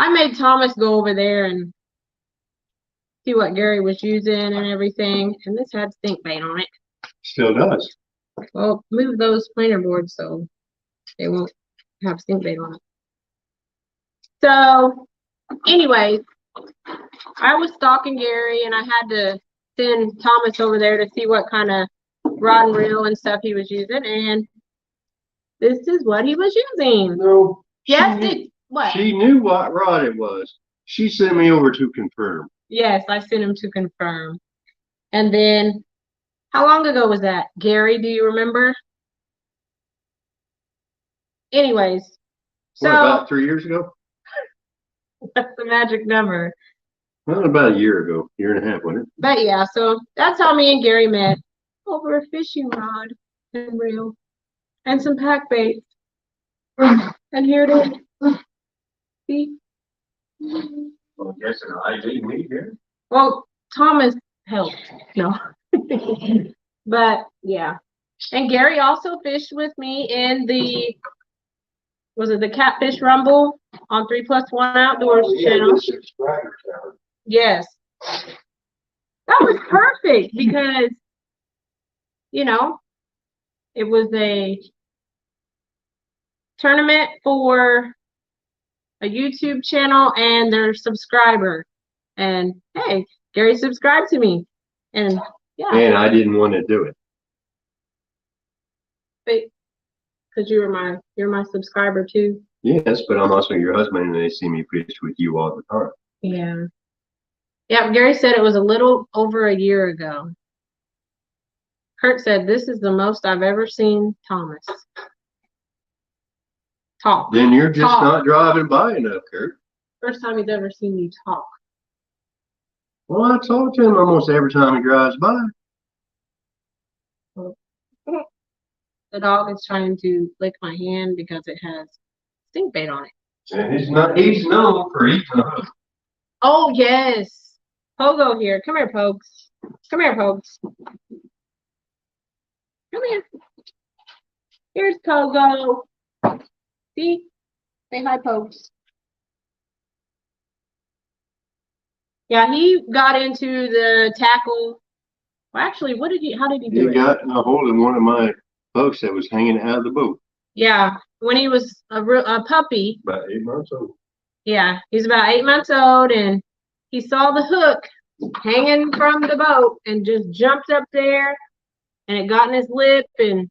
made Thomas go over there and see what Gary was using and everything, and this had stink bait on it. Still does. Well, move those planer boards so they won't have stink bait on it. So, anyways, I was stalking Gary and I had to send Thomas over there to see what kind of rod and reel and stuff he was using, and this is what he was using. No. Yes, what? She knew what rod it was. She sent me over to confirm. Yes, I sent him to confirm. And then, how long ago was that? Gary, do you remember? Anyways, What, about 3 years ago? That's the magic number. Well, about a year ago, year and a half, wasn't it? But yeah, so that's how me and Gary met, over a fishing rod and reel and some pack bait. And here it is. See? Well, I guess I didn't meet here. Well, Thomas helped. No. But yeah. And Gary also fished with me in the, was it the Catfish Rumble on 3+1 Outdoors channel? Yes. That was perfect because, you know, it was a tournament for a YouTube channel and their subscriber. And hey, Gary subscribed to me. And yeah. And I didn't want to do it. Because you're my subscriber too. Yes, but I'm also your husband and they see me fish with you all the time. Yeah. Yeah, Gary said it was a little over a year ago. Kurt said, this is the most I've ever seen Thomas talk. Then you're just not driving by enough, Kurt. First time he's ever seen you talk. Well, I talk to him almost every time he drives by. The dog is trying to lick my hand because it has stink bait on it. And he's known for eating a hook. Oh, yes. Pogo here. Come here, Pokes. Come here, Pokes. Come here. Here's Pogo. See? Say hi, Pokes. Yeah, he got into the tackle. Well, actually, how did he do it? He got a hold of one of my folks that was hanging out of the boat. Yeah, when he was a puppy. About 8 months old. Yeah, he's about 8 months old, and he saw the hook hanging from the boat and just jumped up there and it got in his lip and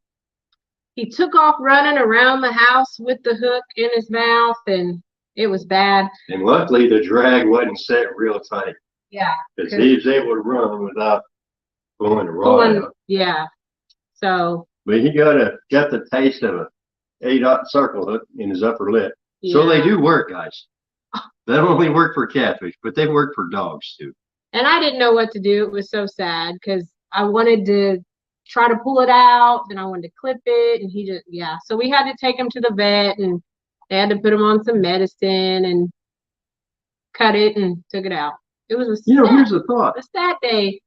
he took off running around the house with the hook in his mouth and it was bad. And luckily the drag wasn't set real tight. Yeah. Because he was able to run without pulling the rod out. Yeah. So. But he got the taste of a 8-aught circle hook in his upper lip. Yeah. So they do work, guys. They don't only work for catfish, but they work for dogs too. And I didn't know what to do. It was so sad because I wanted to try to pull it out, then I wanted to clip it, and he just, yeah. So we had to take him to the vet, and they had to put him on some medicine and cut it and took it out. It was a sad, here's the thought. A sad day.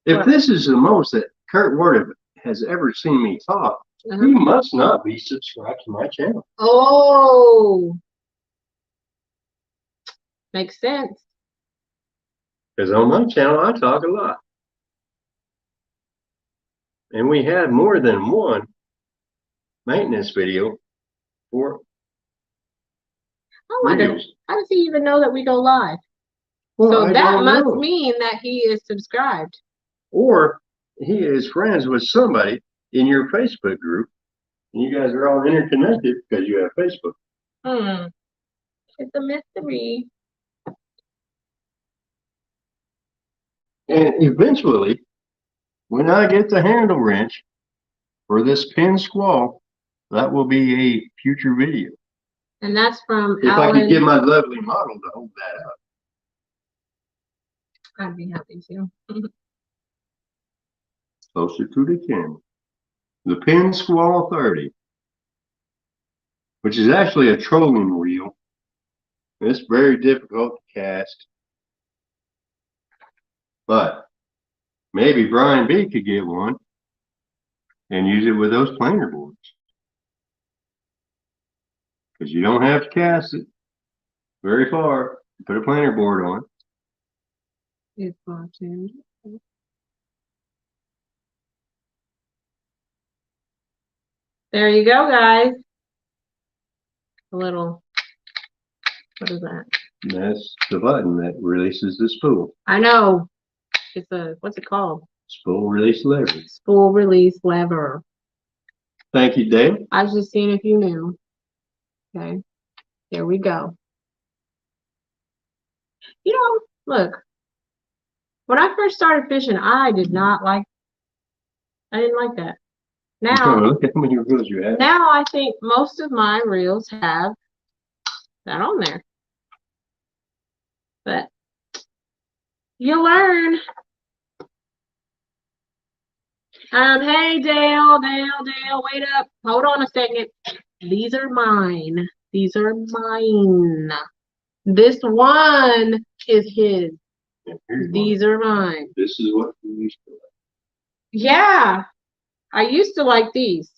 If this is the most that Kurt Ward has ever seen me talk, he must not be subscribed to my channel. Oh. Makes sense. Because on my channel, I talk a lot. And we had more than one maintenance video for wonder, how does he even know that we go live? Well, so that must mean that he is subscribed. Or he is friends with somebody in your Facebook group. And you guys are all interconnected because you have Facebook. It's a mystery. And eventually, when I get the handle wrench for this pin squall, that will be a future video. And that's from if I could get my lovely model to hold that up. I'd be happy to. Closer to the camera. The Pin Squall 30, which is actually a trolling reel. It's very difficult to cast. But maybe Brian B could get one and use it with those planer boards. Because you don't have to cast it very far. Put a planer board on. It's watching. There you go, guys. A little, what is that? That's the button that releases the spool. I know. It's a, what's it called? Spool release lever. Spool release lever. Thank you, Dave. I was just seeing if you knew. Okay. There we go. You know, look. When I first started fishing, I didn't like that. Now, look at how many reels you have. Now I think most of my reels have that on there. But you learn. Hey Dale, wait up. Hold on a second. These are mine. These are mine. This one is his. These are mine. This is what you used to like. Yeah. I used to like these.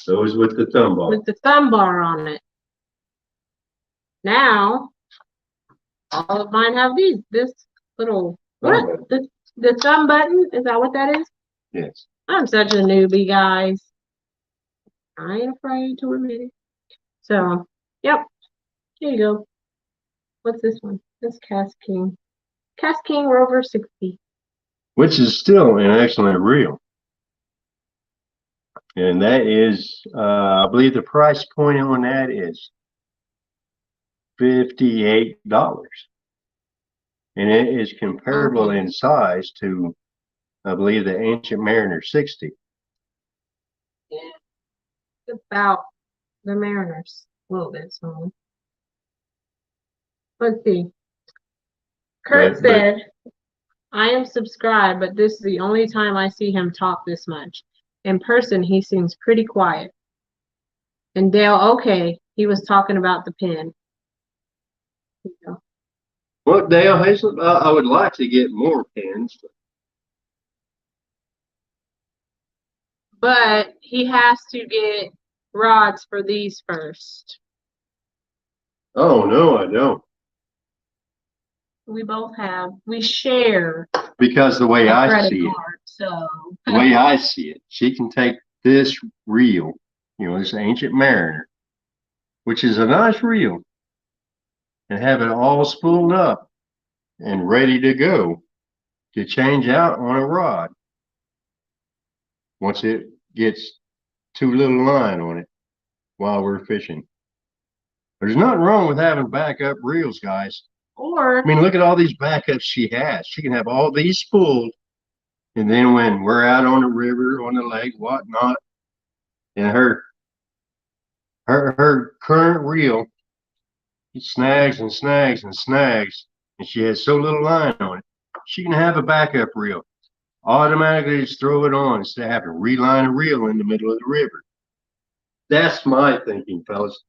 Those with the thumb bar. With the thumb bar on it. Now, all of mine have these. This little, what? The thumb button? Is that what that is? Yes. I'm such a newbie, guys. I ain't afraid to admit it. So, yep. Here you go. What's this one? This Cast King. Cast King Rover 60. Which is still an excellent reel. And that is, I believe the price point on that is $58. And it is comparable in size to, I believe, the Ancient Mariner 60. Yeah, it's about the Mariners. A little bit small. Let's see. Kurt said, I am subscribed, but this is the only time I see him talk this much. In person, he seems pretty quiet. And Dale, okay, he was talking about the pen. Yeah. Well, Dale, I would like to get more pins. But he has to get rods for these first. Oh, no, I don't. We both have. We share. Because the way I see it, so. the way I see it, she can take this reel, this Ancient Mariner, which is a nice reel, and have it all spooled up and ready to go to change out on a rod once it gets too little line on it while we're fishing. There's nothing wrong with having backup reels, guys. Or I mean, look at all these backups she has. She can have all these spooled, and then when we're out on the river, on the lake, whatnot, and her current reel, it snags and snags and snags, and she has so little line on it, she can have a backup reel. Automatically just throw it on instead of having to reline a reel in the middle of the river. That's my thinking, fellas.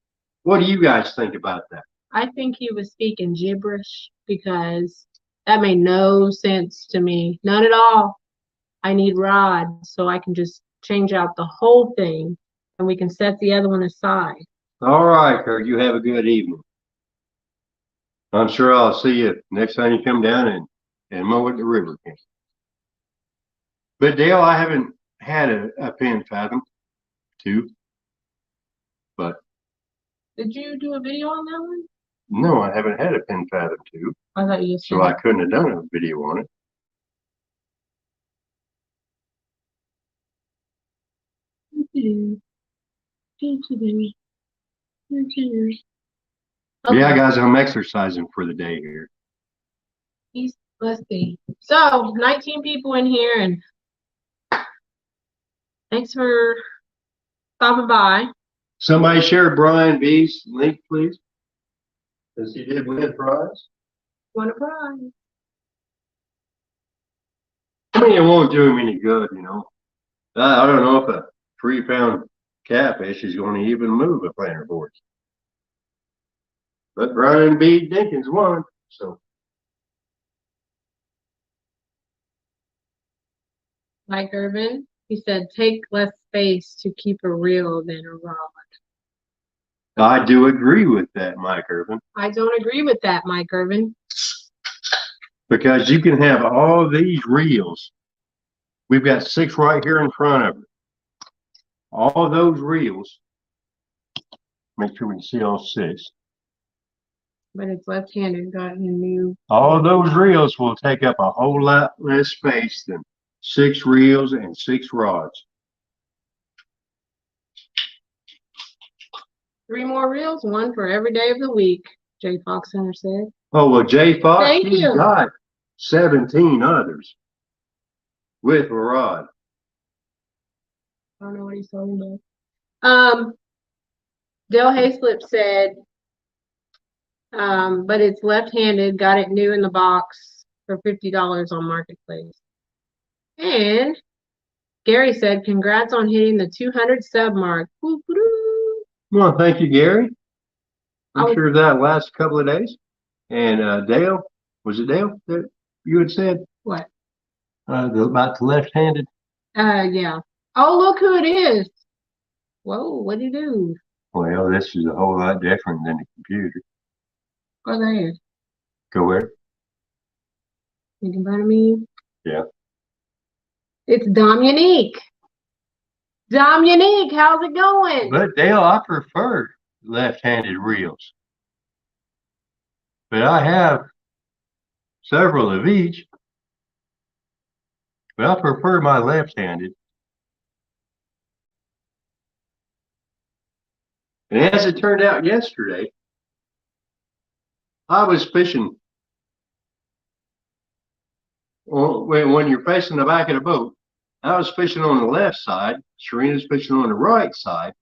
What do you guys think about that? I think he was speaking gibberish because that made no sense to me. None at all. I need rod so I can just change out the whole thing and we can set the other one aside. All right, Kurt, you have a good evening. I'm sure I'll see you next time you come down and mow at the river. But Dale, I haven't had a pin fathom too. But Did you do a video on that one? no, I haven't had a pin fathom too. I thought you said So I couldn't have done a video on it. Yeah, guys, I'm exercising for the day here. Let's see. So 19 people in here, and thanks for stopping by. Somebody share Brian B's link, please. Because he did win a prize. Want a prize? I mean, it won't do him any good, you know. I don't know if a 3-pound catfish is going to even move a planter board. But Brian B. Dinkins won, so. Mike Irvin, he said, take less space to keep a reel than a rod. I do agree with that, Mike Irvin. I don't agree with that, Mike Irvin. Because you can have all these reels. We've got 6 right here in front of her. All those reels. Make sure we can see all 6. But it's left-handed, got a new. All those reels will take up a whole lot less space than 6 reels and 6 rods. 3 more reels, 1 for every day of the week, Jay Fox Center said. Oh, well, Jay Fox, Thank he's you. got 17 others with a rod. I don't know what he's talking about. Dale Hayslip said, but it's left-handed, got it new in the box for $50 on Marketplace. And Gary said, congrats on hitting the 200 sub mark. Woo-hoo-doo. Well, thank you, Gary. I'm sure that last couple of days. And Dale, was it Dale that you had said? What? About the left-handed? Yeah. Oh, look who it is. Whoa, what'd he do? Well, this is a whole lot different than the computer. Go there. Go where? You can find me. Yeah. It's Dominique. Dominique, how's it going? But Dale, I prefer left-handed reels. But I have several of each. But I prefer my left-handed. And as it turned out yesterday, I was fishing. Well, when you're facing the back of the boat, I was fishing on the left side. Serena's fishing on the right side.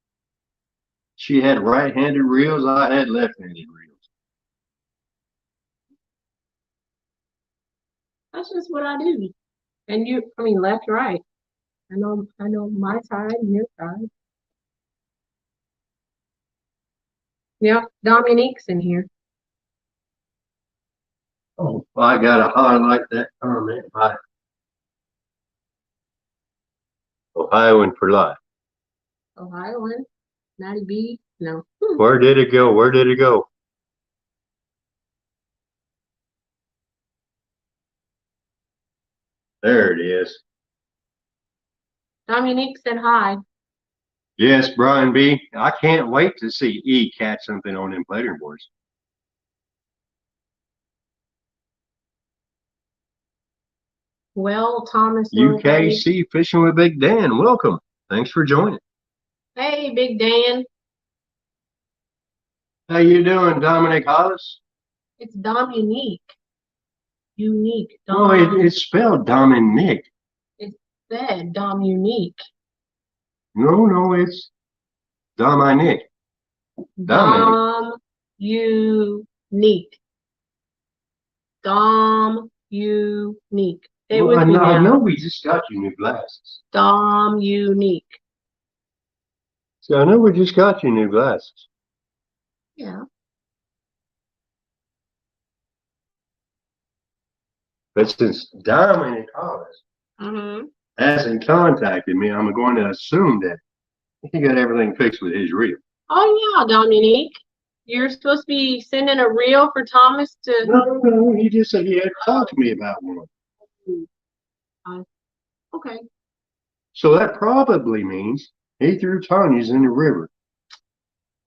She had right-handed reels. I had left-handed reels. That's just what I do. And you, I mean, left, right. I know my side and your side. Yep, Dominique's in here. Oh, I gotta highlight that comment by Ohioan for life. Ohioan, Matty B. No. Where did it go? Where did it go? There it is. Dominique said hi. Yes, Brian B. I can't wait to see E catch something on them plating boards. Well, Thomas, little buddy. UKC Fishing with Big Dan. Welcome. Thanks for joining. Hey, Big Dan. How you doing, Dominic Hollis? It's Dominique. Unique. Oh, it's spelled Dominic. It's said Dominique. No, it's Dominic. Dominic. Unique. Unique. It Well, was me I now. know we just got you new glasses. Unique. So I know we just got you new glasses. Yeah. But since Dominic Hollis Mm-hmm. hasn't contacted me, I'm going to assume that he got everything fixed with his reel. Oh yeah, Dominique. You're supposed to be sending a reel for Thomas to. No, he just said he had talked to me about one. Okay. So that probably means he threw Tanya's in the river.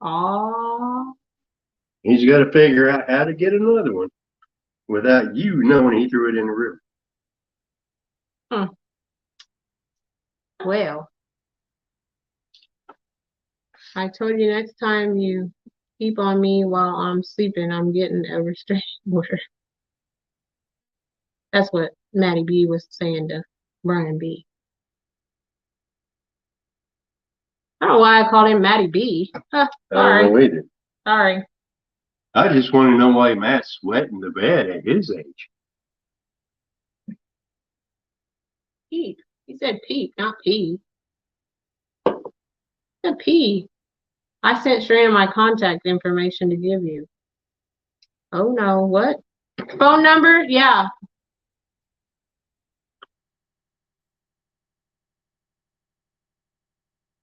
Oh. He's got to figure out how to get another one without you knowing he threw it in the river. Well, I told you next time you keep on me while I'm sleeping, I'm getting a restraining order. That's what Maddie B was saying to Brian B. I don't know why I called him Maddie B. Huh, I don't know sorry. either. Sorry. I just want to know why Matt's sweating the bed at his age. Peep. He said peep, not pee. He said pee. I sent Shreya my contact information to give you. Oh no, what? Phone number? Yeah.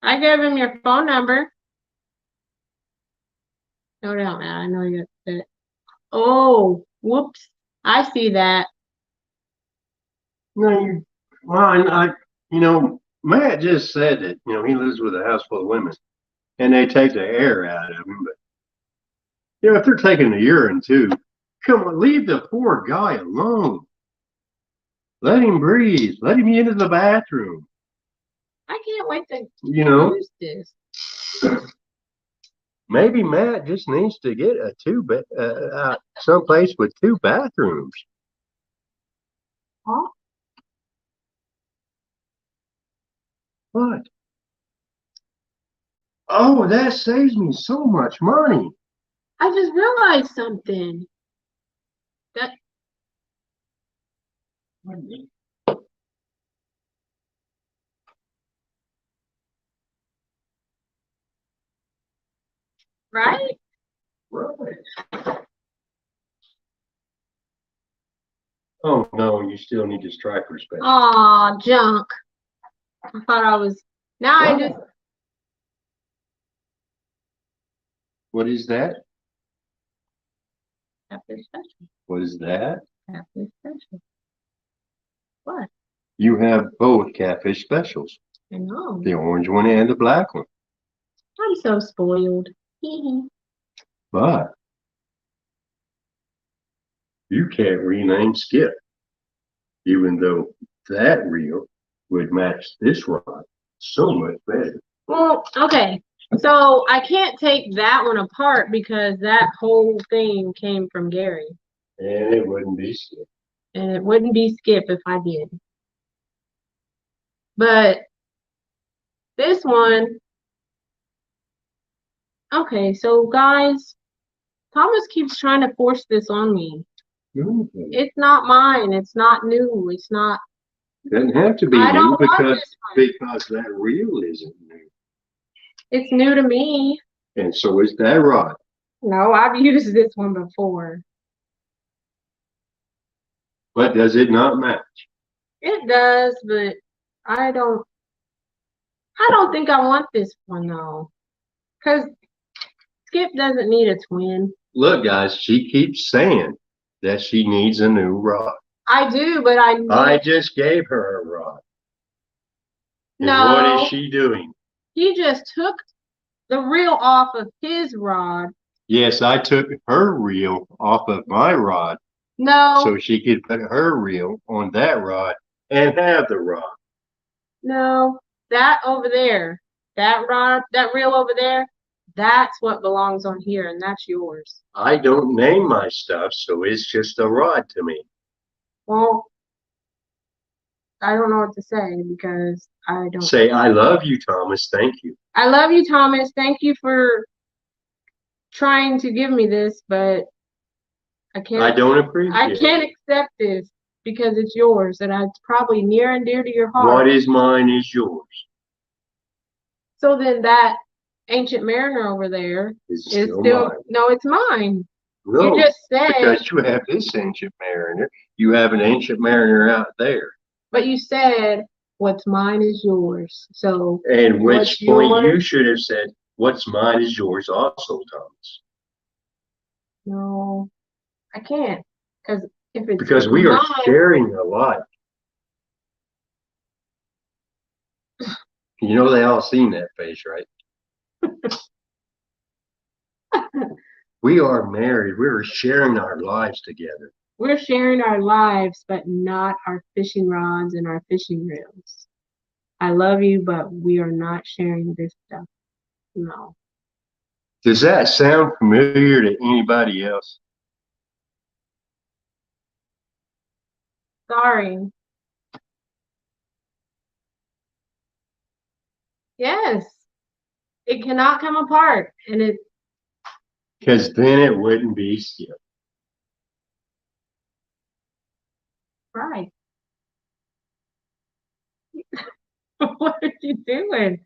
I gave him your phone number. No doubt, Matt. I know you got that. Oh, whoops. I see that. No, Matt just said that, he lives with a house full of women and they take the air out of him. But, if they're taking the urine too, come on, leave the poor guy alone. Let him breathe. Let him into the bathroom. I can't wait to use this. Maybe Matt just needs to get a someplace with 2 bathrooms. Huh? What? Oh, that saves me so much money. I just realized something. That right? Right. Oh no, you still need the striper special. Aw, junk. I thought I was. Now I just. What is that? Catfish Special. What is that? Catfish Special. What? You have both catfish specials. I know. The orange one and the black one. I'm so spoiled. But you can't rename Skip, even though that reel would match this rod so much better. Well, okay. So I can't take that one apart because that whole thing came from Gary. And it wouldn't be Skip. And it wouldn't be Skip if I did. But this one, okay, so guys, Thomas keeps trying to force this on me. It's not mine. It's not new. It's not. Doesn't have to be I new don't want because that reel isn't new. It's new to me. And so is that rod. No, I've used this one before. But does it not match? It does, but I don't think I want this one though. Because Skip doesn't need a twin. Look, guys, she keeps saying that she needs a new rod. I do, but I just gave her a rod. And no. what is she doing? He just took the reel off of his rod. Yes, I took her reel off of my rod No. so she could put her reel on that rod and have the rod. No, that over there, that rod, that reel over there, that's what belongs on here, and that's yours. I don't name my stuff, so it's just a rod to me. Well, I don't know what to say because I don't. Say, I love you, Thomas. Thank you. I love you, Thomas. Thank you for trying to give me this, but I can't. I don't appreciate I can't accept this because it's yours, and it's probably near and dear to your heart. What is mine is yours. So then that ancient mariner over there It's is still still mine. no, it's mine. No, You just said, because you have this ancient mariner. You have an ancient mariner out there. but you said what's mine is yours. So And which what's point you yours? should have said, what's mine is yours also, Thomas. No, I can't because if it's Because we are mine, sharing a life. You know they all seen that face, right? We are married. We are sharing our lives together. we're sharing our lives, but not our fishing rods and our fishing reels. I love you, but we are not sharing this stuff. No. Does that sound familiar to anybody else? Sorry. Yes. It cannot come apart. And it Because then it wouldn't be still. right. What are you doing?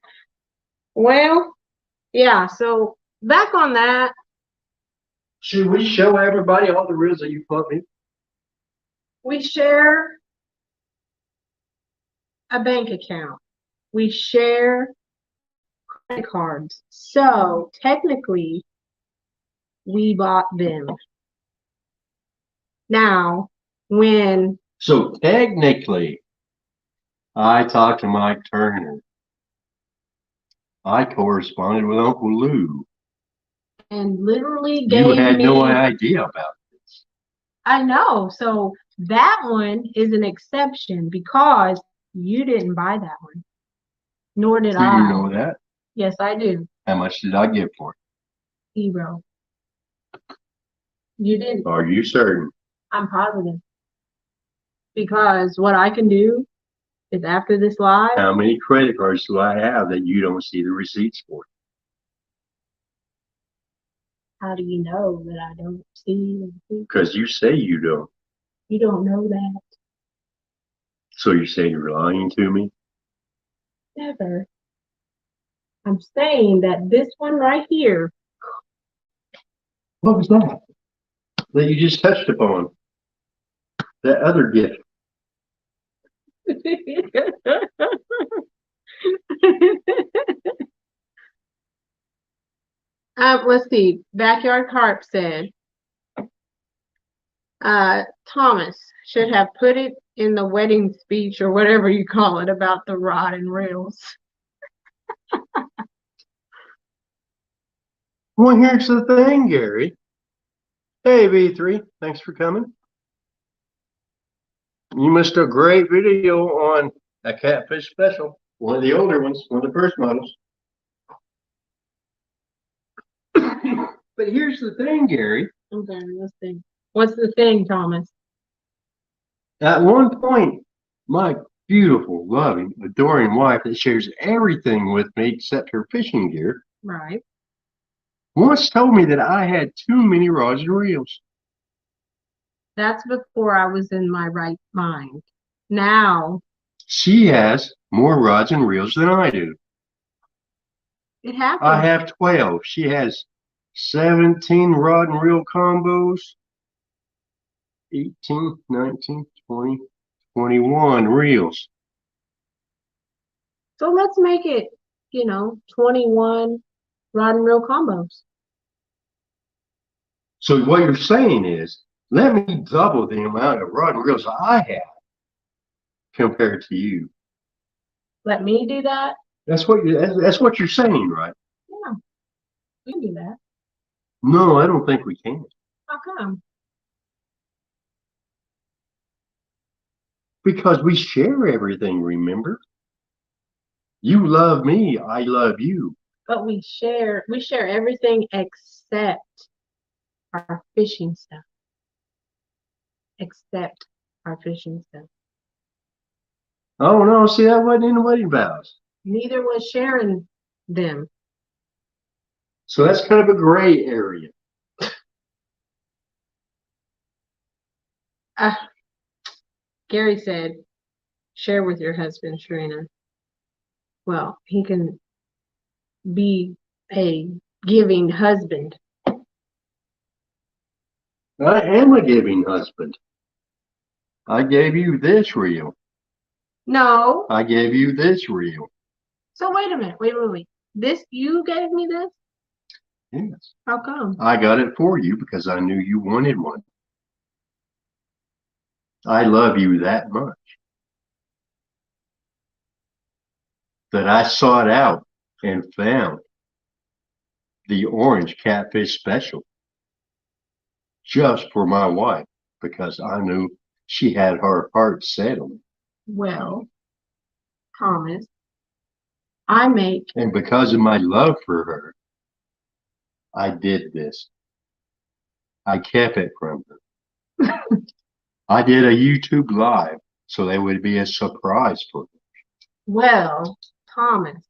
Well, yeah, so back on that, Should we show everybody all the reels that you put me? we share a bank account. We share credit cards. So technically, we bought them. Now, when So technically, I talked to Mike Turner. I corresponded with Uncle Lou. and literally You gave had no me, idea about this. I know. So that one is an exception because you didn't buy that one, nor did Do I. you know that? Yes, I do. How much did I get for it? 0. You didn't. Are you certain? I'm positive. Because what I can do is after this live, How many credit cards do I have that you don't see the receipts for? how do you know that I don't see anything? Because you say you don't. You don't know that. So you're saying you're lying to me? Never. I'm saying that this one right here, What was that? That you just touched upon? That other gift. let's see. Backyard Carp said, Thomas should have put it in the wedding speech or whatever you call it about the rod and reels. Well, here's the thing, Gary. Hey, V3, thanks for coming. You missed a great video on a Catfish Special, one of the older ones, one of the first models. But here's the thing, Gary. Okay, let's see. What's the thing, Thomas? At one point, my beautiful, loving, adoring wife that shares everything with me except her fishing gear Right. once told me that I had too many rods and reels. That's before I was in my right mind. Now, She has more rods and reels than I do. it happens. I have 12. She has 17 rod and reel combos, 18, 19, 20, 21 reels. So let's make it, 21 rod and reel combos. So what you're saying is, let me double the amount of rod and reels I have compared to you. Let me do that? That's what you're saying, right? Yeah, we can do that. No, I don't think we can. How come? Because we share everything, remember? You love me, I love you. But we share everything except our fishing stuff. Except our fishing stuff. Oh no, see, that wasn't in the wedding vows. Neither was sharing them. So that's kind of a gray area. Gary said, share with your husband, Sharina. Well, he can be a giving husband. I am a giving husband. I gave you this reel. No. I gave you this reel. So wait a minute. Wait. This, you gave me this? Yes. How come? I got it for you because I knew you wanted one. I love you that much that I sought out and found the Unlce Catfish Special just for my wife because I knew she had her heart set on it. Well, Thomas, I make. And because of my love for her, I did this. I kept it from her. I did a YouTube live so that would be a surprise for her. Well, Thomas,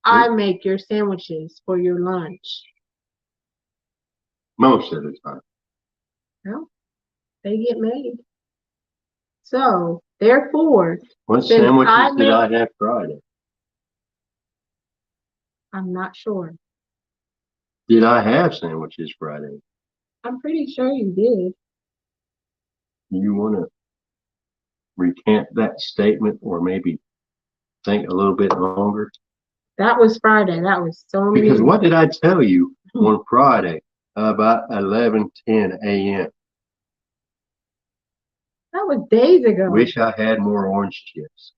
I make your sandwiches for your lunch. Most of the time. Well, they get made. So, therefore, What since sandwiches did I have Friday? I'm not sure. Did I have sandwiches Friday? I'm pretty sure you did. You want to recant that statement or maybe think a little bit longer? That was Friday. That was so many. Because what did I tell you on Friday about 11:10 a.m.? That was days ago. Wish I had more orange chips.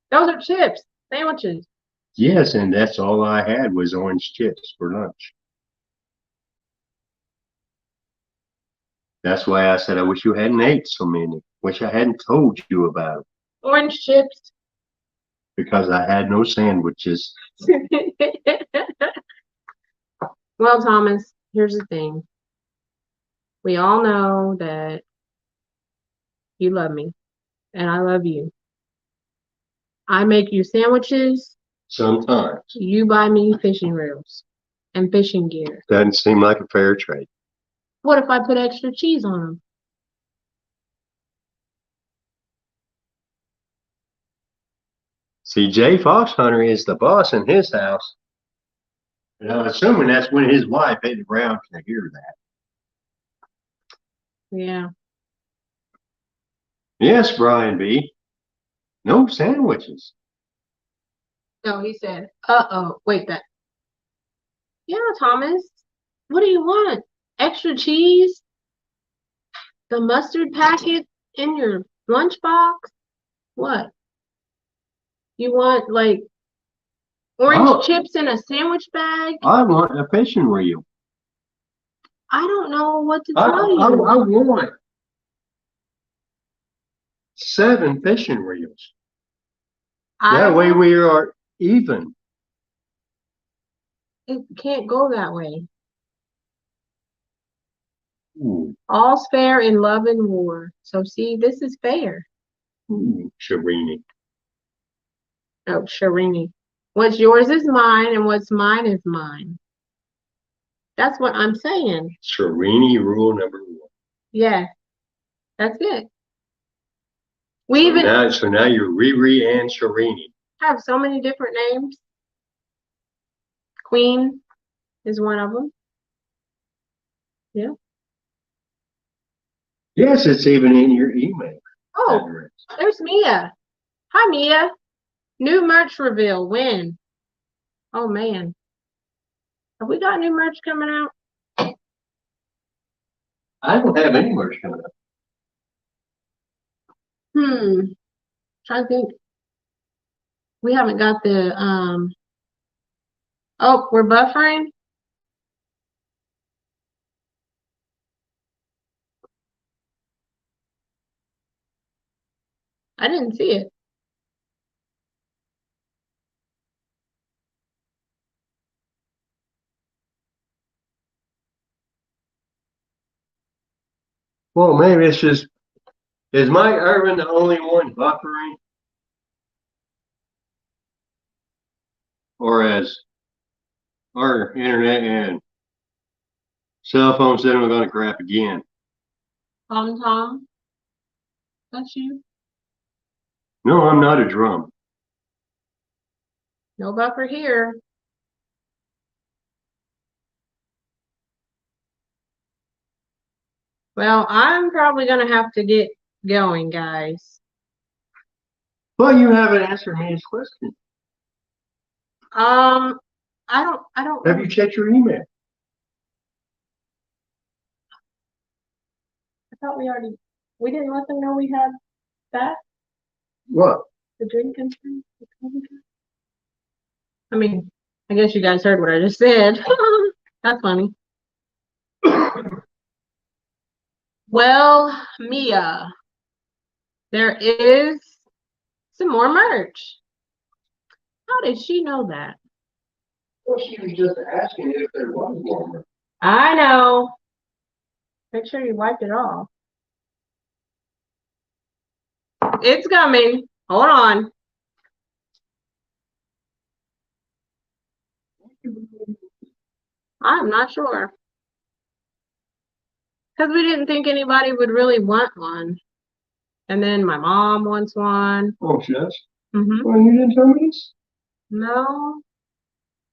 Those are chips, sandwiches. Yes, and that's all I had was orange chips for lunch. That's why I said I wish you hadn't ate so many. Wish I hadn't told you about it. Orange chips. Because I had no sandwiches. Well, Thomas, here's the thing. We all know that you love me, and I love you. I make you sandwiches. Sometimes. You buy me fishing reels and fishing gear. Doesn't seem like a fair trade. What if I put extra cheese on them? See, Jay Foxhunter is the boss in his house. And I'm assuming that's when his wife hit around to hear that. Yeah. Yes, Brian B. No sandwiches. No, he said, uh-oh, wait, that. Yeah, Thomas, what do you want? Extra cheese? The mustard packet in your lunchbox? What? You want, like, orange chips in a sandwich bag? I want a fishing reel. I don't know what to tell you. I want 7 fishing reels. That way we are even. It can't go that way. Ooh. All's fair in love and war. So see, this is fair. Ooh, Sharini. Oh, Sharini. What's yours is mine, and what's mine is mine. That's what I'm saying. Sharini rule number 1. Yeah, that's it. So now you're Riri and Sharini. Have so many different names. Queen is one of them. Yeah. Yes, it's even in your email. Oh, address. there's Mia. Hi, Mia. New merch reveal. When? Oh, man. Have we got new merch coming out? I don't have any merch coming up. Trying to think. We haven't got the, oh, we're buffering? I didn't see it. Well, maybe it's just, is Mike Irvin the only one buffering? Or has our internet and cell phone said we're going to crap again? Tom, that's you. No, I'm not a drum. No buffer here. Well, I'm probably gonna have to get going, guys. Well, you haven't answered me his question. I don't Have you checked your email? I thought we didn't let them know we had that, What? the drinking thing. I mean, I guess you guys heard what I just said. That's funny. Well, Mia, there is some more merch. How did she know that? Well, she was just asking if there was more. I know. Make sure you wipe it off. It's coming. Hold on. I'm not sure. Because we didn't think anybody would really want one. And then my mom wants one. Oh, she does? Mm-hmm. Well, you didn't tell me this? No,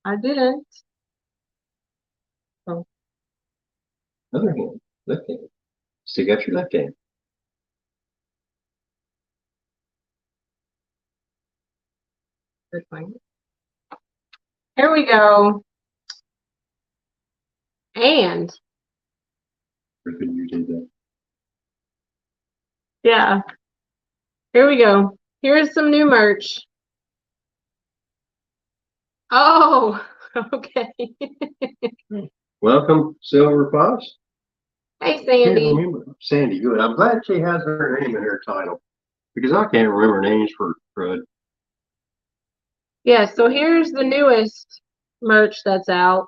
I didn't. Oh, Other hand, left hand. Stick out your left hand. good point. Here we go. And Griffin, you did that. yeah, here we go. Here's some new merch. Oh, okay. Welcome, Silver Fox. Hey, Can't Sandy. remember. Sandy, good. I'm glad she has her name in her title because I can't remember names for crud. Yeah, so here's the newest merch that's out.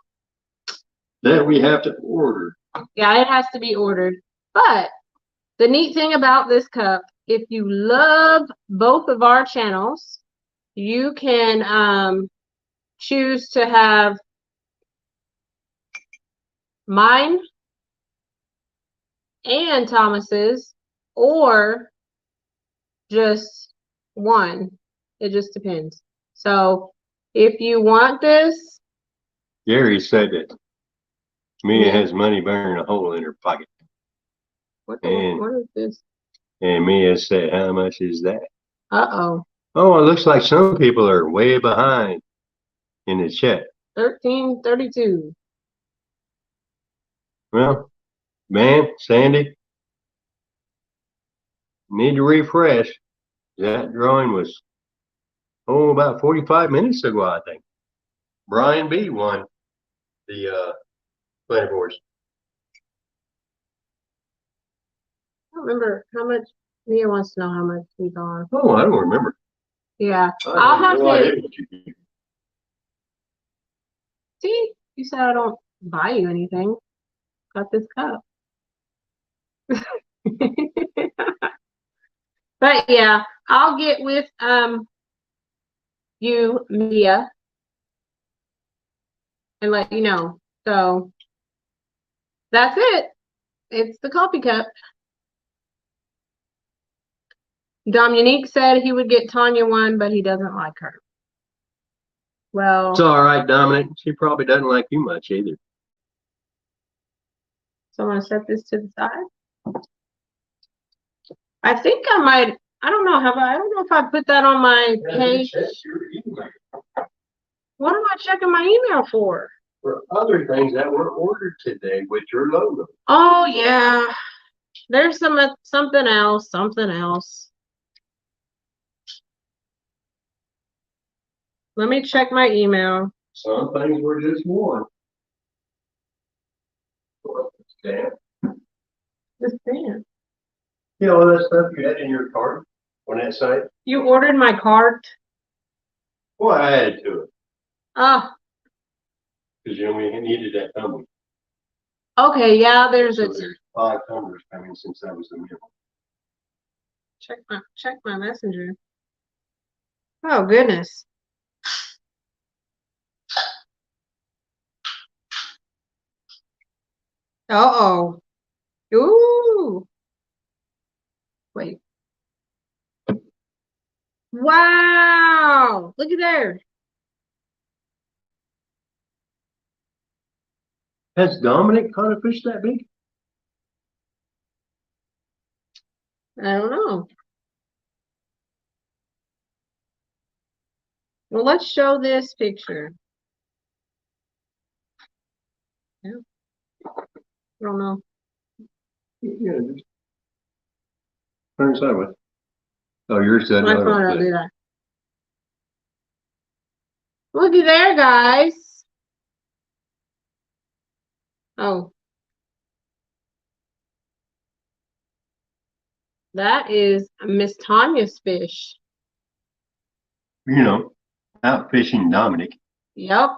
That we have to order. Yeah, it has to be ordered. But the neat thing about this cup, if you love both of our channels, you can choose to have mine and Thomas's, or just one. It just depends. So if you want this, Gary said that Mia Yeah. has money burning a hole in her pocket. what And- is this? And Mia said, how much is that? Uh-oh. Oh, it looks like some people are way behind in the chat. 1332. Well, man, Sandy, need to refresh. That drawing was, about 45 minutes ago, I think. Brian B won the planter boards. I don't remember how much. Mia wants to know how much we got. Oh, I don't remember. Yeah. I I'll have no to idea what you did. see. You said I don't buy you anything. Got this cup. But yeah, I'll get with you, Mia, and let you know. So that's it. It's the coffee cup. Dominique said he would get Tanya one, but he doesn't like her. Well, It's all right, Dominic. She probably doesn't like you much either. so I'm gonna set this to the side. I think I might. I don't know. I don't know if I put that on my page. What am I checking my email for? For other things that were ordered today with your logo. Oh yeah, there's something else. Something else. Let me check my email. Some things were just one. Stamp. This thing. You know, all that stuff you had in your cart. on that site? You ordered my cart? Well, I added to it Ah, because we needed that tumbler. okay, yeah, there's So a there's 5 tumblers coming since that was the middle. check my messenger. Oh goodness. Uh-oh. Ooh. Wait. Wow. Look at there. Has Dominic caught a fish that big? I don't know. Well, let's show this picture. Yeah. I don't know. Yeah, just turn sideways. Oh, yours doesn't. My I don't phone don't play. do that. Looky there, guys. Oh. That is Miss Tanya's fish. You know, out fishing Dominic. Yep.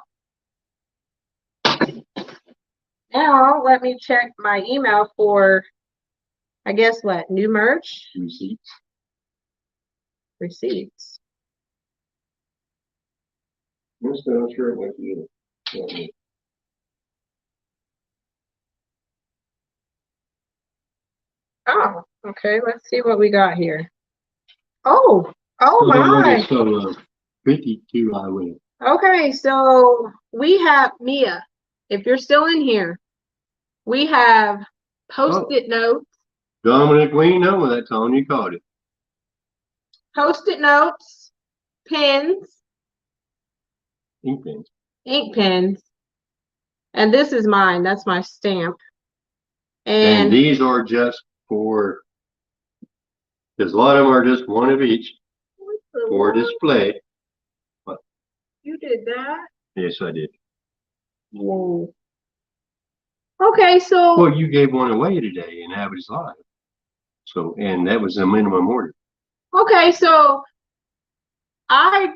Now let me check my email for, I guess what, new merch? Receipts. Receipts. I'm still not sure what you do. Oh, okay. Let's see what we got here. Oh, oh my. So 52 I win. Okay, so we have Mia. If you're still in here, we have post-it notes, Dominic, we ain't know that's on you caught it. post-it notes, pens, Ink pens. ink pens, and this is mine. That's my stamp. And And these are just for, because a lot of them are just one of each what the for Lord? display. You did that? Yes, I did. Whoa. Okay, so Well, you gave one away today in Average Live. So, and that was a minimum order. okay, so I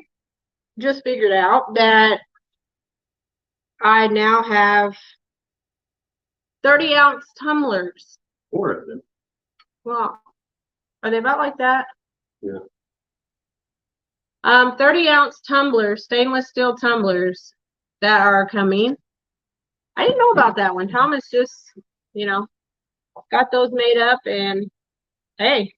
just figured out that I now have 30-ounce tumblers. 4 of them. Wow. Are they about like that? Yeah. 30-ounce tumblers, stainless steel tumblers that are coming. I didn't know about that one. Thomas just, you know, got those made up and hey.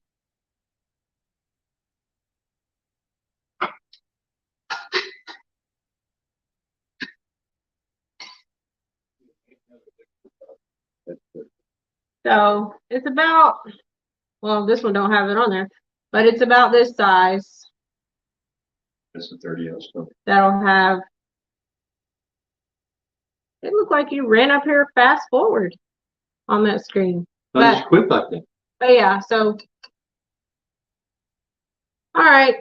So it's about, well, this one don't have it on there, but it's about this size. That's a 30-ounce stuff. That'll have, it looked like you ran up here fast forward on that screen. I just quit like that. But yeah, so, all right.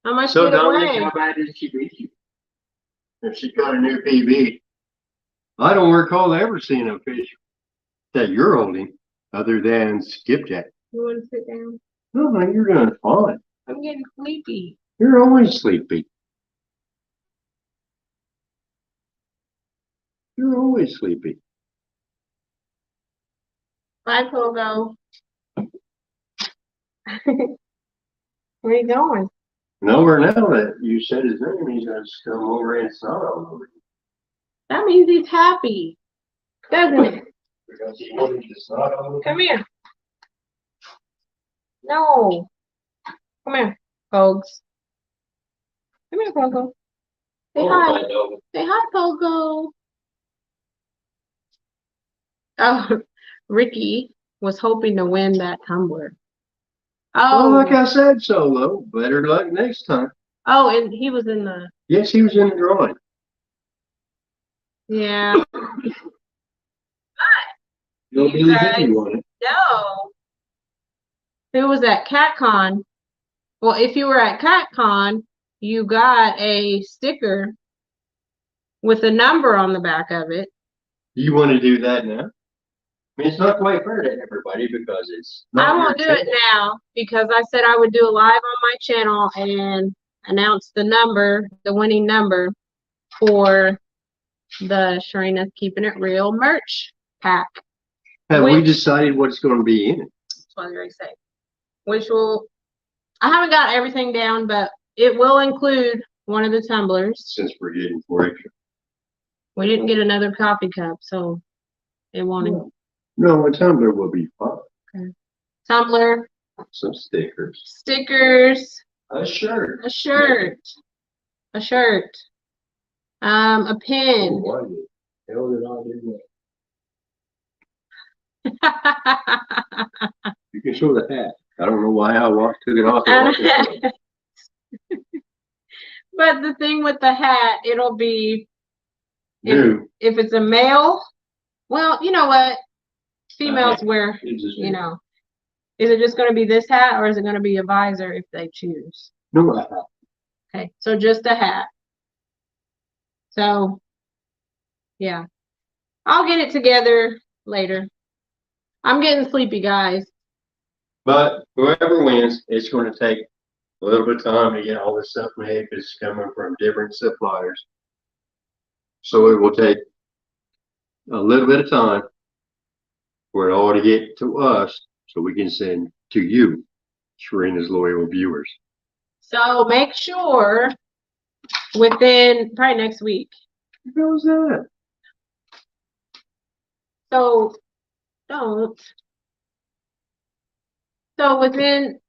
How much So, did it Dominic, weigh? how bad did she beat you? If she got a new PB. I don't recall ever seeing a fish that you're holding other than skipjack. You want to sit down? No, man, you're doing fine. I'm getting sleepy. You're always sleepy. You're always sleepy. Bye, Pogo. Where you going? Nowhere now that you said his name, he's gonna just come over and snot all over you. That means he's happy, doesn't it? Because he wanted to snot all over Come here. No. Come here, Pogs. Come here, Pogo. Say you. hi. I know. Say hi, Pogo. Oh, Ricky was hoping to win that tumbler. Well, like Oh, I said, Solo, better luck next time. oh, and he was in the, Yes, he was in the drawing. yeah. You'll You believe it, guys you want it. know who was at CatCon. Well, if you were at CatCon, you got a sticker with a number on the back of it. You want to do that now? I mean, it's not quite fair to everybody because it's not I your won't do it channel. now because I said I would do a live on my channel and announce the number, the winning number for the Sharina Keeping It Real merch pack. Have we Which- decided what's going to be in it? That's what I was going to say. Which will, I haven't got everything down, but it will include one of the tumblers. Since we're getting 4 extra. We didn't get another coffee cup, so it won't. No, a tumbler will be fine. Tumbler, Some stickers. stickers, A shirt. a shirt, a shirt, a Oh, pin. why the hell did I do that? You can show the hat. I don't know why I took it off. But the thing with the hat, it'll be New. if it's a male. Well, you know what? Females wear, It's just you know. Is it just going to be this hat or is it going to be a visor if they choose? no hat. Okay, so just a hat. So, yeah. I'll get it together later. I'm getting sleepy, guys. But whoever wins, it's going to take a little bit of time to get all this stuff made because it's coming from different suppliers. So it will take a little bit of time for it all to get to us so we can send to you, Sharina's loyal viewers. So make sure within probably next week. How's that? So don't. So within,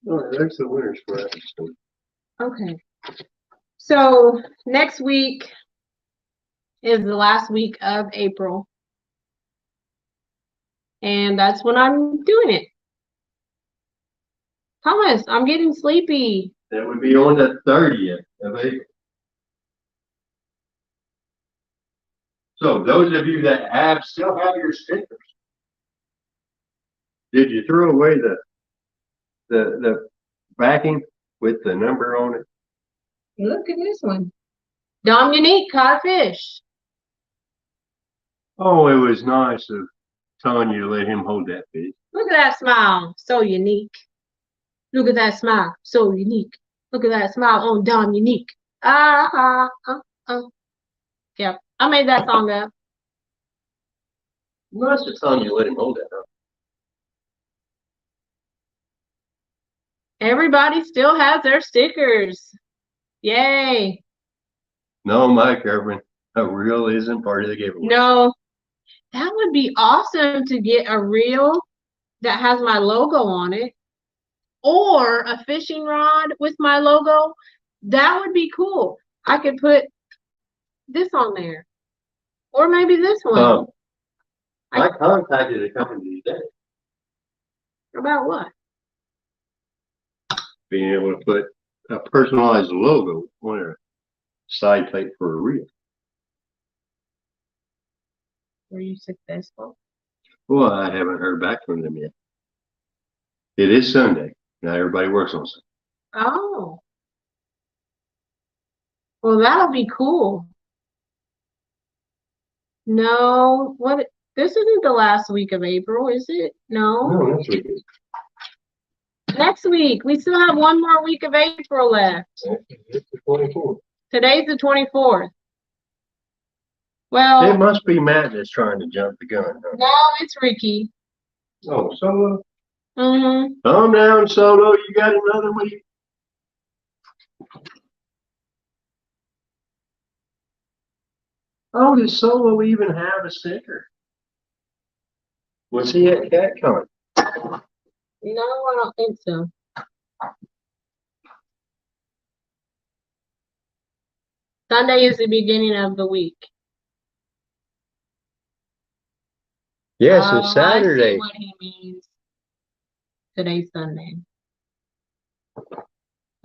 Oh, that's the winner's prize. okay. So next week is the last week of April. And that's when I'm doing it. Thomas, I'm getting sleepy. That would be on the 30th of April. So those of you that still have your stickers, did you throw away the backing with the number on it? Look at this one. Dominique Catfish. Oh, it was nice of Tanya to let him hold that fish. Look at that smile. So unique. Look at that smile. So unique. Look at that smile on Dominique. Yep. I made that song up. Nice of Tanya to let him hold that. Huh? Everybody still has their stickers. Yay. No, Mike Irvin, a reel isn't part of the giveaway. No, that would be awesome to get a reel that has my logo on it or a fishing rod with my logo. That would be cool. I could put this on there or maybe this one. I contacted a company today, About what? being able to put a personalized logo on a side plate for a reel. Were you successful? Well, I haven't heard back from them yet. It is Sunday. Not everybody works on Sunday. Oh. Well, that'll be cool. No, what? This isn't the last week of April, is it? No. No, that's what it is. Next week. We still have one more week of April left. It's the 24th. Today's the 24th. Well, It must be Matt that's trying to jump the gun. Huh? no, it's Ricky. Oh, Solo. Mm-hmm. Calm down, Solo. You got another week. Oh, does Solo even have a sticker? Was he at CatCon? No, I don't think so. Sunday is the beginning of the week. Yes, Oh, it's I see Saturday. what he means. Today's Sunday.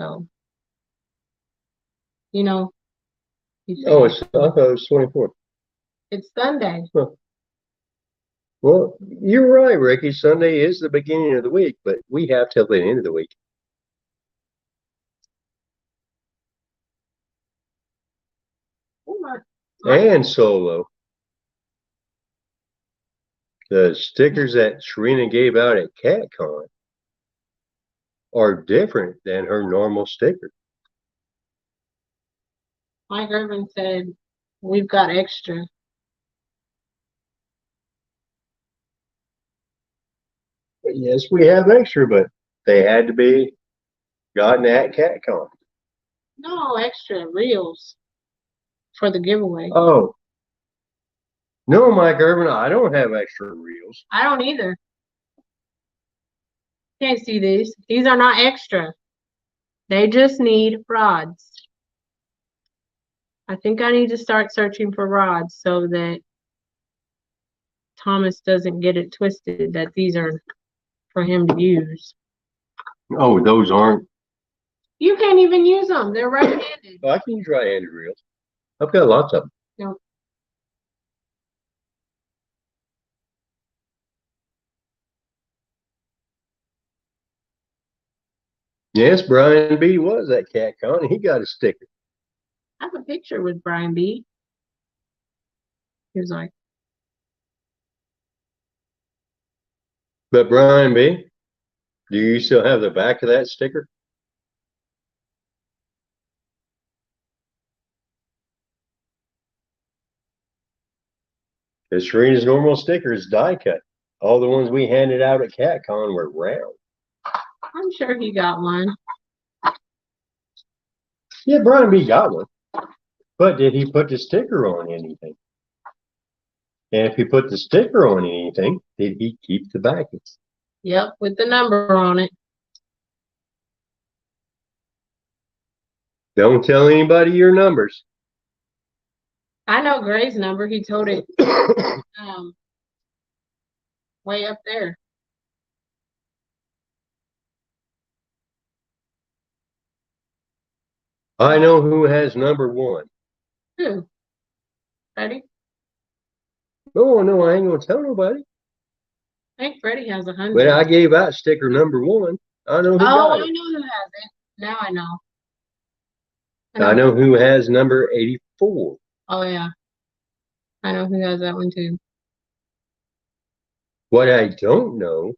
So, you know, he said Oh, I thought it was 24th. it's Sunday. Well, you're right, Ricky. Sunday is the beginning of the week, but we have till the end of the week. Oh my, and Solo. The stickers that Sharina gave out at CatCon are different than her normal sticker. Mike Irvin said, we've got extra. Yes, we have extra, but they had to be gotten at CatCon. No, extra reels for the giveaway. Oh. No, Mike Irvin, I don't have extra reels. I don't either. Can't see these. These are not extra. They just need rods. I think I need to start searching for rods so that Thomas doesn't get it twisted that these are for him to use. Oh, those aren't. You can't even use them. They're right-handed. Oh, I can use right-handed reels. I've got lots of them. No. Yes, Brian B was at CatCon and he got a sticker. I have a picture with Brian B. He was like, But Brian B, do you still have the back of that sticker? Because Serena's normal sticker is die cut. All the ones we handed out at CatCon were round. I'm sure he got one. Yeah, Brian B got one. But did he put the sticker on anything? And if he put the sticker on anything, did he keep the backing? Yep, with the number on it. Don't tell anybody your numbers. I know Gray's number. He told it way up there. I know who has number one. Who? Freddie? Oh, no, I ain't going to tell nobody. I think Freddie has 100. But I gave out sticker number one. I know who got I it. know who has it. Now I know. I know who has number 84. Oh, yeah. I know who has that one, too. What I don't know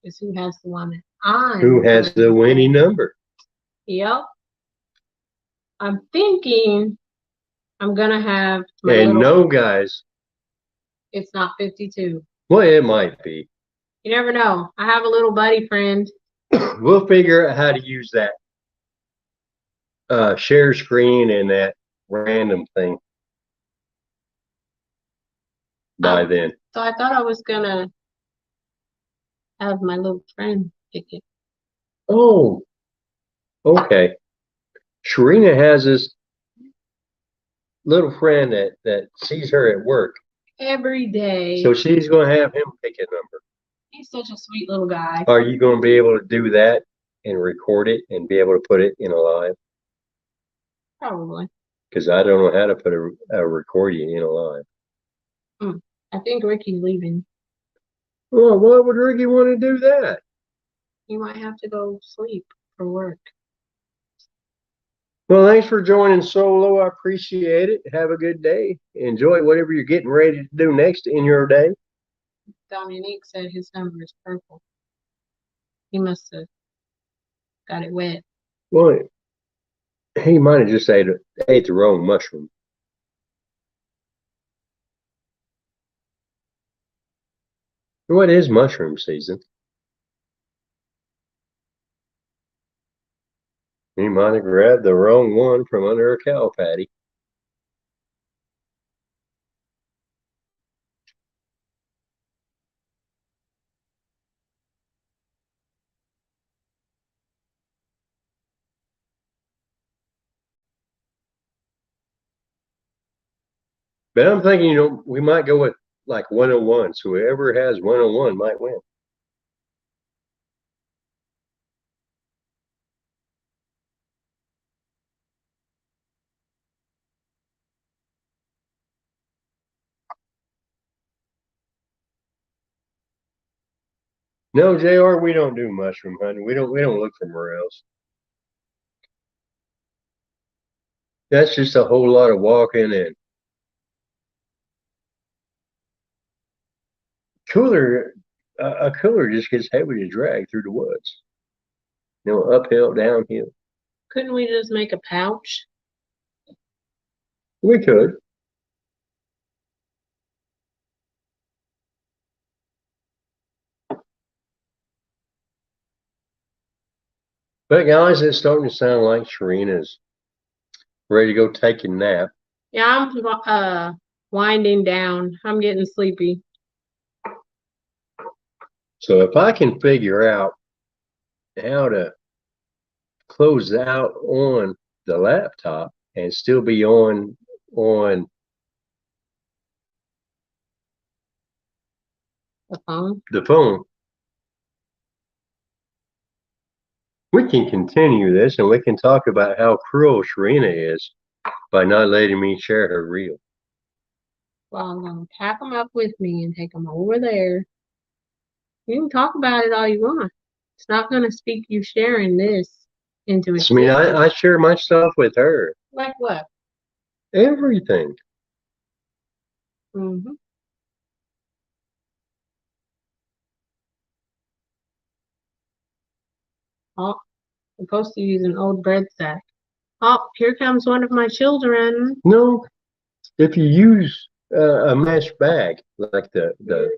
Is who has the one that I'm who has the winning number. Yep. I'm thinking I'm going to have my And no, guys. It's not 52. Well, it might be. You never know. I have a little buddy friend. We'll figure out how to use that share screen and that random thing by then. So I thought I was going to have my little friend pick it. Oh, okay. Sharina has this little friend that sees her at work. Every day. So she's going to have him pick a number. He's such a sweet little guy. Are you going to be able to do that and record it and be able to put it in a live? Probably. Because I don't know how to put a recording in a live. I think Ricky's leaving. Well, why would Ricky want to do that? He might have to go sleep for work. Well, thanks for joining Solo. I appreciate it. Have a good day. Enjoy whatever you're getting ready to do next in your day. Dominique said his number is purple. He must have got it wet. Well, he might have just ate the wrong mushroom. What is mushroom season? He might have grabbed the wrong one from under a cow patty. But I'm thinking, we might go with like 101. So whoever has 101 might win. No, JR, we don't do mushroom hunting. We don't look for morels. That's just a whole lot of walking and cooler, a cooler just gets heavy to drag through the woods. Uphill, downhill. Couldn't we just make a pouch? We could. But guys, it's starting to sound like Sharina's ready to go take a nap. Yeah, I'm winding down. I'm getting sleepy. So if I can figure out how to close out on the laptop and still be on The phone. the phone, we can continue this and we can talk about how cruel Sharina is by not letting me share her reel. Well, I'm gonna pack them up with me and take them over there. You can talk about it all you want. It's not gonna speak you sharing this into I mean, existence. I share my stuff with her. Like what? Everything. Mm-hmm. Oh, I'm supposed to use an old bread sack. Oh, here comes one of my children. No, if you use a mesh bag, like the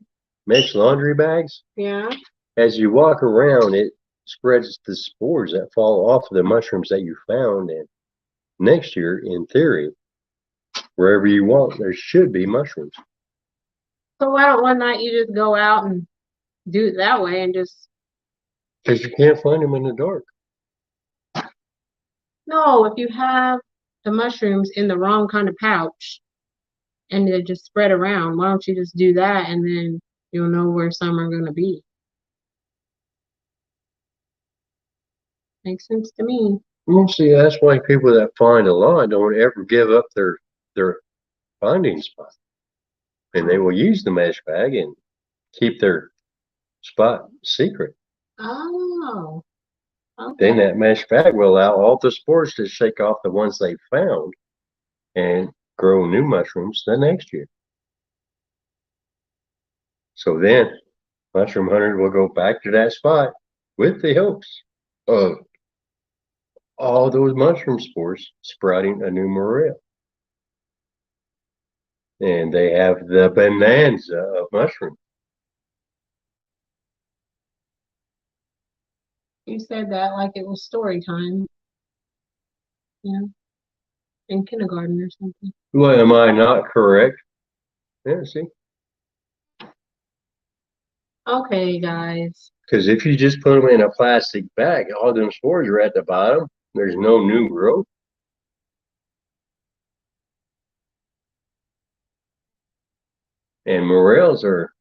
mesh laundry bags, Yeah. as you walk around, it spreads the spores that fall off of the mushrooms that you found. And next year, in theory, wherever you want, there should be mushrooms. So why don't one night you just go out and do it that way and just Because you can't find them in the dark. no, if you have the mushrooms in the wrong kind of pouch and they just spread around, why don't you just do that and then you'll know where some are gonna be. Makes sense to me. Well, see, that's why people that find a lot don't ever give up their finding spot, and they will use the mesh bag and keep their spot secret. Oh, Then okay. that mesh bag will allow all the spores to shake off the ones they found and grow new mushrooms the next year. So then mushroom hunters will go back to that spot with the hopes of all those mushroom spores sprouting a new morel. And they have the bonanza of mushrooms. You said that like it was story time. Yeah, in kindergarten or something. Well, am I not correct? Yeah, see? Okay, guys. Because if you just put them in a plastic bag, all them spores are at the bottom. There's no new growth. And morels are,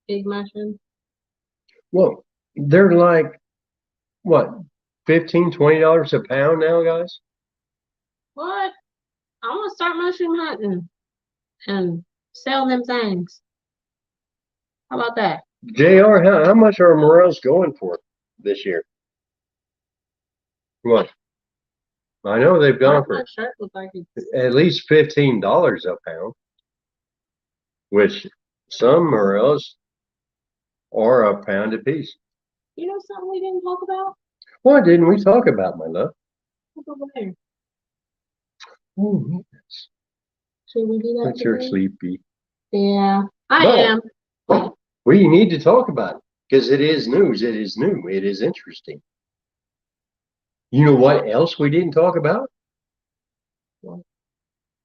Big mushroom. well, they're like, what, $15, $20 a pound now, guys? What? I'm gonna start mushroom hunting and sell them things. How about that? JR, how much are morels going for this year? What? I know they've Why gone does my for shirt look like it's at least $15 a pound, which some morels are a pound apiece. you know something we didn't talk about? What didn't we talk about, my love? Look over there. Oh, yes. Should we do that But you're today? sleepy. Yeah, I But am. we need to talk about it because it is news. It is new. It is interesting. You know what else we didn't talk about? What?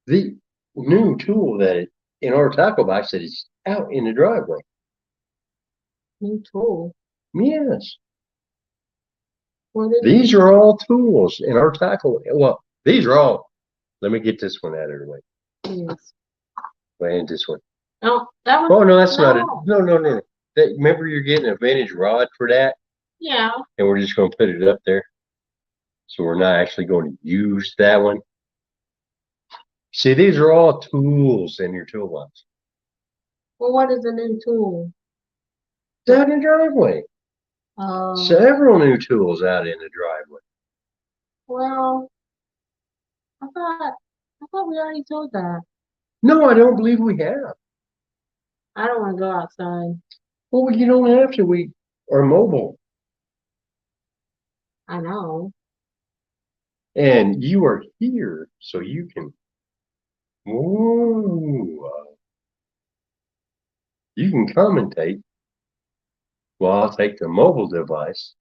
The new tool in our tackle box that is out in the driveway. New tool. Yes. What is These are all tools in our tackle. Well, these are all. Let me get this one out of the way. it? Yes. And this one. Oh, that was Oh, no, that's not it. no. No. Remember, you're getting a vintage rod for that, Yeah. and we're just going to put it up there. So we're not actually going to use that one. See, these are all tools in your toolbox. Well, what is a new tool? It's out in the driveway. Oh, Several new tools out in the driveway. well, I thought we already told that. No, I don't believe we have. I don't want to go outside. Well, you don't have to. We are mobile. I know. And you are here, so you can. Whoa. You can commentate while I'll take the mobile device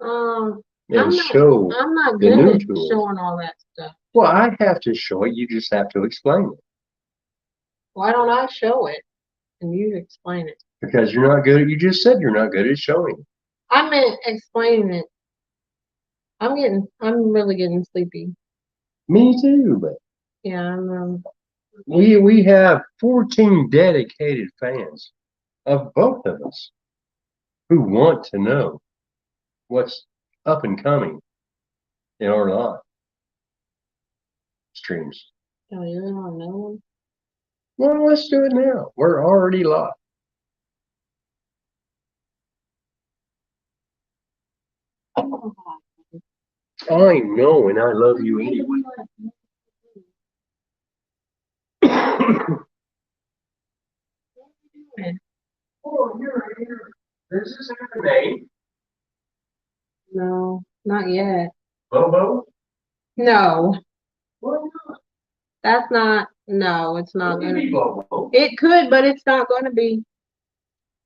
Um, and show I'm not the good new at tools. showing all that stuff. Well, I have to show it. You just have to explain it Why don't I show it and you explain it? because you're not good. You just said you're not good at showing it. I meant explaining it. I'm really getting sleepy. Me too, but Yeah, we have 14 dedicated fans of both of us who want to know what's up and coming in our live streams. oh, you don't know. Well, let's do it now. We're already live. I know, and I love you anyway. Oh, you're here. Does this have a name? No, not yet. Bobo? No, Why not? that's not. No, it's not Maybe gonna be. Bobo. It could, but it's not gonna be.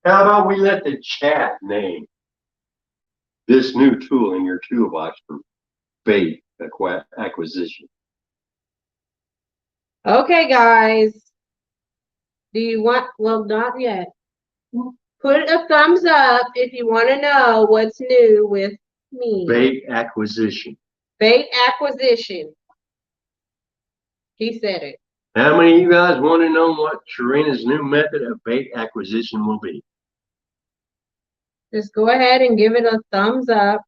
How about we let the chat name this new tool in your toolbox for bait acquisition? Okay, guys. Do you want? Well, not yet. Put a thumbs up if you want to know what's new with me. Bait acquisition. Bait acquisition. He said it. How many of you guys want to know what Sharina's new method of bait acquisition will be? Just go ahead and give it a thumbs up.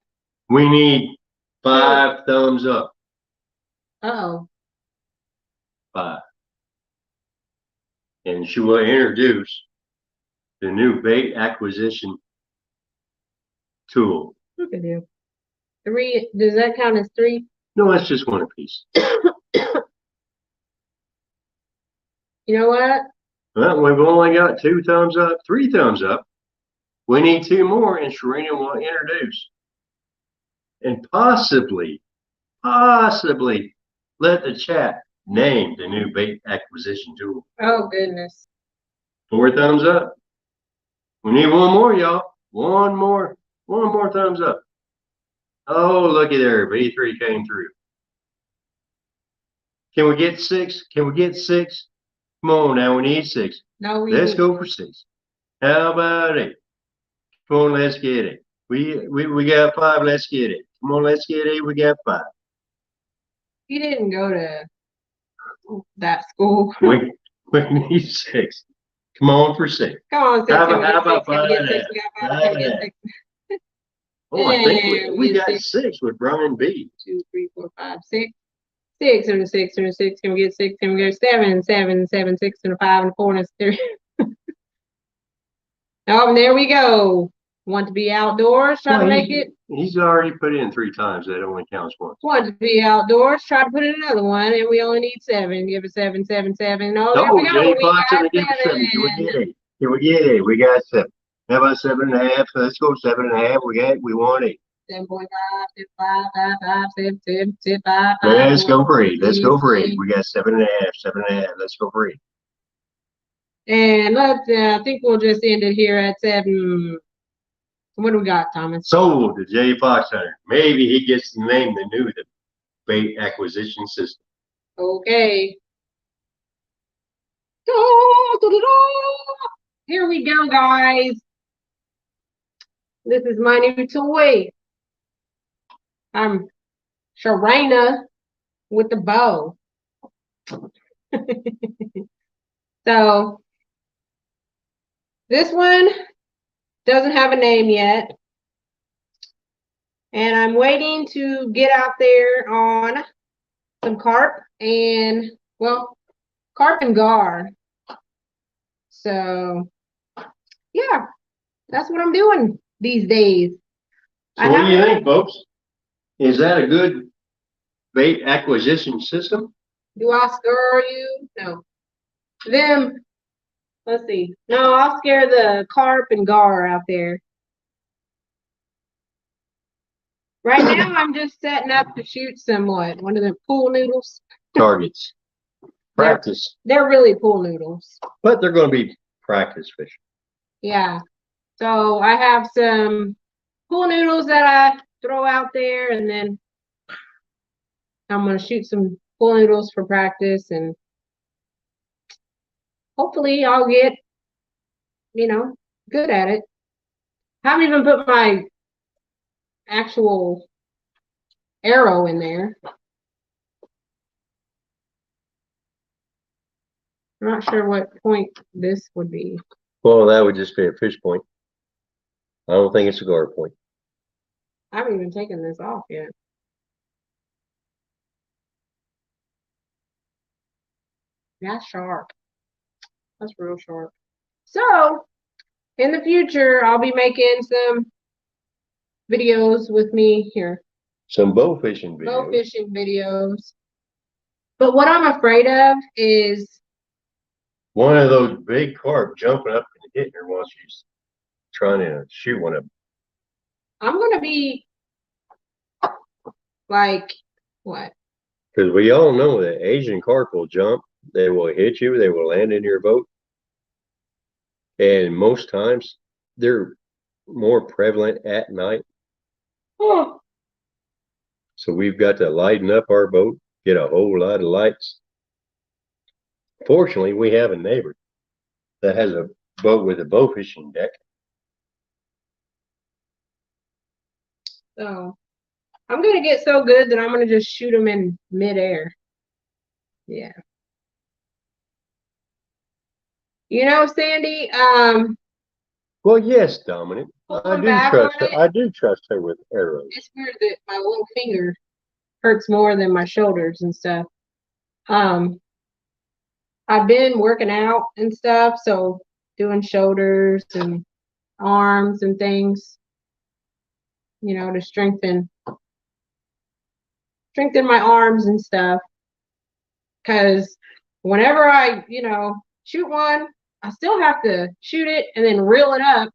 We need 5 thumbs up. Uh-oh. 5. And she will introduce the new bait acquisition tool. Look at you. 3. Does that count as 3? No, that's just one apiece. You know what? Well, we've only got 2 thumbs up, 3 thumbs up. We need 2 more, and Sharina will introduce and possibly let the chat name the new bait acquisition tool. Oh, goodness. 4 thumbs up. We need 1 more, y'all. One more thumbs up. Oh, looky there. B3 came through. Can we get 6? Can we get 6? Come on now, we need 6. No, Let's go for 6. How about it? Come on, let's get it. We got 5. Let's get it. Come on, let's get it. We got 5. He didn't go to that school. We need 6. Come on for 6. Come on, 6. How Can we get about 6? Can we get 5? 6? We got 5. Can we get 6? Oh, I think we got six. 6 with Brian B. 2, 3, 4, 5, 6. 6 and a 6 and a 6. Can we get 6? Can we get 7? 7, 7, 6 and a 5 and a 4 and a 3. Oh, and there we go. Want to be outdoors? Try to make it. He's already put in 3 times. That only counts once. Want to be outdoors? Try to put in another one, and we only need 7. Give it 7, 7, 7. Oh, there we go. Jenny We Fox got and give it 7. 7. Can we get 8? Can we get 8? We got 7. How about 7.5? Let's go 7.5. We want 8. 7.5, 5, 5, 5, 7, 7, 7, 5, 5. Let's go for 8. Let's go for 8. We got 7.5. 7.5. Let's go for 8. And let's, I think we'll just end it here at 7. What do we got, Thomas? Sold to Jay Fox Hunter. Maybe he gets the name the new the bait acquisition system. Okay. Here we go, guys. This is my new toy. I'm Sharina with the bow. So this one doesn't have a name yet. And I'm waiting to get out there on some carp and, well, carp and gar. So, yeah, that's what I'm doing these days. So what do you think, folks? Is that a good bait acquisition system? Do I scare you? No. Them Let's see. No, I'll scare the carp and gar out there. Right now, I'm just setting up to shoot somewhat. One of the pool noodles. Targets. Practice. They're really pool noodles. But they're going to be practice fishing. Yeah. So I have some pool noodles that I throw out there, and then I'm going to shoot some pool noodles for practice, and hopefully I'll get, good at it. I haven't even put my actual arrow in there. I'm not sure what point this would be. Well, that would just be a fish point. I don't think it's a guard point. I haven't even taken this off yet. That's sharp. That's real sharp. So, in the future, I'll be making some videos with me here. Some bow fishing videos. Bow fishing videos. But what I'm afraid of is one of those big carp jumping up and hitting her while she's trying to shoot one of them. I'm going to be like, what? Because we all know that Asian carp will jump. They will hit you. They will land in your boat. And most times, they're more prevalent at night. Oh. So we've got to lighten up our boat, get a whole lot of lights. Fortunately, we have a neighbor that has a boat with a bow fishing deck. So I'm going to get so good that I'm going to just shoot them in midair. Yeah. Sandy, well, yes, Dominic. I do trust her with arrows. It's weird that my little finger hurts more than my shoulders and stuff. I've been working out and stuff, so doing shoulders and arms and things, to strengthen my arms and stuff. Because whenever I, shoot one, I still have to shoot it and then reel it up.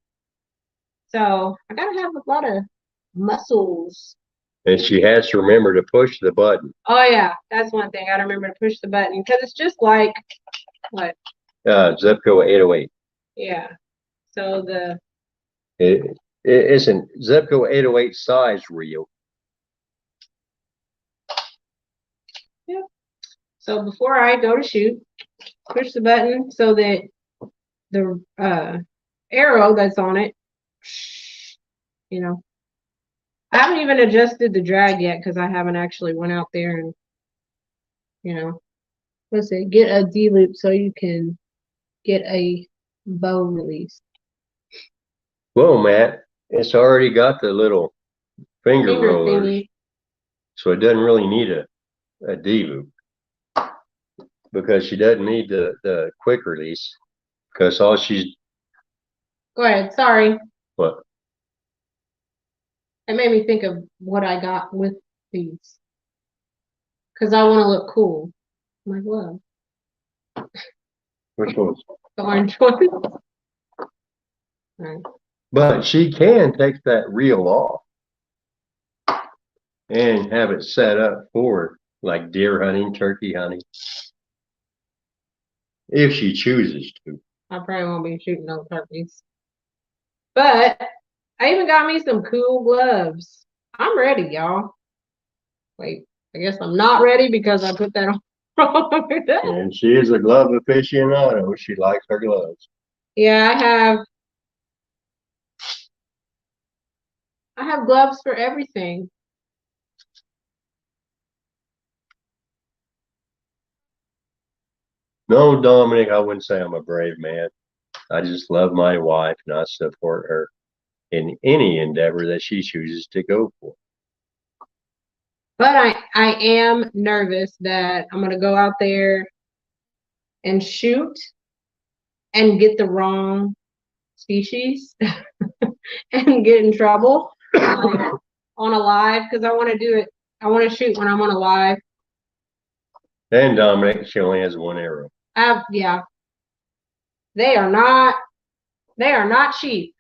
So I gotta have a lot of muscles. And she has to remember to push the button. Oh yeah, that's one thing. I gotta remember to push the button because it's just like what? Zebco 808. Yeah. So It isn't Zebco 808 size reel. Yeah. So before I go to shoot, push the button so that the arrow that's on it, I haven't even adjusted the drag yet because I haven't actually went out there and, let's say get a D-loop so you can get a bow release. Well, Matt, it's already got the little finger rollers, thingy. So it doesn't really need a D-loop because she doesn't need the quick release because all she's. Go ahead. Sorry. What? It made me think of what I got with these because I want to look cool. I'm like, whoa. Which ones? The orange one. Right. But she can take that reel off and have it set up for like deer hunting, turkey hunting, if she chooses to. I probably won't be shooting no turkeys. But I even got me some cool gloves. I'm ready, y'all. Wait, I guess I'm not ready because I put that on. And she is a glove aficionado. She likes her gloves. Yeah, I have gloves for everything. No, Dominic, I wouldn't say I'm a brave man. I just love my wife and I support her in any endeavor that she chooses to go for. But I am nervous that I'm gonna go out there and shoot and get the wrong species and get in trouble on a live because I want to do it. I want to shoot when I'm on a live. And Dominic, she only has one arrow. Yeah. They are not cheap.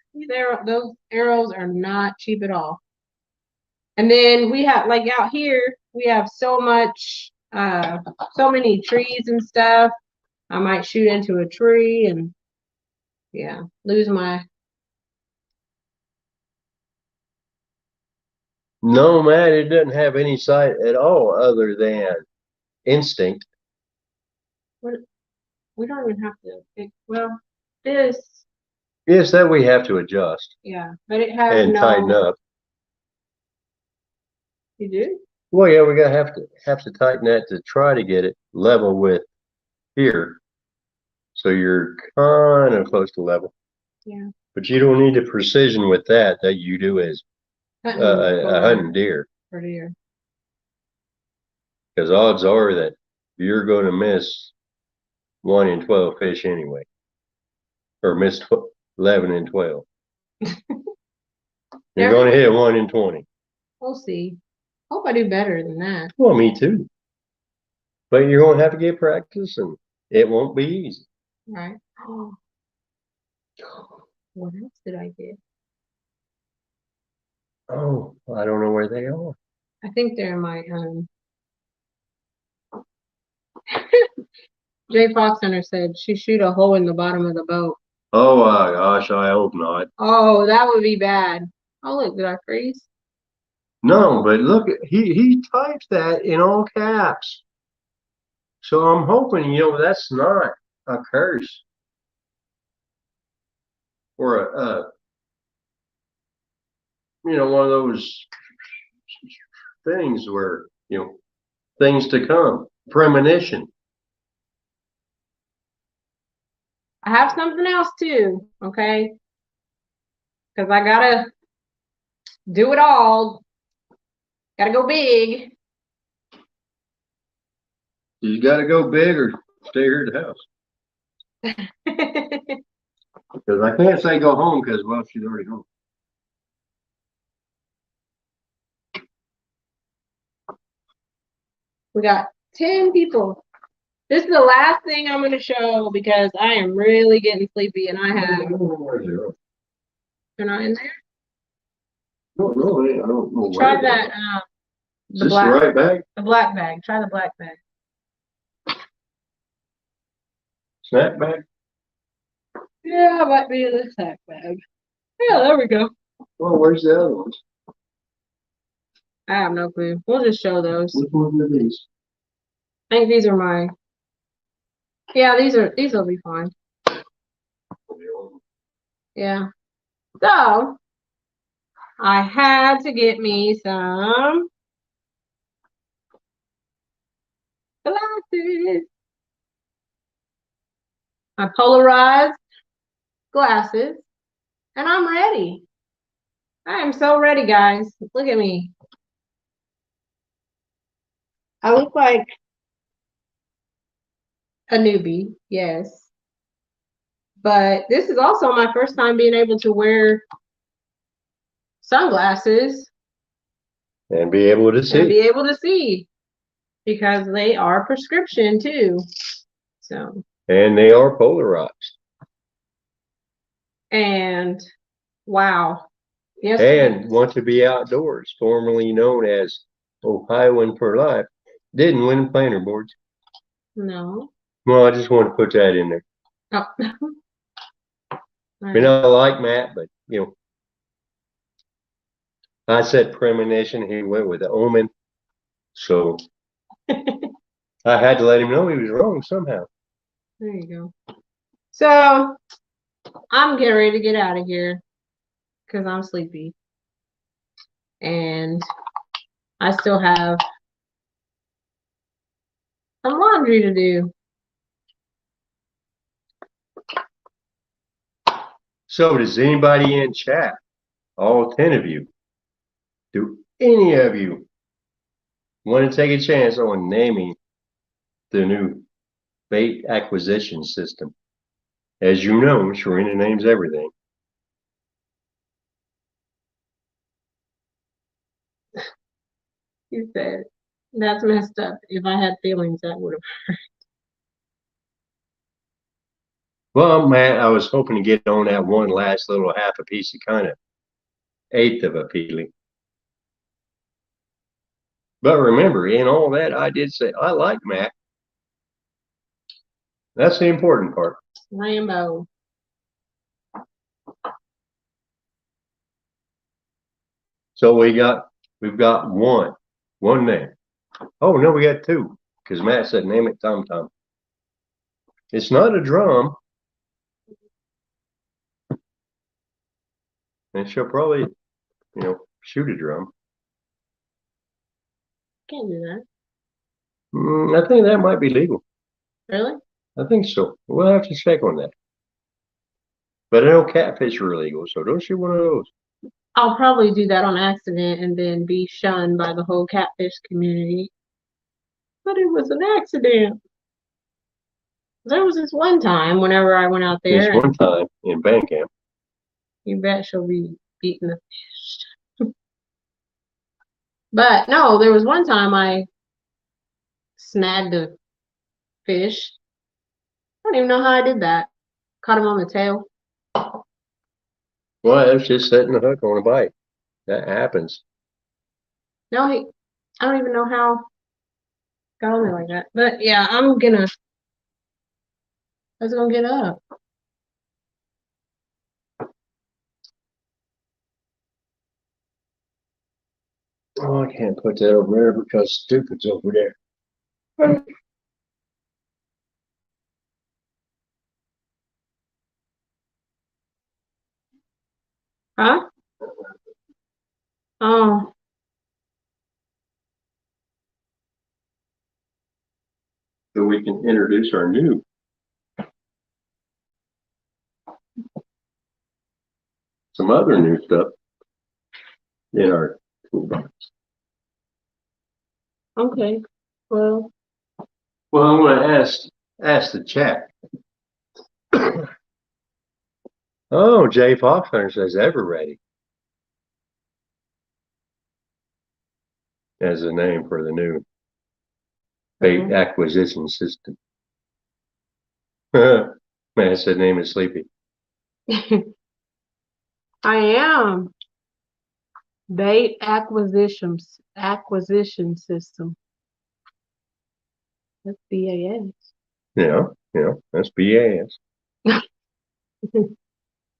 Those arrows are not cheap at all. And then we have, like out here, we have so many trees and stuff. I might shoot into a tree and yeah, lose my. No, man, it doesn't have any sight at all other than instinct. We don't even have to pick. Well, this, Yes, that we have to adjust yeah, but it has and no. tighten up. You do? Well, yeah, we gotta have to tighten that to try to get it level with here. So you're kind of close to level. Yeah. But you don't need the precision with that you do as a hunting deer. For deer. Because odds are that you're going to miss 1 in 12 fish anyway, or miss 11 in 12. You're going to hit 1 in 20. We'll see. Hope I do better than that. Well, me too. But you're going to have to get practice, and it won't be easy. Right. Oh. What else did I get? Oh, I don't know where they are. I think they're in my Jay Fox Hunter said she shoot a hole in the bottom of the boat. Oh my gosh, I hope not. Oh, that would be bad. Oh look, did I freeze? No, but look, he types that in all caps. So I'm hoping, that's not a curse or one of those things where, things to come, premonition. I have something else too, okay? Because I gotta do it all. Gotta go big. You got to go big or stay here at the house. Because I can't say go home because, well, she's already home. We got 10 people. This is the last thing I'm going to show because I am really getting sleepy and I have. They're not in there? No, I don't know. Try that. Is this the right bag? The black bag. Try the black bag. Snack bag? Yeah, it might be in the snack bag. Yeah, there we go. Well, where's the other ones? I have no clue. We'll just show those. Which ones are these? I think these are my. Yeah, these will be fine. Yeah. So I had to get me some glasses. My polarized glasses. And I'm ready. I am so ready, guys. Look at me. I look like a newbie, yes. But this is also my first time being able to wear sunglasses. And be able to see. And be able to see. Because they are prescription too. So. And they are polarized. And wow. Yes. And want to be outdoors, formerly known as Ohioan for life, didn't win planter boards. No. Well, I just want to put that in there. Oh. I mean, I like Matt, but I said premonition. He went with the omen. So I had to let him know he was wrong somehow. There you go. So I'm getting ready to get out of here because I'm sleepy. And I still have some laundry to do. So does anybody in chat, all 10 of you, do any of you want to take a chance on naming the new bait acquisition system? As you know, Sharina names everything. He said, that's messed up. If I had feelings, that would have hurt. Well, Matt, I was hoping to get on that one last little half a piece of kind of eighth of a peeling. But remember, in all that, I did say I like Matt. That's the important part. Rambo. So we've got one name. Oh no, we got two because Matt said name it Tom Tom. It's not a drum, and she'll probably, shoot a drum. Can't do that. I think that might be legal. Really? I think so. We'll have to check on that. But I know catfish are illegal, so don't shoot one of those. I'll probably do that on accident and then be shunned by the whole catfish community. But it was an accident. There was this one time whenever I went out This there, one time in band camp. you bet she'll be beating the fish. But no, there was one time I snagged a fish. I don't even know how I did that. Caught him on the tail. Well, that's just setting the hook on a bite. That happens. No, I don't even know how got on there like that. But yeah, I was gonna get up. Oh, I can't put that over there because stupid's over there. Huh? Oh, So we can introduce our some other new stuff in our toolbox. okay. Well, Well, I'm going to ask the chat. Oh, Jay Foxhunter says ever ready as a name for the new bait acquisition system. Man said name is Sleepy. I am. Bait acquisition system. That's BAS. Yeah, that's BAS.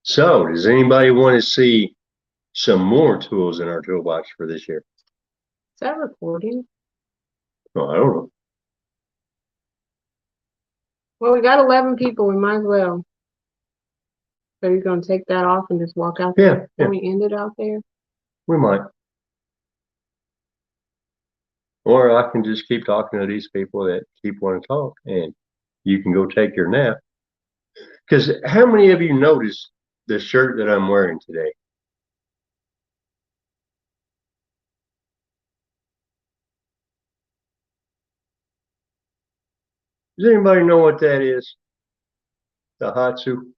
So, does anybody want to see some more tools in our toolbox for this year? Is that recording? Oh, I don't know. Well, we got 11 people. We might as well. So you're gonna take that off and just walk out there? Yeah. Can we end it out there? We might. Or I can just keep talking to these people that keep wanting to talk and you can go take your nap. Because how many of you noticed the shirt that I'm wearing today? Does anybody know what that is? The Hatsu?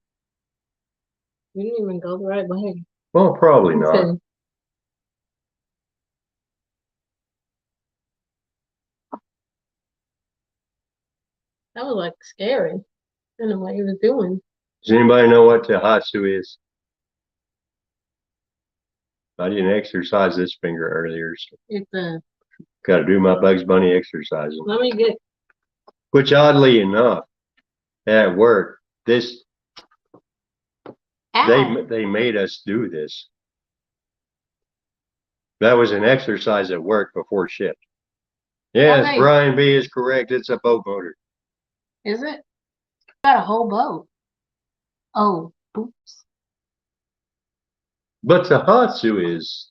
You didn't even go the right way. Well, probably not. Okay. That was like scary. I don't know what he was doing. Does anybody know what the Hatsu is? I didn't exercise this finger earlier, so It's a. got to do my Bugs Bunny exercising. Let me get. Which, oddly enough, at work, this Ow. they made us do this. That was an exercise at work before shift. Yes, Okay. Brian B is correct. It's a boat motor. Is it? Got a whole boat. Oh, oops. But the Hatsu is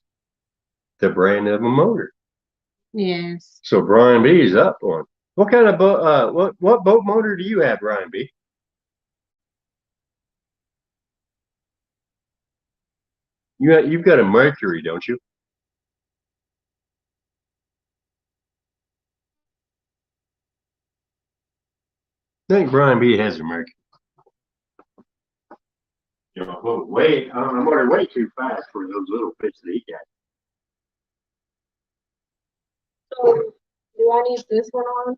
the brand of a motor. Yes. So Brian B is up on. What kind of boat? What boat motor do you have, Brian B? You've got a Mercury, don't you? I think Brian B has a Mercury. I'm already way too fast for those little fish that he got. So, do I need this one on?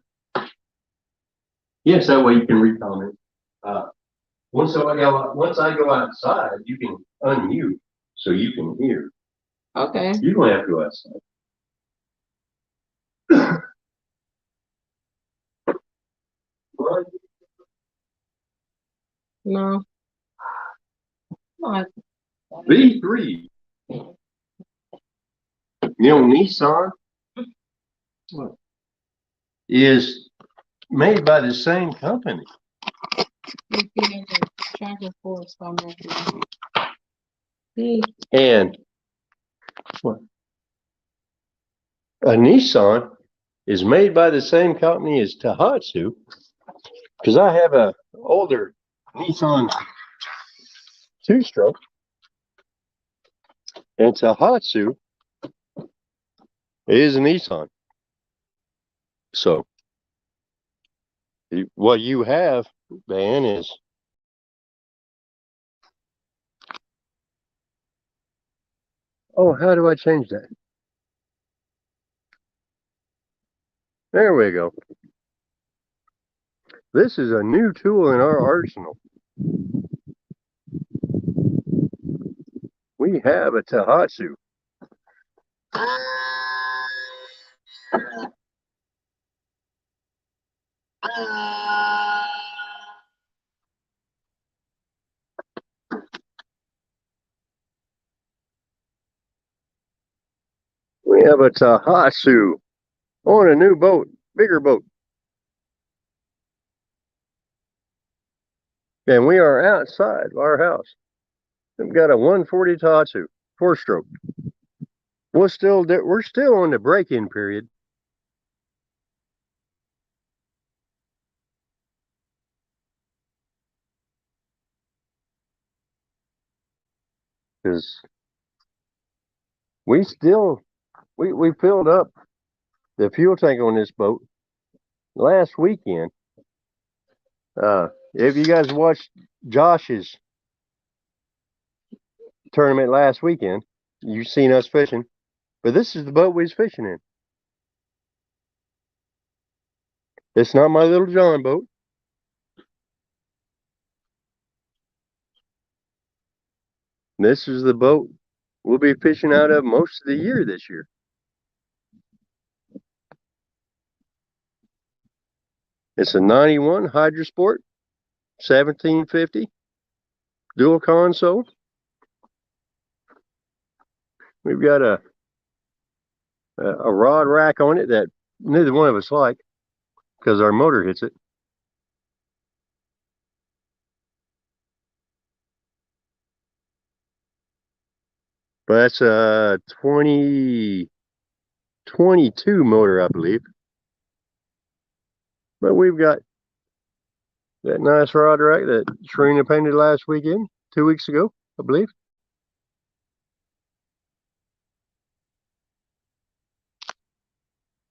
Yes, that way you can re-comment. Once I go outside, you can unmute so you can hear. Okay. You don't have to go outside. No. Not. V3. Nissan is made by the same company. And what? A Nissan is made by the same company as Daihatsu, because I have a older Nissan two-stroke, and Daihatsu is a Nissan. So what you have, Van, is how do I change that? There we go. This is a new tool in our arsenal. We have a Daihatsu. We have a Daihatsu on a new boat, bigger boat. And we are outside our house. We've got a 140 Daihatsu, 4-stroke. We're still on the break-in period. Because we filled up the fuel tank on this boat last weekend. If you guys watched Josh's tournament last weekend, you've seen us fishing. But this is the boat we was fishing in. It's not my little John boat. This is the boat we'll be fishing out of most of the year this year. It's a 91 Hydrosport, 1750, dual console. We've got a rod rack on it that neither one of us like because our motor hits it. But that's a 2022 motor, I believe. But we've got that nice rod rack that Sharina painted last weekend, 2 weeks ago, I believe.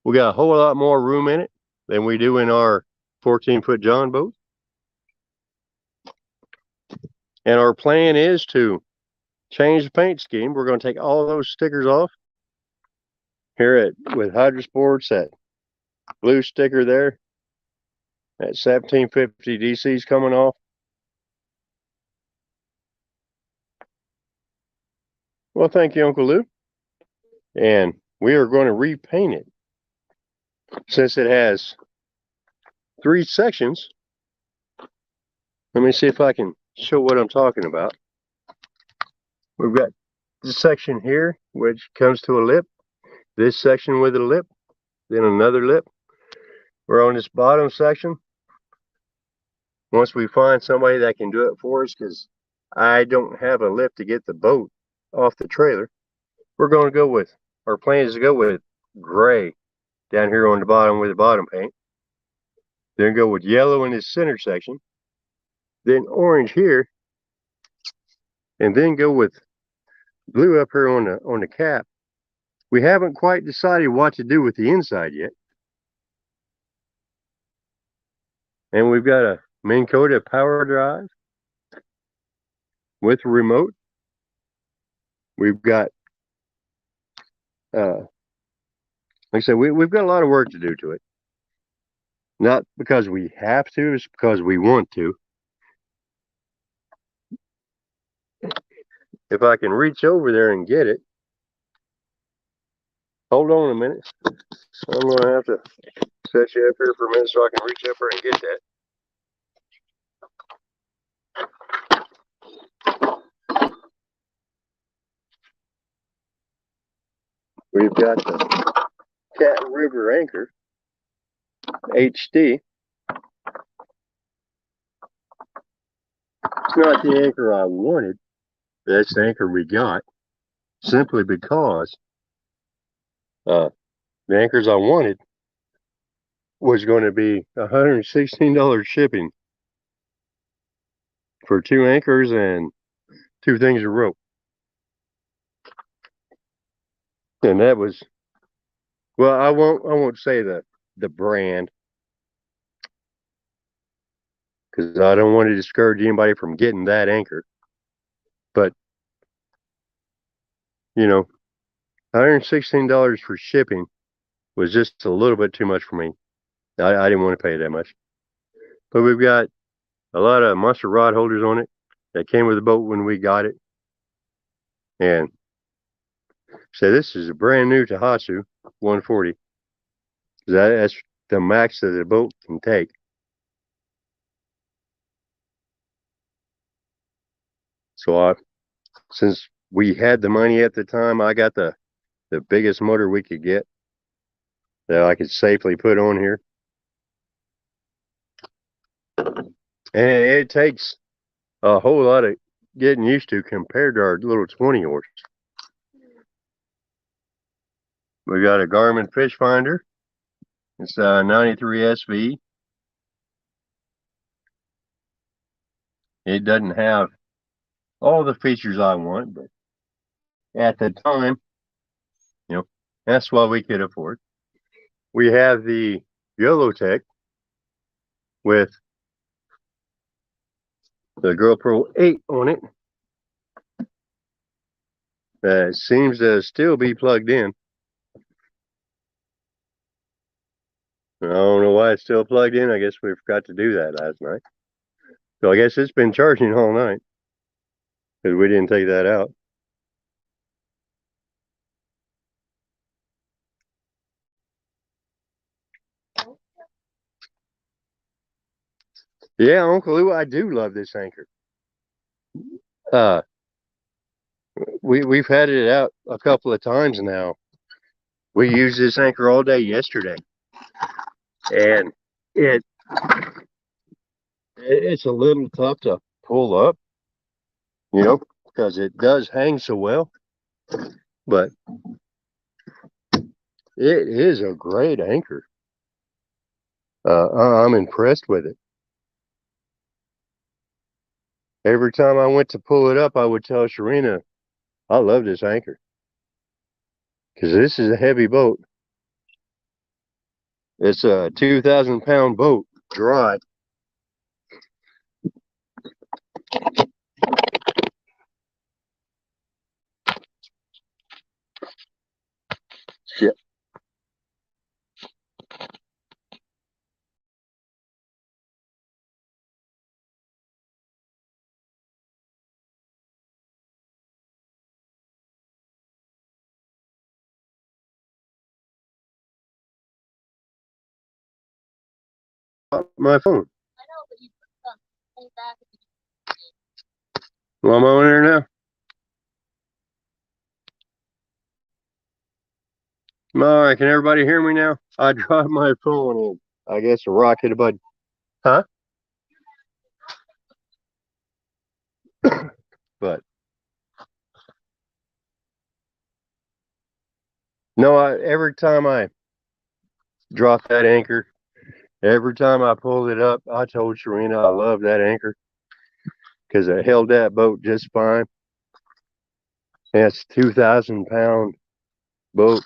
We got a whole lot more room in it than we do in our 14-foot John boat. And our plan is to change the paint scheme. We're going to take all of those stickers off here with Hydrosports, that blue sticker there. That 1750 DC's coming off. Well, thank you, Uncle Lou. And we are going to repaint it. Since it has 3 sections, let me see if I can show what I'm talking about. We've got this section here, which comes to a lip. This section with a lip, then another lip. We're on this bottom section. Once we find somebody that can do it for us, because I don't have a lift to get the boat off the trailer, we're going to go with, our plan is to go with gray down here on the bottom with the bottom paint. Then go with yellow in this center section. Then orange here. And then go with blue up here on the cap. We haven't quite decided what to do with the inside yet. And we've got a Minn Kota power drive with a remote. We've got, like I said, we've got a lot of work to do to it. Not because we have to, it's because we want to. if I can reach over there and get it. Hold on a minute. I'm going to have to set you up here for a minute so I can reach up here and get that. We've got the Cat River Anchor HD. It's not the anchor I wanted, but that's the anchor we got, simply because the anchors I wanted was going to be $116 shipping for 2 anchors and 2 things of rope. And that was, well, I won't say the brand, because I don't want to discourage anybody from getting that anchor. But, you know, $116 for shipping was just a little bit too much for me. I didn't want to pay that much. But we've got a lot of monster rod holders on it that came with the boat when we got it. And so this is a brand new Tohatsu 140. That's the max that the boat can take. So since we had the money at the time, I got the biggest motor we could get that I could safely put on here. And it takes a whole lot of getting used to compared to our little 20 horse. We got a Garmin fish finder. It's a 93 SV. It doesn't have all the features I want, but at the time, you know, that's what we could afford. We have the YOLO-Tech with the GoPro 8 on it. That seems to still be plugged in. I don't know why it's still plugged in. I guess we forgot to do that last night. So I guess it's been charging all night because we didn't take that out. Yeah, Uncle Lou, I do love this anchor. We've had it out a couple of times now. We used this anchor all day yesterday, and it's a little tough to pull up, you know, because it does hang so well. But it is a great anchor. I'm impressed with it. Every time I went to pull it up, I would tell Sharina, I love this anchor. Because this is a heavy boat. It's a 2,000-pound boat, dry. Shit. My phone. Well, I'm on there now. All right, can everybody hear me now? I dropped my phone and I guess a rock hit a button. Huh? But no, every time I drop that anchor, every time I pulled it up, I told Sharina I love that anchor because it held that boat just fine. And it's a 2,000-pound boat.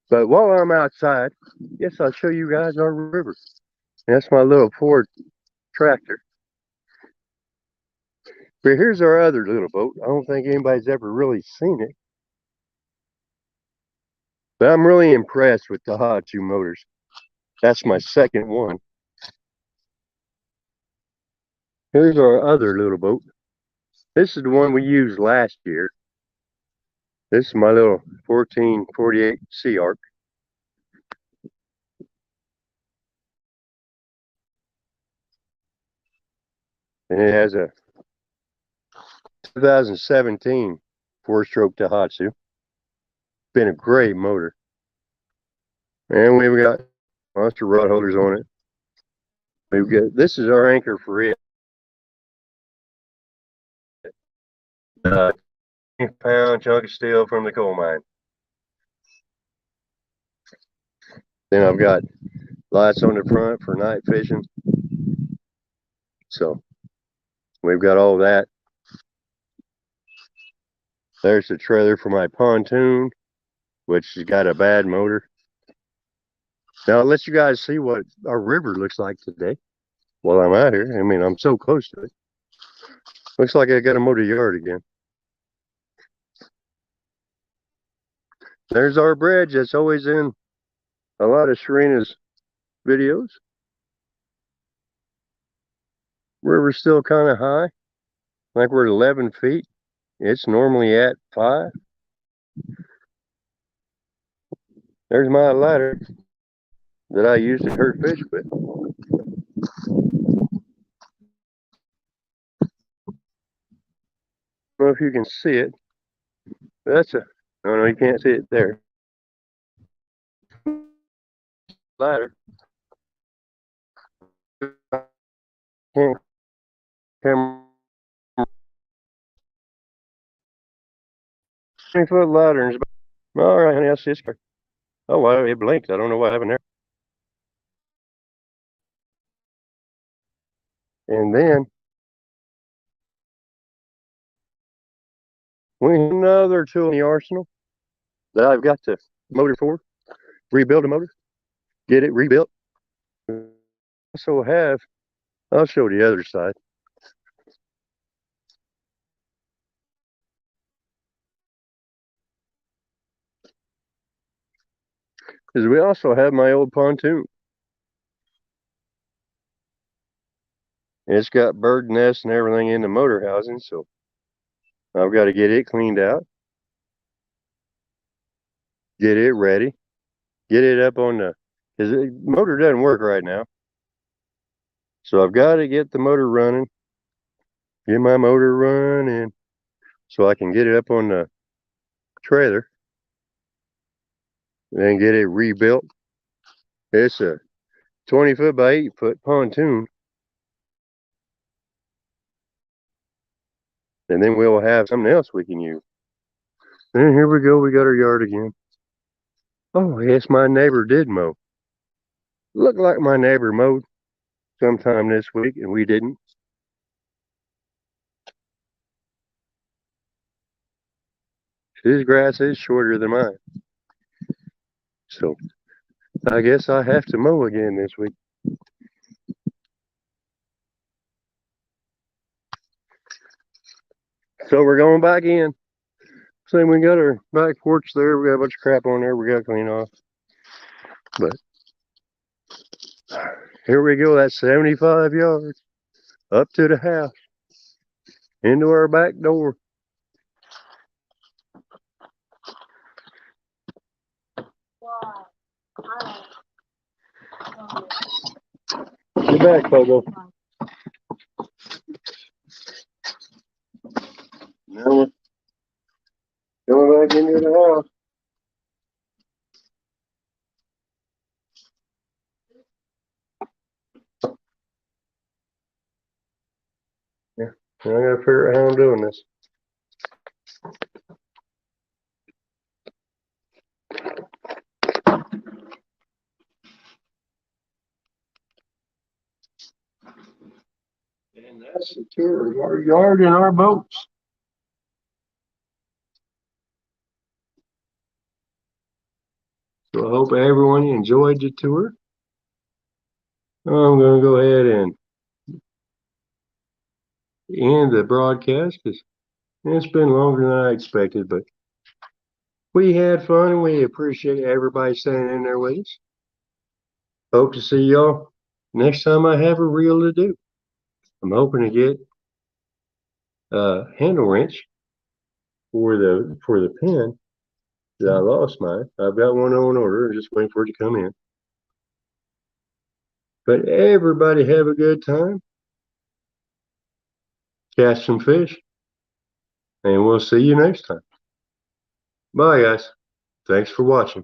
But while I'm outside, guess I'll show you guys our river. That's my little Ford tractor. But here's our other little boat. I don't think anybody's ever really seen it. But I'm really impressed with the Tohatsu motors. That's my second one. Here's our other little boat. This is the one we used last year. This is my little 1448 Sea Arc. And it has a 2017 four-stroke Daihatsu. Been a great motor. And we've got monster rod holders on it. We've got, this is our anchor for it. 20-pound chunk of steel from the coal mine. Then I've got lights on the front for night fishing. So we've got all that. There's the trailer for my pontoon, which has got a bad motor. Now I'll let you guys see what our river looks like today while I'm out here. I mean, I'm so close to it. Looks like I got a motor yard again. There's our bridge that's always in a lot of Serena's videos. River's still kind of high, like we're at 11 feet. It's normally at 5. There's my ladder that I use to hurt fish with. I don't know if you can see it. That's a, oh no, you can't see it there. Ladder. Can't come 20-foot ladder. All right, honey, I see this car. Oh, wow, it blinked. I don't know what happened there. And then we have another tool in the arsenal that I've got the motor for. Rebuild a motor, get it rebuilt. Also have, I'll show the other side. Is we also have my old pontoon. It's got bird nests and everything in the motor housing, so I've got to get it cleaned out, get it ready, get it up on the, because the motor doesn't work right now. So I've got to get the motor running, get my motor running, so I can get it up on the trailer and get it rebuilt. It's a 20-foot by 8-foot pontoon. And then we'll have something else we can use. And here we go, we got our yard again. Oh, yes, my neighbor did mow. Looked like my neighbor mowed sometime this week, and we didn't. His grass is shorter than mine. So I guess I have to mow again this week. So we're going back in. See, we got our back porch there. We got a bunch of crap on there we got to clean off. But here we go. That's 75 yards up to the house, into our back door. Get back, Pogo. Now we're going back into the house. Yeah, I gotta figure out how I'm doing this. And that's the tour of our yard and our boats. So I hope everyone enjoyed the tour. I'm going to go ahead and end the broadcast because it's been longer than I expected, but we had fun and we appreciate everybody staying in there with us. Hope to see y'all next time I have a reel to do. I'm hoping to get handle wrench for the pen that I lost mine. I've got one on order, just waiting for it to come in. But everybody have a good time. Catch some fish. And we'll see you next time. Bye, guys. Thanks for watching.